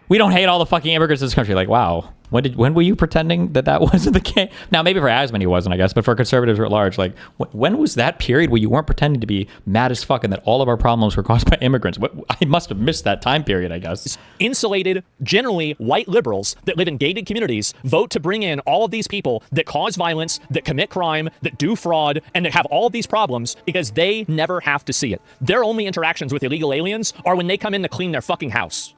B: we don't hate all the fucking immigrants in this country. Like, wow. When were you pretending that wasn't the case? Now, maybe for Asman he wasn't, I guess, but for conservatives at large, like, when was that period where you weren't pretending to be mad as fuck and that all of our problems were caused by immigrants? I must have missed that time period, I guess.
P: Insulated, generally white liberals that live in gated communities vote to bring in all of these people that cause violence, that commit crime, that do fraud, and that have all of these problems because they never have to see it. Their only interactions with illegal aliens are when they come in to clean their fucking house.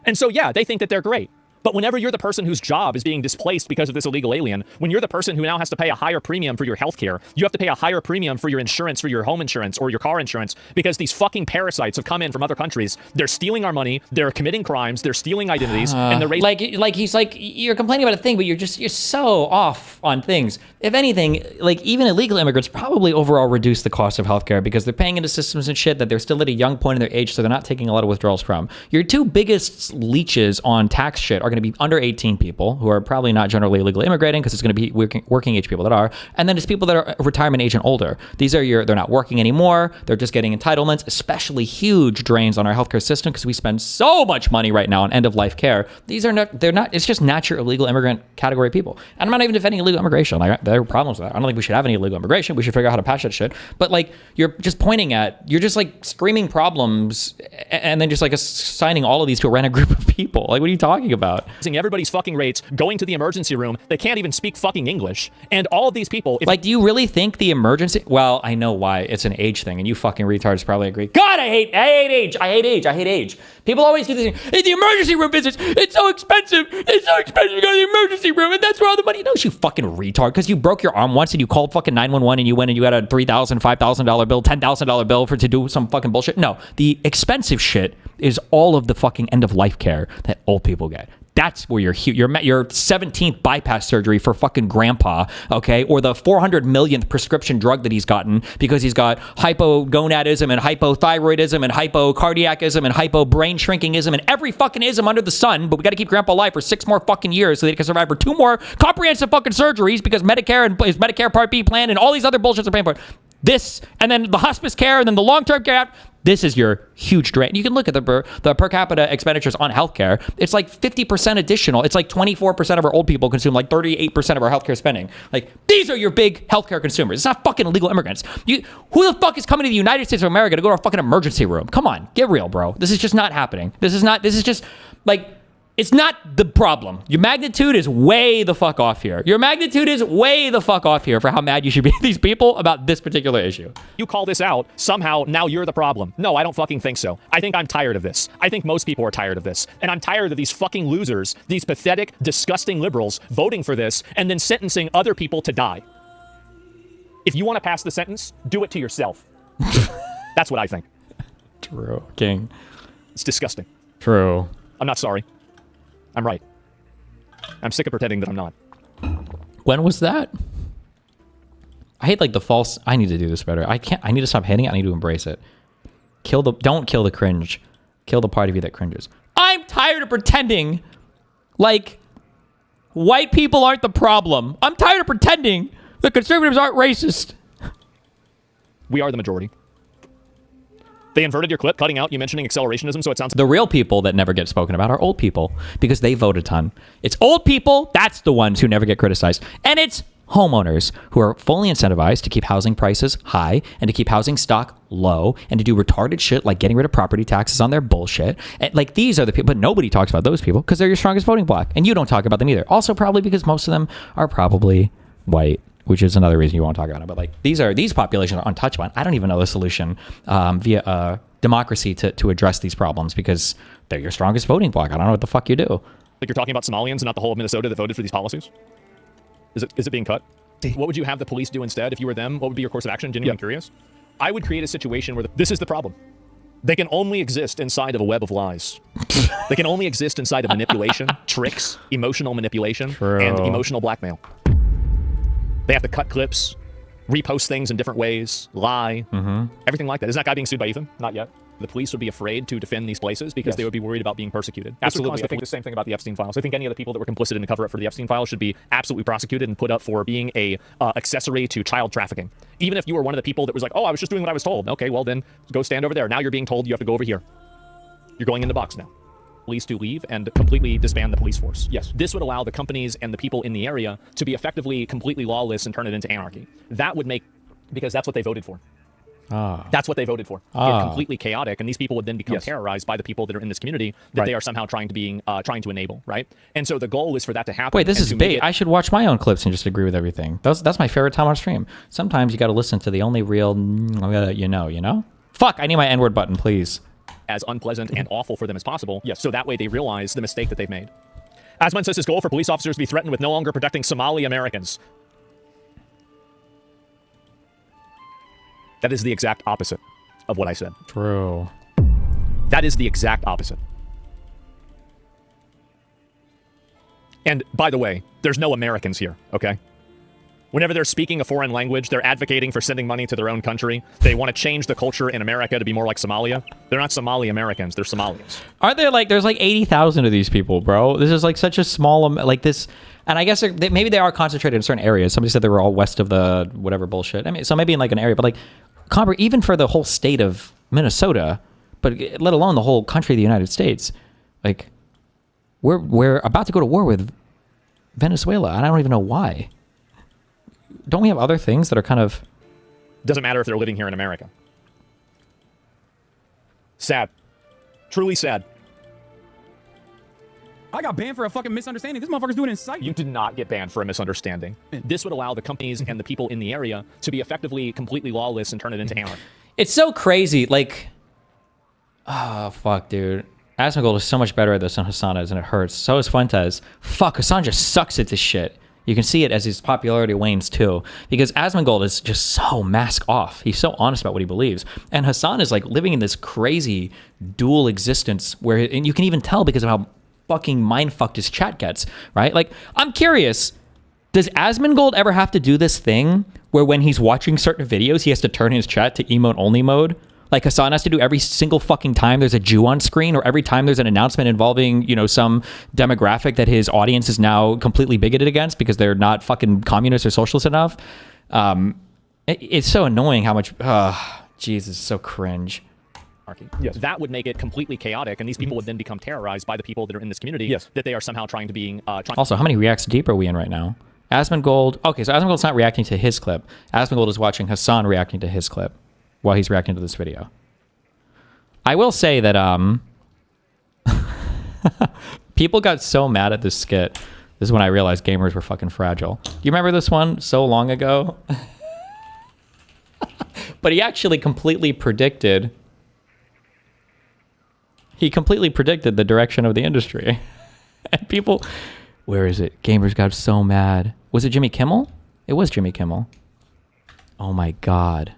P: And so, yeah, they think that they're great. But whenever you're the person whose job is being displaced because of this illegal alien, when you're the person who now has to pay a higher premium for your health care, you have to pay a higher premium for your insurance, for your home insurance or your car insurance, because these fucking parasites have come in from other countries. They're stealing our money, they're committing crimes, they're stealing identities, and they're raising—
B: like he's like, you're complaining about a thing, but you're so off on things. If anything, like even illegal immigrants probably overall reduce the cost of healthcare because they're paying into systems and shit that they're still at a young point in their age, so they're not taking a lot of withdrawals from. Your two biggest leeches on tax shit are going to be under 18 people who are probably not generally illegally immigrating because it's going to be working age people that are, and then it's people that are retirement age and older. These are they're not working anymore. They're just getting entitlements, especially huge drains on our healthcare system because we spend so much money right now on end of life care. These are not, they're not, it's just natural illegal immigrant category people. And I'm not even defending illegal immigration. Like, there are problems with that. I don't think we should have any illegal immigration. We should figure out how to patch that shit. But like, you're just like screaming problems and then just like assigning all of these to a random group of people. Like, what are you talking about?
P: everybody's fucking rates, going to the emergency room. They can't even speak fucking English. And all of these people—
B: like, do you really think the emergency— well, I know why. It's an age thing, and you fucking retards probably agree. God, I hate age. People always do this thing. Hey, the emergency room visits, it's so expensive. It's so expensive to go to the emergency room, and that's where all the money— no, you fucking retard, because you broke your arm once and you called fucking 911 and you went and you got a $3,000, $5,000 bill, $10,000 bill to do some fucking bullshit. No, the expensive shit is all of the fucking end of life care that old people get. That's where your 17th bypass surgery for fucking grandpa, okay? Or the 400 millionth prescription drug that he's gotten because he's got hypogonadism and hypothyroidism and hypocardiacism and hypobrain shrinkingism and every fucking ism under the sun, but we got to keep grandpa alive for 6 more fucking years so that he can survive for 2 more comprehensive fucking surgeries because Medicare and his Medicare Part B plan and all these other bullshits are paying for it. This, and then the hospice care, and then the long-term care. This is your huge drain. You can look at the per capita expenditures on healthcare. It's like 50% additional. It's like 24% of our old people consume like 38% of our healthcare spending. Like, these are your big healthcare consumers. It's not fucking illegal immigrants. Who the fuck is coming to the United States of America to go to a fucking emergency room? Come on, get real, bro. This is just not happening. This is just like, it's not the problem. Your magnitude is way the fuck off here. Your magnitude is way the fuck off here for how mad you should be at these people about this particular issue.
P: You call this out, somehow now you're the problem. No, I don't fucking think so. I think I'm tired of this. I think most people are tired of this. And I'm tired of these fucking losers, these pathetic, disgusting liberals voting for this and then sentencing other people to die. If you want to pass the sentence, do it to yourself. That's what I think.
B: True, King.
P: It's disgusting.
B: True.
P: I'm not sorry. I'm right. I'm sick of pretending that I'm not.
B: When was that? I hate like the false. I need to do this better. I need to stop hating it. I need to embrace it. Don't kill the cringe. Kill the part of you that cringes. I'm tired of pretending like white people aren't the problem. I'm tired of pretending that conservatives aren't racist.
P: We are the majority. They inverted your clip, cutting out you mentioning accelerationism, so it sounds...
B: The real people that never get spoken about are old people because they vote a ton. It's old people, that's the ones who never get criticized. And it's homeowners who are fully incentivized to keep housing prices high and to keep housing stock low and to do retarded shit like getting rid of property taxes on their bullshit. And like these are the people, but nobody talks about those people because they're your strongest voting bloc. And you don't talk about them either. Also probably because most of them are probably white, which is another reason you won't talk about it. But like these populations are untouchable. I don't even know the solution via democracy to address these problems because they're your strongest voting bloc. I don't know what the fuck you do.
P: Like you're talking about Somalians and not the whole of Minnesota that voted for these policies? Is it being cut? What would you have the police do instead if you were them? What would be your course of action? Genuinely curious. I would create a situation where this is the problem. They can only exist inside of a web of lies. They can only exist inside of manipulation, tricks, emotional manipulation, and emotional blackmail. They have to cut clips, repost things in different ways, lie, everything like that. Isn't that guy being sued by Ethan? Not yet. The police would be afraid to defend these places because they would be worried about being persecuted. Absolutely. I think the same thing about the Epstein files. I think any of the people that were complicit in the cover-up for the Epstein files should be absolutely prosecuted and put up for being a accessory to child trafficking. Even if you were one of the people that was like, oh, I was just doing what I was told. Okay, well then go stand over there. Now you're being told you have to go over here. You're going in the box now. Police to leave and completely disband the police force. Yes. This would allow the companies and the people in the area to be effectively completely lawless and turn it into anarchy. That would make, because that's what they voted for. That's what they voted for. Get completely chaotic, and these people would then become terrorized by the people that are in this community that they are somehow trying to enable, right? And so the goal is for that to happen.
B: Wait, this is bait. I should watch my own clips and just agree with everything. That's my favorite time on stream. Sometimes you got to listen to the only real, you know? Fuck, I need my N-word button, please.
P: As unpleasant and awful for them as possible. Yes. So that way they realize the mistake that they've made. Asman says his goal for police officers to be threatened with no longer protecting Somali Americans. That is the exact opposite of what I said.
B: True.
P: That is the exact opposite. And by the way, there's no Americans here, okay? Whenever they're speaking a foreign language, they're advocating for sending money to their own country. They want to change the culture in America to be more like Somalia. They're not Somali Americans, they're Somalians.
B: Aren't there like, there's like 80,000 of these people, bro? This is like such a small, like this, and I guess maybe they are concentrated in certain areas. Somebody said they were all west of the whatever bullshit. I mean, so maybe in like an area, but like, even for the whole state of Minnesota, but let alone the whole country of the United States, like, we're about to go to war with Venezuela, and I don't even know why. Don't we have other things that are kind of...
P: Doesn't matter if they're living here in America. Sad. Truly sad.
Q: I got banned for a fucking misunderstanding. This motherfucker's doing incitement.
P: You did not get banned for a misunderstanding. This would allow the companies and the people in the area to be effectively completely lawless and turn it into anarchy.
B: It's so crazy. Like, oh, fuck, dude. Asmongold is so much better at this than Hassan is, and it hurts. So is Fuentes. Fuck, Hassan just sucks at this shit. You can see it as his popularity wanes too, because Asmongold is just so mask off. He's so honest about what he believes. And Hassan is like living in this crazy dual existence where, and you can even tell because of how fucking mind-fucked his chat gets, right? Like, I'm curious, does Asmongold ever have to do this thing where when he's watching certain videos, he has to turn his chat to emote-only mode? Like Hassan has to do every single fucking time there's a Jew on screen, or every time there's an announcement involving, you know, some demographic that his audience is now completely bigoted against because they're not fucking communist or socialist enough. It's so annoying how much, Jesus, so cringe.
P: Yes. That would make it completely chaotic, and these people would then become terrorized by the people that are in this community that they are somehow trying to be...
B: Also, how many reacts deep are we in right now? Asmongold... Okay, so Asmongold's not reacting to his clip. Asmongold is watching Hassan reacting to his clip while he's reacting to this video. I will say that people got so mad at this skit. This is when I realized gamers were fucking fragile. Do you remember this one so long ago? But he actually completely predicted... He completely predicted the direction of the industry. And people... Where is it? Gamers got so mad. Was it Jimmy Kimmel? It was Jimmy Kimmel. Oh my God.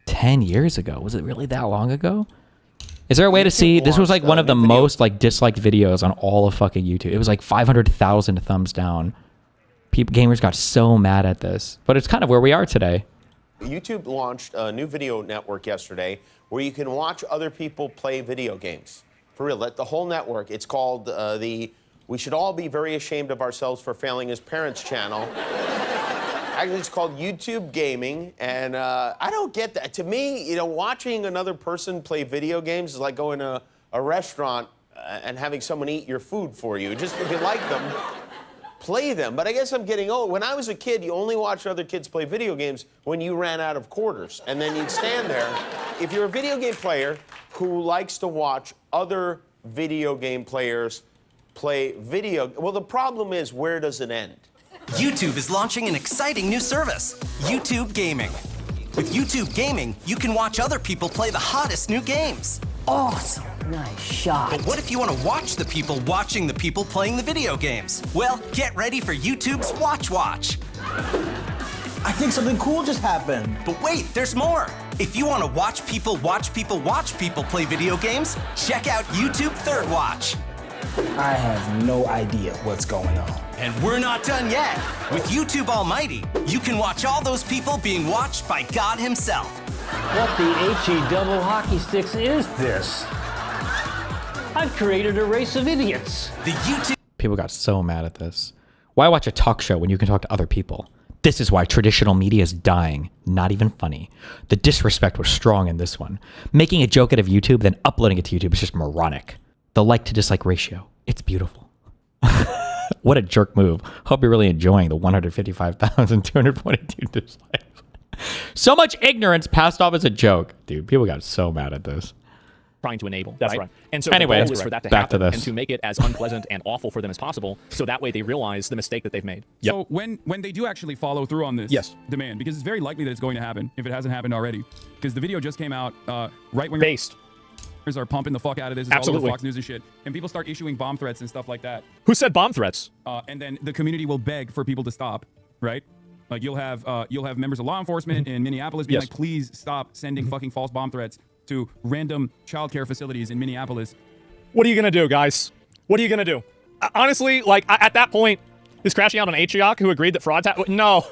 B: 10 years ago. Was it really that long ago? Is there a way to see? This was like one of the most like disliked videos on all of fucking YouTube. It was like 500,000 thumbs down. Gamers got so mad at this, but it's kind of where we are today.
R: YouTube launched a new video network yesterday where you can watch other people play video games. For real, the whole network. It's called the We Should All Be Very Ashamed of Ourselves for Failing as Parents channel. Actually, it's called YouTube Gaming, and I don't get that. To me, you know, watching another person play video games is like going to a restaurant and having someone eat your food for you. Just if you like them, play them. But I guess I'm getting old. When I was a kid, you only watched other kids play video games when you ran out of quarters, and then you'd stand there. If you're a video game player who likes to watch other video game players play video, well, the problem is, where does it end?
S: YouTube is launching an exciting new service, YouTube Gaming. With YouTube Gaming, you can watch other people play the hottest new games. Awesome. Nice shot. But what if you want to watch the people watching the people playing the video games? Well, get ready for YouTube's Watch. I think something cool just happened. But wait, there's more. If you want to watch people play video games, check out YouTube Third Watch. I have no idea what's going on. And we're not done yet. With YouTube Almighty, you can watch all those people being watched by God himself.
T: What the HE double hockey sticks is this? I've created a race of idiots.
S: The YouTube
B: People got so mad at this. Why watch a talk show when you can talk to other people? This is why traditional media is dying. Not even funny. The disrespect was strong in this one. Making a joke out of YouTube, then uploading it to YouTube is just moronic. The like to dislike ratio. It's beautiful. What a jerk move. Hope you're really enjoying the 155,242 dislikes. So much ignorance passed off as a joke. Dude, people got so mad at this.
P: Trying to enable. That's right. And so
B: anyway,
P: the goal is for that to
B: back
P: happen
B: to this.
P: and to make it as unpleasant and awful for them as possible, so that way they realize the mistake that they've made.
Q: So when they do actually follow through on this demand, because it's very likely that it's going to happen if it hasn't happened already, because the video just came out right when
P: based
Q: are pumping the fuck out of this. It's all over Fox News and shit, and people start issuing bomb threats and stuff like that.
P: Who said bomb threats?
Q: And then the community will beg for people to stop, right? Like you'll have members of law enforcement in Minneapolis being like, please stop sending fucking false bomb threats to random childcare facilities in Minneapolis.
P: What are you gonna do, guys? What are you gonna do? Honestly, like at that point, is crashing out on Atriok who agreed that frauds no.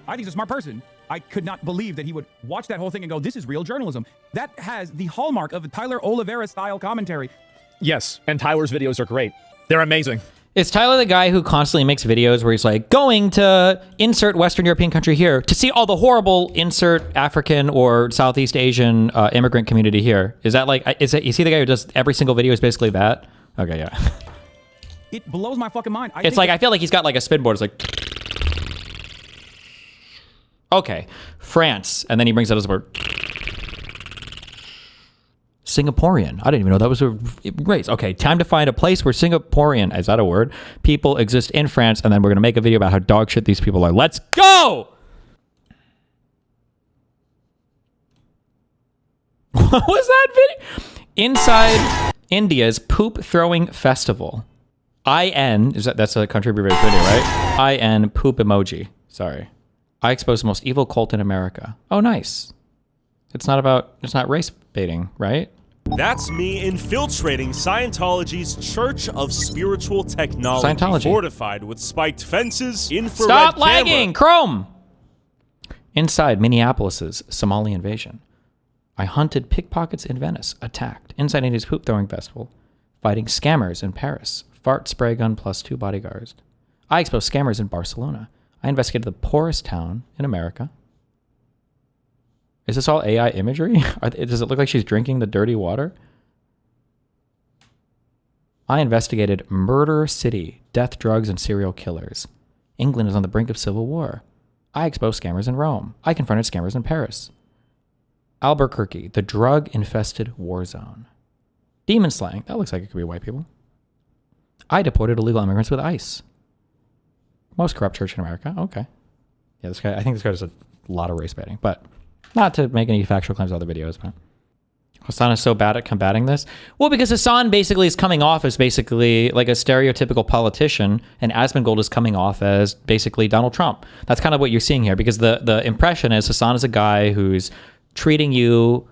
Q: I think he's a smart person. I could not believe that he would watch that whole thing and go, this is real journalism. That has the hallmark of a Tyler Oliveira style commentary.
P: Yes, and Tyler's videos are great. They're amazing.
B: Is Tyler the guy who constantly makes videos where he's like, going to insert Western European country here to see all the horrible insert African or Southeast Asian immigrant community here? Is that like, is he the guy who does every single video is basically that? Okay, yeah.
Q: It blows my fucking mind.
B: I feel like he's got like a spinboard. It's like, okay, France. And then he brings out his word. Singaporean. I didn't even know that was a race. Okay, time to find a place where Singaporean, is that a word? People exist in France, and then we're going to make a video about how dog shit these people are. Let's go! What was that video? Inside India's poop throwing festival. That's a country abbreviation video, right? IN poop emoji. Sorry. I expose the most evil cult in America. Oh, nice. It's not race baiting, right?
U: That's me infiltrating Scientology's Church of Spiritual Technology.
B: Scientology.
U: Fortified with spiked fences, infrared
B: Stop lagging, Chrome! Inside Minneapolis's Somali invasion. I hunted pickpockets in Venice, attacked. Inside India's poop throwing festival. Fighting scammers in Paris. Fart spray gun plus 2 bodyguards. I exposed scammers in Barcelona. I investigated the poorest town in America. Is this all AI imagery? Does it look like she's drinking the dirty water? I investigated Murder City, death, drugs, and serial killers. England is on the brink of civil war. I exposed scammers in Rome. I confronted scammers in Paris. Albuquerque, the drug-infested war zone. Demon slaying. That looks like it could be white people. I deported illegal immigrants with ICE. Most corrupt church in America. Okay. Yeah, this guy. I think this guy does a lot of race baiting, but not to make any factual claims on other videos. But Hassan is so bad at combating this. Well, because Hassan basically is coming off as basically like a stereotypical politician, and Asmongold is coming off as basically Donald Trump. That's kind of what you're seeing here, because the impression is Hassan is a guy who's treating you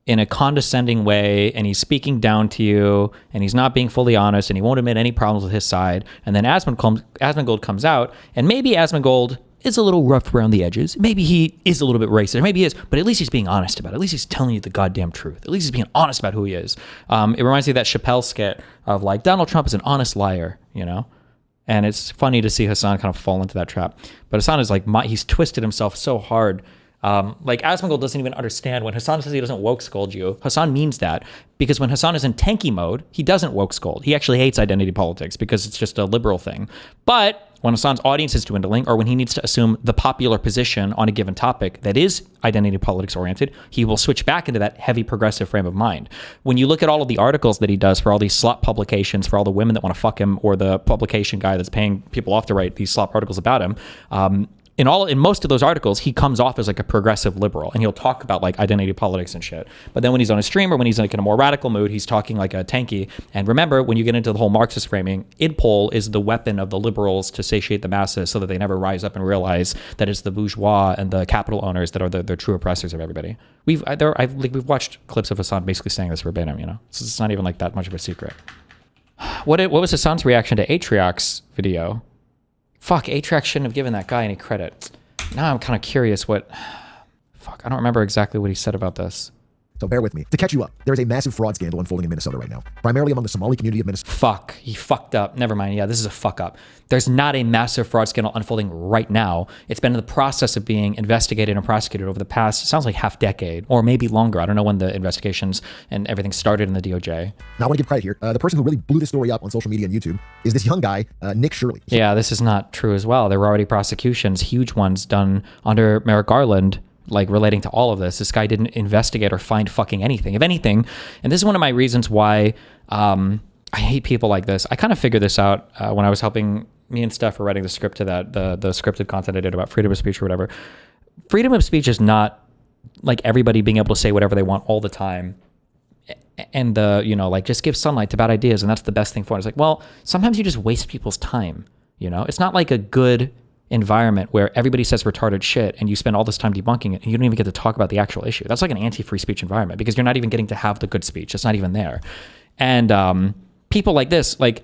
B: in a condescending way, and he's speaking down to you, and he's not being fully honest, and he won't admit any problems with his side. And then Asmongold comes out, and maybe Asmongold is a little rough around the edges. Maybe he is a little bit racist. Maybe he is, but at least he's being honest about it. At least he's telling you the goddamn truth. At least he's being honest about who he is. It reminds me of that Chappelle skit of like, Donald Trump is an honest liar, you know? And it's funny to see Hassan kind of fall into that trap. But Hassan is like, he's twisted himself so hard. Like Asmongold doesn't even understand when Hassan says he doesn't woke scold you. Hassan means that because when Hassan is in tanky mode, he doesn't woke scold. He actually hates identity politics because it's just a liberal thing. But when Hassan's audience is dwindling, or when he needs to assume the popular position on a given topic that is identity politics oriented, he will switch back into that heavy progressive frame of mind. When you look at all of the articles that he does for all these slop publications, for all the women that want to fuck him, or the publication guy that's paying people off to write these slop articles about him, in most of those articles, he comes off as like a progressive liberal, and he'll talk about like identity politics and shit. But then when he's on a stream or when he's like in a more radical mood, he's talking like a tanky. And remember, when you get into the whole Marxist framing, idpol is the weapon of the liberals to satiate the masses so that they never rise up and realize that it's the bourgeois and the capital owners that are the true oppressors of everybody. We've watched clips of Hassan basically saying this verbatim, you know? So it's not even like that much of a secret. What was Hassan's reaction to Atriox's video? Fuck, Atrax shouldn't have given that guy any credit. Now I'm kind of curious what... Fuck, I don't remember exactly what he said about this.
E: So bear with me. To catch you up, there is a massive fraud scandal unfolding in Minnesota right now, primarily among the Somali community of Minnesota.
B: Fuck, he fucked up. Never mind. Yeah, this is a fuck up. There's not a massive fraud scandal unfolding right now. It's been in the process of being investigated and prosecuted over the past, it sounds like half decade, or maybe longer. I don't know when the investigations and everything started in the DOJ.
E: Now I want to give credit here. The person who really blew this story up on social media and YouTube is this young guy, Nick Shirley.
B: Yeah, this is not true as well. There were already prosecutions, huge ones done under Merrick Garland, like relating to all of this. This guy didn't investigate or find fucking anything. If anything, and this is one of my reasons why I hate people like this. I kind of figured this out when I was helping me and Steph were writing the script to that, the scripted content I did about freedom of speech or whatever. Freedom of speech is not like everybody being able to say whatever they want all the time. And like just give sunlight to bad ideas and that's the best thing for it. It's like, well, sometimes you just waste people's time, you know? It's not like a good environment where everybody says retarded shit and you spend all this time debunking it and you don't even get to talk about the actual issue. That's like an anti-free speech environment because you're not even getting to have the good speech. It's not even there. And people like this, like,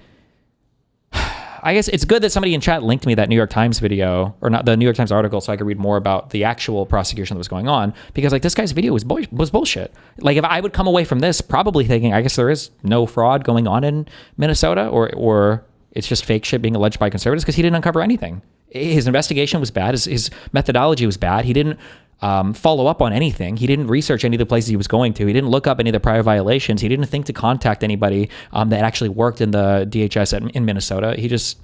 B: I guess it's good that somebody in chat linked me that New York Times video, or not the New York Times article, so I could read more about the actual prosecution that was going on, because like this guy's video was bullshit. Like if I would come away from this probably thinking, I guess there is no fraud going on in Minnesota, or it's just fake shit being alleged by conservatives, because he didn't uncover anything. His investigation was bad. His methodology was bad. He didn't follow up on anything. He didn't research any of the places he was going to. He didn't look up any of the prior violations. He didn't think to contact anybody that actually worked in the DHS in Minnesota. It was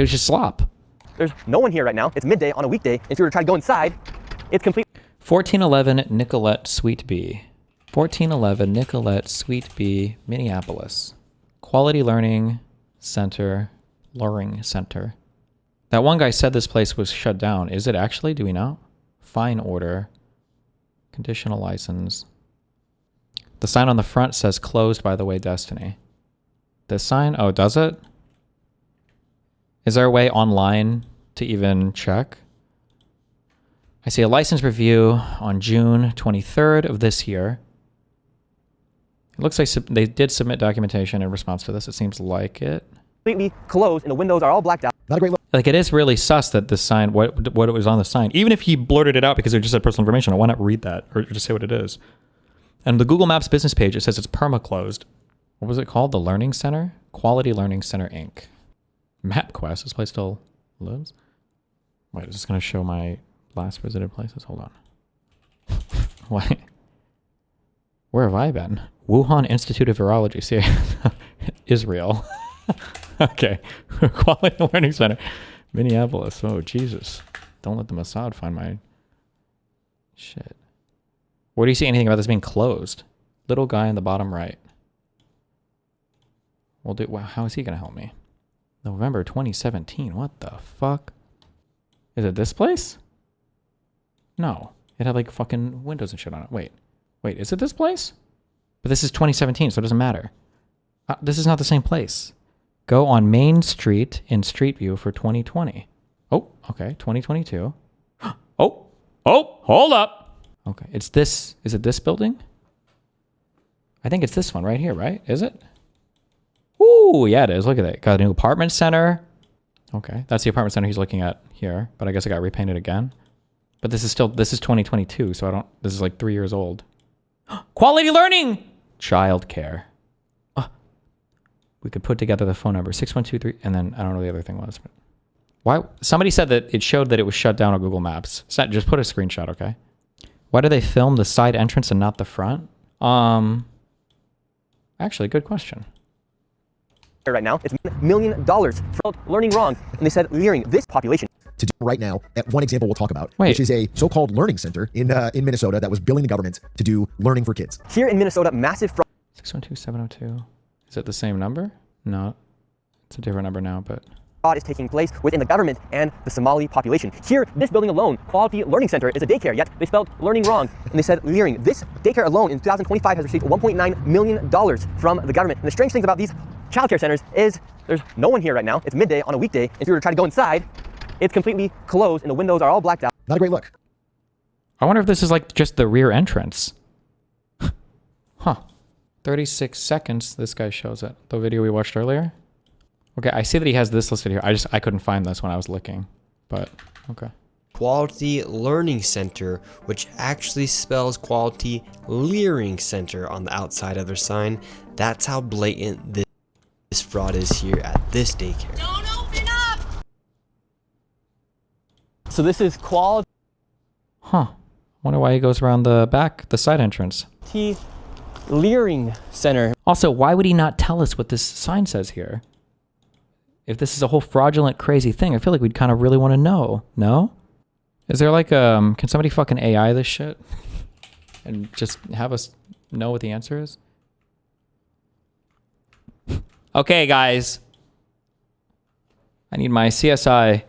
B: just slop.
F: There's no one here right now. It's midday on a weekday. If you were to try to go inside, it's complete.
B: 1411 Nicolette Sweet Bee. 1411 Nicolette Sweet Bee, Minneapolis. Quality Learning Center, Luring Center. That one guy said this place was shut down. Is it actually? Do we know? Fine order. Conditional license. The sign on the front says closed, by the way, Destiny. This sign? Oh, does it? Is there a way online to even check? I see a license review on June 23rd of this year. It looks like they did submit documentation in response to this. It seems like it.
F: Completely closed and the windows are all blacked out.
E: Not a great look.
B: Like it is really sus that this sign, what it was on the sign, even if he blurted it out because it just said personal information, why not read that or just say what it is? And the Google Maps business page, it says it's perma-closed. What was it called? The Learning Center? Quality Learning Center, Inc. MapQuest, this place still lives? Wait, is this going to show my last visited places? Hold on. Wait. Where have I been? Wuhan Institute of Virology. See, Israel. Okay. Quality Learning Center. Minneapolis. Oh, Jesus. Don't let the Mossad find my shit. Where do you see anything about this being closed? Little guy in the bottom right. Well, dude, how is he going to help me? November 2017. What the fuck? Is it this place? No. It had like fucking windows and shit on it. Wait, is it this place? But this is 2017, so it doesn't matter. This is not the same place. Go on Main Street in Street View for 2020. Oh, okay, 2022. Oh, hold up. Okay, it's this. Is it this building? I think it's this one right here, right? Is it? Ooh, yeah, it is. Look at that. Got a new apartment center. Okay, that's the apartment center he's looking at here. But I guess it got repainted again. But this is 2022, so this is like 3 years old. Quality learning! Childcare. Oh, we could put together the phone number, 6123, and then I don't know what the other thing was. But why? Somebody said that it showed that it was shut down on Google Maps. So just put a screenshot, okay? Why do they film the side entrance and not the front? Actually, good question.
F: Right now, it's $1 million for learning wrong, and they said leering this population.
E: To do right now, at one example we'll talk about,
B: Wait.
E: which is a so-called learning center in Minnesota that was billing the government to do learning for kids.
F: Here in Minnesota, massive fraud.
B: 612-702. Is it the same number? No, it's a different number now, but...
F: Fraud is taking place within the government and the Somali population. Here, this building alone, Quality Learning Center, is a daycare, yet they spelled learning wrong, and they said leering. This daycare alone in 2025 has received $1.9 million from the government. And the strange things about these childcare centers is there's no one here right now. It's midday on a weekday. If you were to try to go inside, it's completely closed and the windows are all blacked out.
E: Not a great look.
B: I wonder if this is like just the rear entrance. Huh. 36 seconds this guy shows it. The video we watched earlier. Okay, I see that he has this listed here. I couldn't find this when I was looking, but okay.
H: Quality Learning Center, which actually spells Quality Leering Center on the outside of their sign. That's how blatant this fraud is here at this daycare.
I: Don't open up!
F: So this is Quality
B: Huh. Wonder why he goes around the back, the side entrance.
F: Leering Center.
B: Also, why would he not tell us what this sign says here? If this is a whole fraudulent, crazy thing, I feel like we'd kind of really want to know. No? Is there like can somebody fucking AI this shit? And just have us know what the answer is? Okay, guys. I need my CSI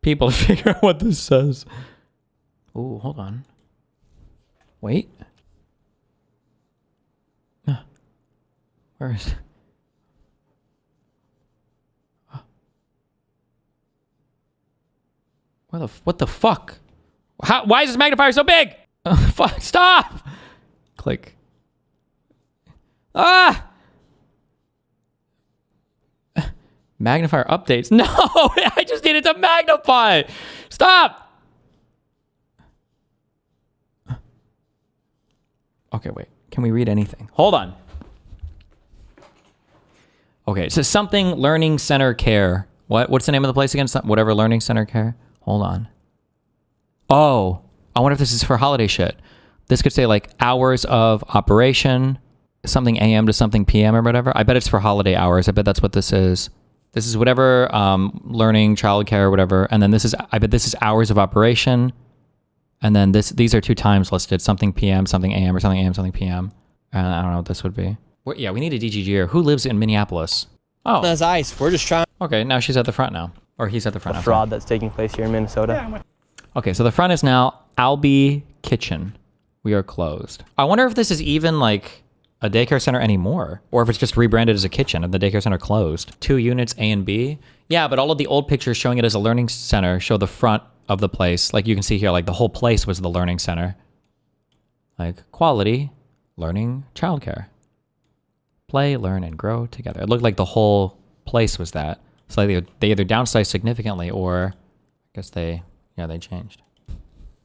B: people to figure out what this says. Ooh, hold on. Wait. Where is it? What the fuck? Why is this magnifier so big? Fuck, stop! Click. Ah! Magnifier updates. No, I just needed to magnify. Stop! Okay, wait. Can we read anything? Hold on. Okay, it says something Learning Center Care. What's the name of the place again? Whatever Learning Center Care. Hold on. Oh, I wonder if this is for holiday shit. This could say like hours of operation, something AM to something PM or whatever. I bet it's for holiday hours. I bet that's what this is. This is whatever learning, childcare, or whatever. And then this is, I bet this is hours of operation. And then these are 2 times listed, something PM, something AM, or something AM, something PM. And I don't know what this would be. Yeah, we need a DGG here. Who lives in Minneapolis? Oh.
F: That's ice. We're just trying.
B: Okay, now she's at the front now. Or he's at the front now.
F: Fraud that's taking place here in Minnesota.
B: Okay, so the front is now Albee Kitchen. We are closed. I wonder if this is even like a daycare center anymore, or if it's just rebranded as a kitchen and the daycare center closed. 2 units, A and B. Yeah, but all of the old pictures showing it as a learning center show the front of the place. Like you can see here, like the whole place was the learning center. Like quality, learning, childcare. Play, learn, and grow together. It looked like the whole place was that. So they either downsized significantly or I guess they changed.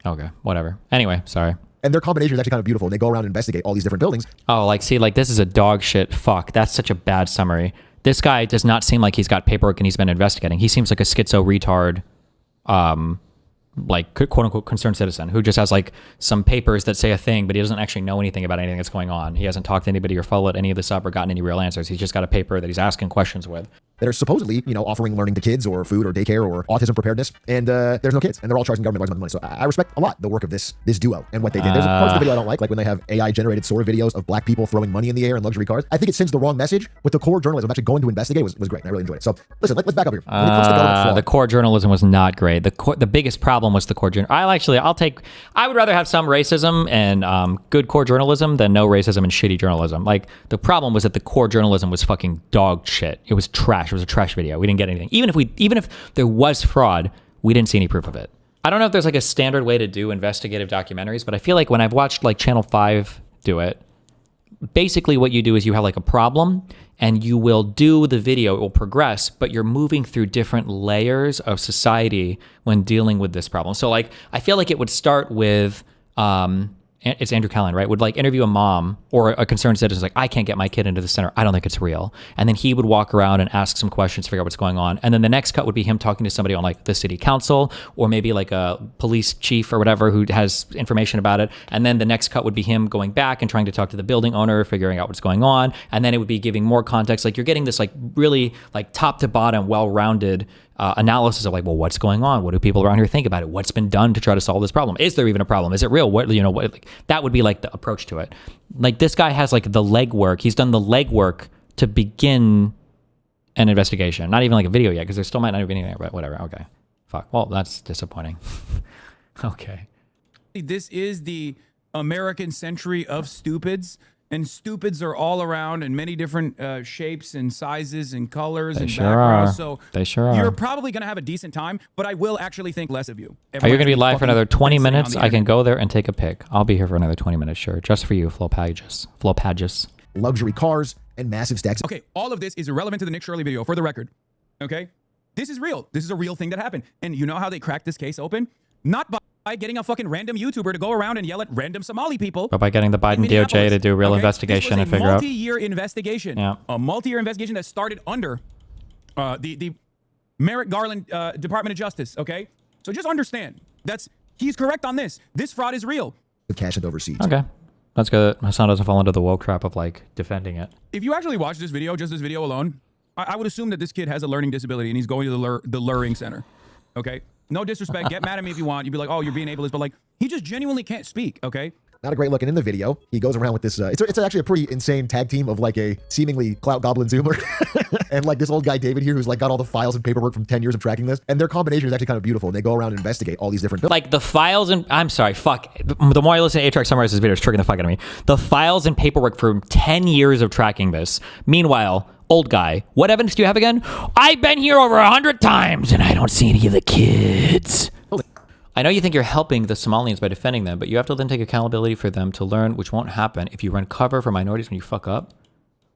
B: Okay, whatever. Anyway, sorry.
E: And their combination is actually kind of beautiful. They go around and investigate all these different buildings.
B: Oh, like, see, like, this is a dog shit. Fuck, that's such a bad summary. This guy does not seem like he's got paperwork and he's been investigating. He seems like a schizo retard, like, quote-unquote concerned citizen who just has, like, some papers that say a thing, but he doesn't actually know anything about anything that's going on. He hasn't talked to anybody or followed any of this up or gotten any real answers. He's just got a paper that he's asking questions with.
E: That are supposedly, offering learning to kids or food or daycare or autism preparedness, and there's no kids, and they're all charging government large amounts of money. So I respect a lot the work of this duo and what they did. There's parts of the video I don't like when they have AI-generated sort of videos of black people throwing money in the air in luxury cars. I think it sends the wrong message. With the core journalism actually going to investigate was great. I really enjoyed it. So listen, let's back up here. When it comes to government fraud,
B: the core journalism was not great. The biggest problem was the core journalism. I would rather have some racism and good core journalism than no racism and shitty journalism. Like, the problem was that the core journalism was fucking dog shit. It was trash. It was a trash video. We didn't get anything. Even if there was fraud, we didn't see any proof of it. I don't know if there's like a standard way to do investigative documentaries, but I feel like when I've watched like Channel 5 do it, basically what you do is you have like a problem and you will do the video, it will progress, but you're moving through different layers of society when dealing with this problem. So like, I feel like it would start with, it's Andrew Callan, right? Would like interview a mom or a concerned citizen, like, I can't get my kid into the center. I don't think it's real. And then he would walk around and ask some questions, figure out what's going on. And then the next cut would be him talking to somebody on like the city council or maybe like a police chief or whatever who has information about it. And then the next cut would be him going back and trying to talk to the building owner, figuring out what's going on. And then it would be giving more context. Like you're getting this like really like top to bottom, well-rounded analysis of like, well, what's going on? What do people around here think about it? What's been done to try to solve this problem? Is there even a problem? Is it real? What, you know, what, like, that would be like the approach to it. Like this guy has like the legwork. He's done the legwork to begin an investigation. Not even like a video yet, because there still might not have been anything, but whatever. Okay. Fuck. Well, that's disappointing. Okay.
Q: This is the American century of stupids. And stupids are all around in many different shapes and sizes and colors and backgrounds. So
B: they sure are.
Q: You're probably going to have a decent time, but I will actually think less of you.
B: Are you going to be live for another 20 minutes? I can go there and take a pic. I'll be here for another 20 minutes, sure. Just for you, Flopagus.
E: Luxury cars and massive stacks.
Q: Okay, all of this is irrelevant to the Nick Shirley video, for the record. Okay? This is real. This is a real thing that happened. And you know how they cracked this case open? Not by getting a fucking random YouTuber to go around and yell at random Somali people.
B: But by getting the Biden DOJ to do a real investigation and figure out.
Q: Multi-year investigation. Yeah. A multi-year investigation that started under the Merrick Garland Department of Justice. Okay, so just understand he's correct on this. This fraud is real.
E: With cash and overseas.
B: Okay, that's good. My son doesn't fall into the woke trap of like defending it.
Q: If you actually watch this video, just this video alone, I would assume that this kid has a learning disability and he's going to the luring center. Okay. No disrespect. Get mad at me if you want. You'd be like, oh, you're being ableist. But like, he just genuinely can't speak, okay?
E: Not a great look. And in the video, he goes around with this, it's actually a pretty insane tag team of like a seemingly clout goblin zoomer and like this old guy, David here, who's like got all the files and paperwork from 10 years of tracking this. And their combination is actually kind of beautiful. And they go around and investigate all these different...
B: Like the files and... I'm sorry, fuck. The more I listen to Atrax summarize this video, it's triggering the fuck out of me. The files and paperwork from 10 years of tracking this. Meanwhile... Old guy, what evidence do you have again? I've been here over 100 times and I don't see any of the kids. I know you think you're helping the Somalians by defending them, but you have to then take accountability for them to learn, which won't happen if you run cover for minorities when you fuck up.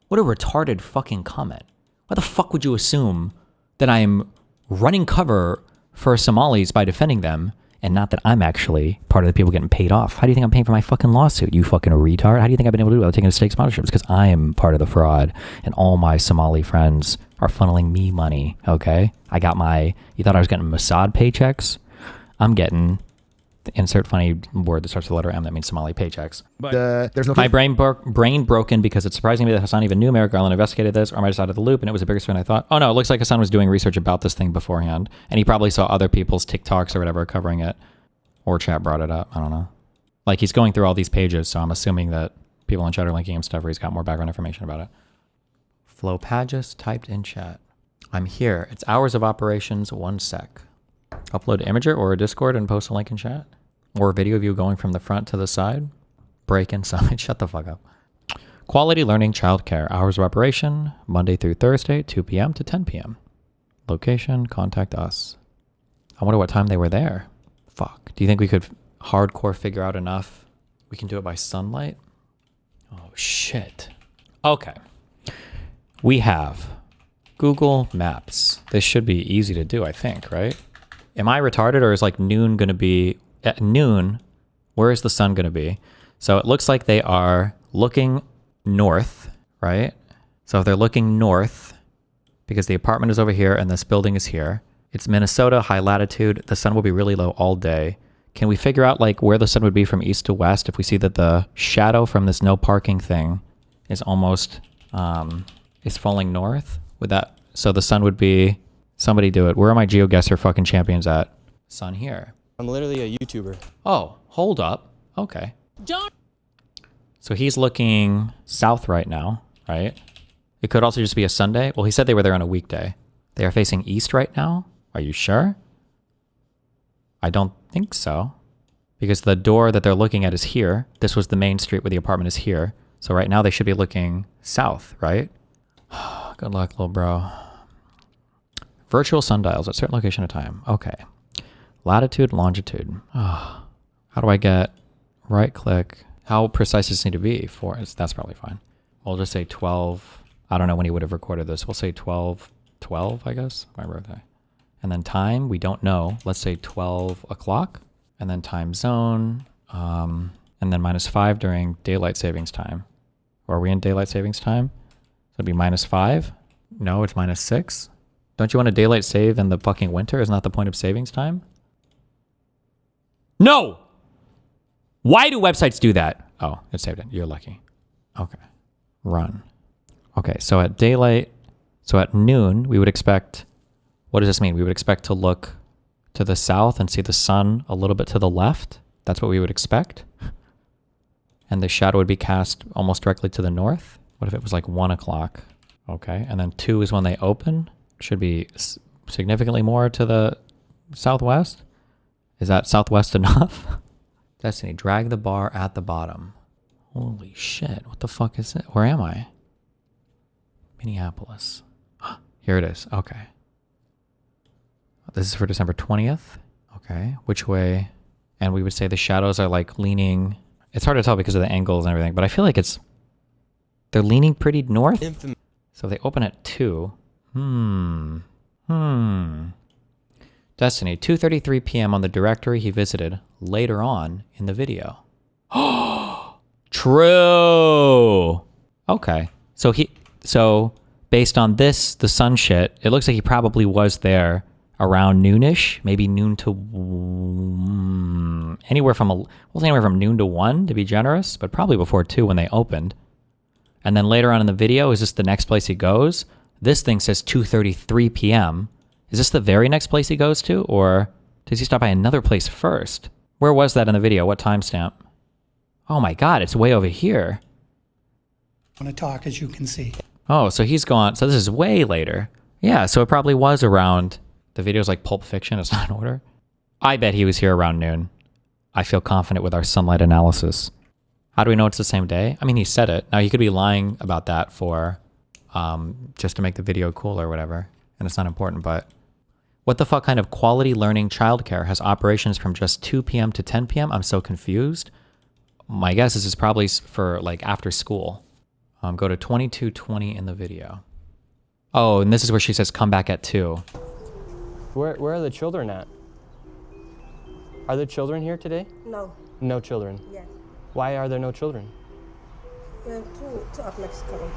B: What a retarded fucking comment. Why the fuck would you assume that I'm running cover for Somalis by defending them and not that I'm actually part of the people getting paid off? How do you think I'm paying for my fucking lawsuit, you fucking retard? How do you think I've been able to do it without taking a stake sponsorships? Because I am part of the fraud, and all my Somali friends are funneling me money, okay? I got you thought I was getting Mossad paychecks? I'm getting, insert funny word that starts with the letter M, that means Somali paychecks.
E: But there's no...
B: My brain broken because it's surprising me that Hassan even knew Merrick Garland investigated this, or am I just out of the loop and it was a bigger story than I thought? Oh no, it looks like Hassan was doing research about this thing beforehand, and he probably saw other people's TikToks or whatever covering it. Or chat brought it up. I don't know. Like he's going through all these pages, so I'm assuming that people in chat are linking him stuff where he's got more background information about it. Flopagus typed in chat. I'm here. It's hours of operations, 1 sec. Upload imager or a Discord and post a link in chat. Or a video of you going from the front to the side. Break inside. Shut the fuck up. Quality learning childcare. Hours of operation, Monday through Thursday, 2 p.m. to 10 p.m. Location, contact us. I wonder what time they were there. Fuck. Do you think we could hardcore figure out enough? We can do it by sunlight? Oh, shit. Okay. We have Google Maps. This should be easy to do, I think, right? Am I retarded, or is like noon going to be... At noon, where is the sun going to be? So it looks like they are looking north, right? So if they're looking north, because the apartment is over here and this building is here, it's Minnesota, high latitude. The sun will be really low all day. Can we figure out like where the sun would be from east to west if we see that the shadow from this no parking thing is almost is falling north? Would that, so the sun would be, somebody do it. Where are my GeoGuessr fucking champions at? Sun here.
F: I'm literally a YouTuber.
B: Oh, hold up. Okay. So he's looking south right now, right? It could also just be a Sunday. Well, he said they were there on a weekday. They are facing east right now. Are you sure? I don't think so. Because the door that they're looking at is here. This was the main street where the apartment is here. So right now they should be looking south, right? Good luck, little bro. Virtual sundials at certain location at a time. Okay. Latitude, longitude. Oh, how do I get right click How precise does it need to be? That's probably fine. We'll just say 12. I don't know when he would have recorded this. We'll say 12, I guess, my birthday. And then time, we don't know. Let's say 12 o'clock. And then time zone, and then -5 during daylight savings time. Or are we in daylight savings time? So it'd be -5. No, it's -6. Don't you want a daylight save in the fucking winter? Isn't that the point of savings time? No! Why do websites do that? Oh, it saved it. You're lucky. Okay. Run. Okay, so at daylight, so at noon, we would expect, what does this mean? We would expect to look to the south and see the sun a little bit to the left. That's what we would expect. And the shadow would be cast almost directly to the north. What if it was like 1 o'clock? Okay, and then 2 is when they open. Should be significantly more to the southwest. Is that southwest enough? Destiny, drag the bar at the bottom. Holy shit, what the fuck is it? Where am I? Minneapolis. Here it is, okay. This is for December 20th. Okay, which way? And we would say the shadows are like leaning. It's hard to tell because of the angles and everything, but I feel like they're leaning pretty north. So they open at 2. Destiny, 2:33 p.m. on the directory he visited later on in the video. True. Okay. So based on this, the sun shit, it looks like he probably was there around noonish, maybe noon to anywhere from noon to 1 to be generous, but probably before 2 when they opened. And then later on in the video, is this the next place he goes? This thing says 2:33 p.m. Is this the very next place he goes to, or does he stop by another place first? Where was that in the video? What timestamp? Oh my god, it's way over here.
C: I want to talk, as you can see.
B: Oh, so he's gone. So this is way later. Yeah, so it probably was around. The video's like Pulp Fiction. It's not in order. I bet he was here around noon. I feel confident with our sunlight analysis. How do we know it's the same day? I mean, he said it. Now, he could be lying about that for just to make the video cool or whatever, and it's not important, but what the fuck kind of quality learning childcare has operations from just 2 p.m. to 10 p.m.? I'm so confused. My guess is it's probably for like after school. Go to 22:20 in the video. Oh, and this is where she says come back at 2.
F: Where are the children at? Are there children here today?
I: No.
F: No children?
I: Yes.
F: Why are there no children?
I: Two of Mexico.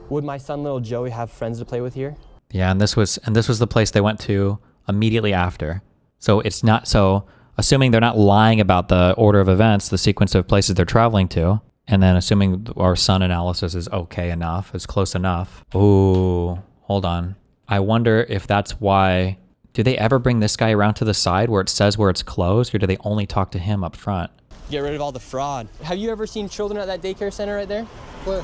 F: Would my son, little Joey, have friends to play with here?
B: Yeah, and this was the place they went to immediately after. So it's not so assuming they're not lying about the order of events, the sequence of places they're traveling to, and then assuming our sun analysis is okay enough, is close enough. Ooh, hold on. I wonder if that's why. Do they ever bring this guy around to the side where it says where it's closed, or do they only talk to him up front?
F: Get rid of all the fraud. Have you ever seen children at that daycare center right there?
J: Where?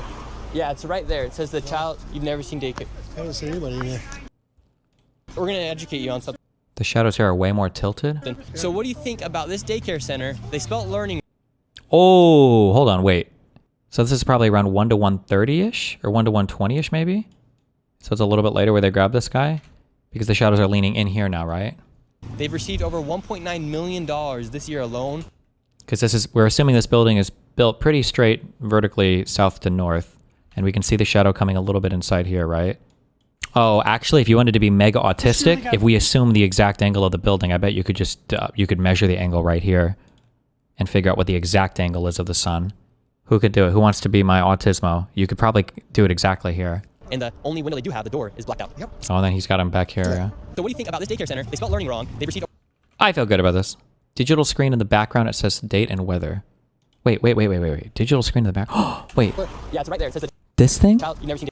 F: Yeah, it's right there. It says the child. You've never seen daycare.
J: I haven't seen anybody in here.
F: We're gonna educate you on something.
B: The shadows here are way more tilted.
F: So what do you think about this daycare center? They spelled learning.
B: Oh, hold on, wait. So this is probably around 1 to 1:30-ish, or 1 to 1:20-ish maybe? So it's a little bit later where they grab this guy? Because the shadows are leaning in here now, right?
F: They've received over $1.9 million this year alone.
B: Because we're assuming this building is built pretty straight vertically south to north, and we can see the shadow coming a little bit inside here, right? Oh, actually, if you wanted to be mega autistic, if we assume the exact angle of the building, I bet you could just, you could measure the angle right here and figure out what the exact angle is of the sun. Who could do it? Who wants to be my autismo? You could probably do it exactly here.
F: And the only window they do have, the door, is blacked out. Yep.
B: Oh, and then he's got him back here, yeah.
F: So what do you think about this daycare center? They spelled learning wrong. They've received...
B: I feel good about this. Digital screen in the background, it says date and weather. Wait. Digital screen in the back. Oh, wait.
F: Yeah, it's right there. It says...
B: This thing?
F: Child, you've never seen...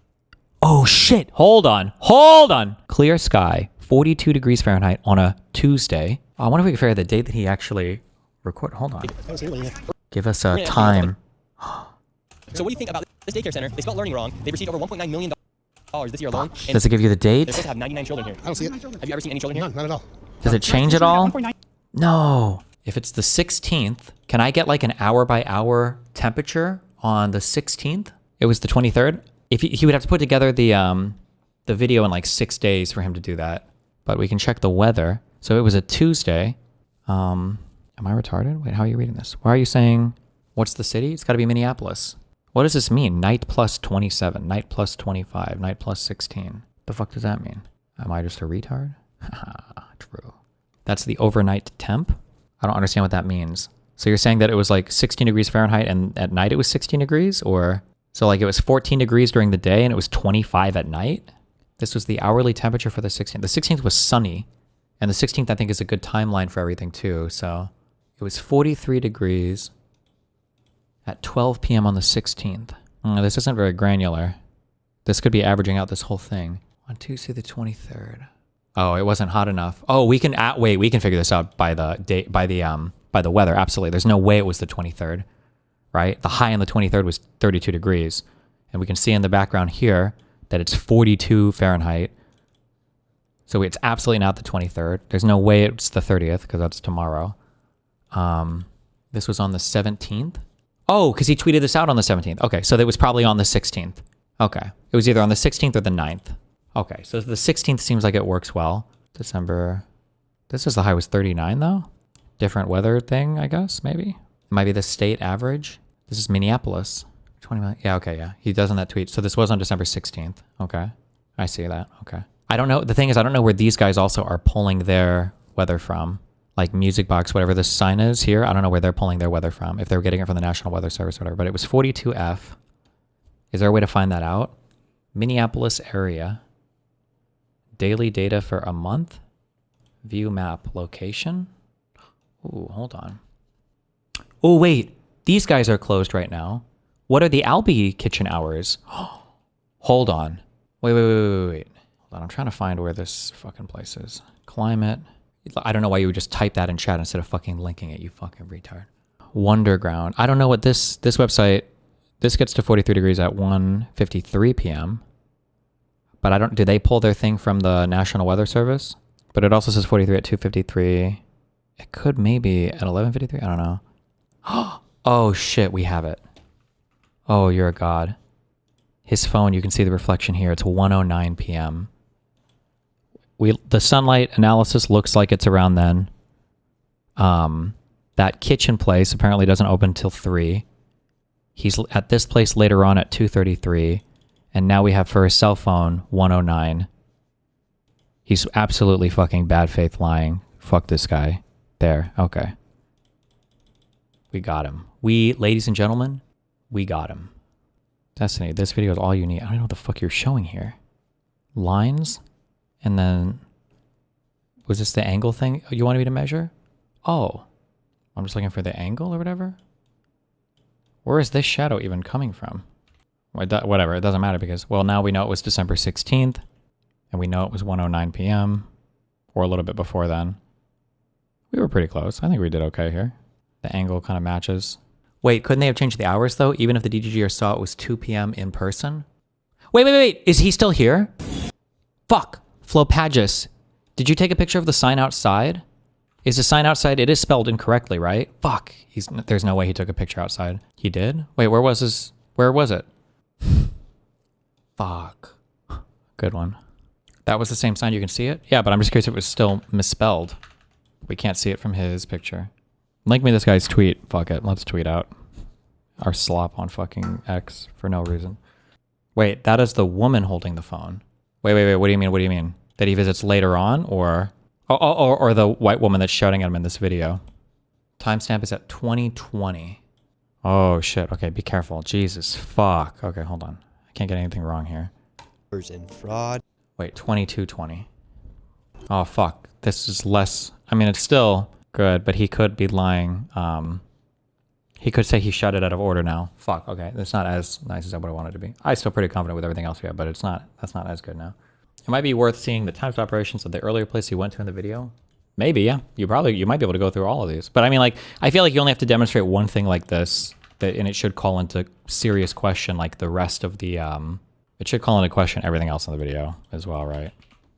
B: Oh, shit. Hold on. Clear sky, 42 degrees Fahrenheit on a Tuesday. Oh, I wonder if we can figure out the date that he actually recorded. Hold on. Give us a time.
F: So what do you think about this daycare center? They spelled learning wrong. They've received over $1.9 million this year alone.
B: Does it give you the date?
F: They're supposed to have 99 children here.
J: I don't see it.
F: Have you ever seen any children here?
J: None, not at all.
B: Does it change at all? No. If it's the 16th, can I get like an hour by hour temperature on the 16th? It was the 23rd. If he would have to put together the video in like 6 days for him to do that. But we can check the weather. So it was a Tuesday. Am I retarded? Wait, how are you reading this? Why are you saying, what's the city? It's got to be Minneapolis. What does this mean? Night plus 27, night plus 25, night plus 16. The fuck does that mean? Am I just a retard? Haha, true. That's the overnight temp? I don't understand what that means. So you're saying that it was like 16 degrees Fahrenheit and at night it was 16 degrees? Or, so like it was 14 degrees during the day and it was 25 at night? This was the hourly temperature for the 16th. The 16th was sunny. And the 16th I think is a good timeline for everything too. So it was 43 degrees at 12 p.m. on the 16th. This isn't very granular. This could be averaging out this whole thing. On Tuesday the 23rd. Oh, it wasn't hot enough. Oh, we can wait, we can figure this out by the date, by the weather. Absolutely. There's no way it was the 23rd, right? The high on the 23rd was 32 degrees. And we can see in the background here that it's 42 Fahrenheit. So it's absolutely not the 23rd. There's no way it's the 30th because that's tomorrow. This was on the 17th. Oh, because he tweeted this out on the 17th. Okay, so that was probably on the 16th. Okay. It was either on the 16th or the 9th. Okay, so the 16th seems like it works well. December. This is the high was 39 though. Different weather thing, I guess, maybe. It might be the state average. This is Minneapolis. 20 million. Yeah, okay, yeah. He does on that tweet. So this was on December 16th. Okay. I see that. Okay. I don't know. The thing is, I don't know where these guys also are pulling their weather from. Like Music Box, whatever this sign is here. I don't know where they're pulling their weather from. If they're getting it from the National Weather Service or whatever. But it was 42F. Is there a way to find that out? Minneapolis area. Daily data for a month. View map location. Ooh, hold on. Oh, wait. These guys are closed right now. What are the Albee kitchen hours? Hold on. Wait. Hold on. I'm trying to find where this fucking place is. Climate. I don't know why you would just type that in chat instead of fucking linking it, you fucking retard. Wonderground. I don't know what this website... This gets to 43 degrees at 1:53 p.m. But I don't... Do they pull their thing from the National Weather Service? But it also says 43 at 2:53. It could maybe at 11:53. I don't know. Oh shit, we have it. Oh, you're a god. His phone, you can see the reflection here. It's 1:09 p.m. The sunlight analysis looks like it's around then. That kitchen place apparently doesn't open till 3. He's at this place later on at 2:33. And now we have for his cell phone 1:09. He's absolutely fucking bad faith lying. Fuck this guy. There. Okay. We got him. Ladies and gentlemen, we got him. Destiny, this video is all you need. I don't know what the fuck you're showing here. Lines? And then... Was this the angle thing you wanted me to measure? Oh. I'm just looking for the angle or whatever? Where is this shadow even coming from? Whatever, it doesn't matter because, well, now we know it was December 16th. And we know it was 1:09 p.m. Or a little bit before then. We were pretty close. I think we did okay here. The angle kind of matches. Wait, couldn't they have changed the hours though? Even if the DGGR saw it was 2 p.m. in person? Wait. Is he still here? Fuck. Flopagus. Did you take a picture of the sign outside? Is the sign outside? It is spelled incorrectly, right? Fuck. There's no way he took a picture outside. He did? Wait, where was it? Fuck. Good one. That was the same sign, you can see it? Yeah, but I'm just curious if it was still misspelled. We can't see it from his picture. Link me this guy's tweet. Fuck it. Let's tweet out our slop on fucking X for no reason. Wait, that is the woman holding the phone. Wait. What do you mean? That he visits later on or the white woman that's shouting at him in this video? Timestamp is at 2020. Oh shit. Okay, be careful. Jesus fuck. Okay, hold on. I can't get anything wrong here.
F: And fraud.
B: Wait, 2220. Oh fuck. This is less. I mean, it's still good, but he could be lying. He could say he shut it out of order now. Fuck. Okay, that's not as nice as I would have wanted it to be. I'm still pretty confident with everything else we have, but it's not. That's not as good now. It might be worth seeing the times of operations of the earlier place he went to in the video. Maybe, yeah. You might be able to go through all of these. But I mean, like, I feel like you only have to demonstrate one thing like this, and it should call into serious question, like the rest of the. It should call into question everything else in the video as well, right?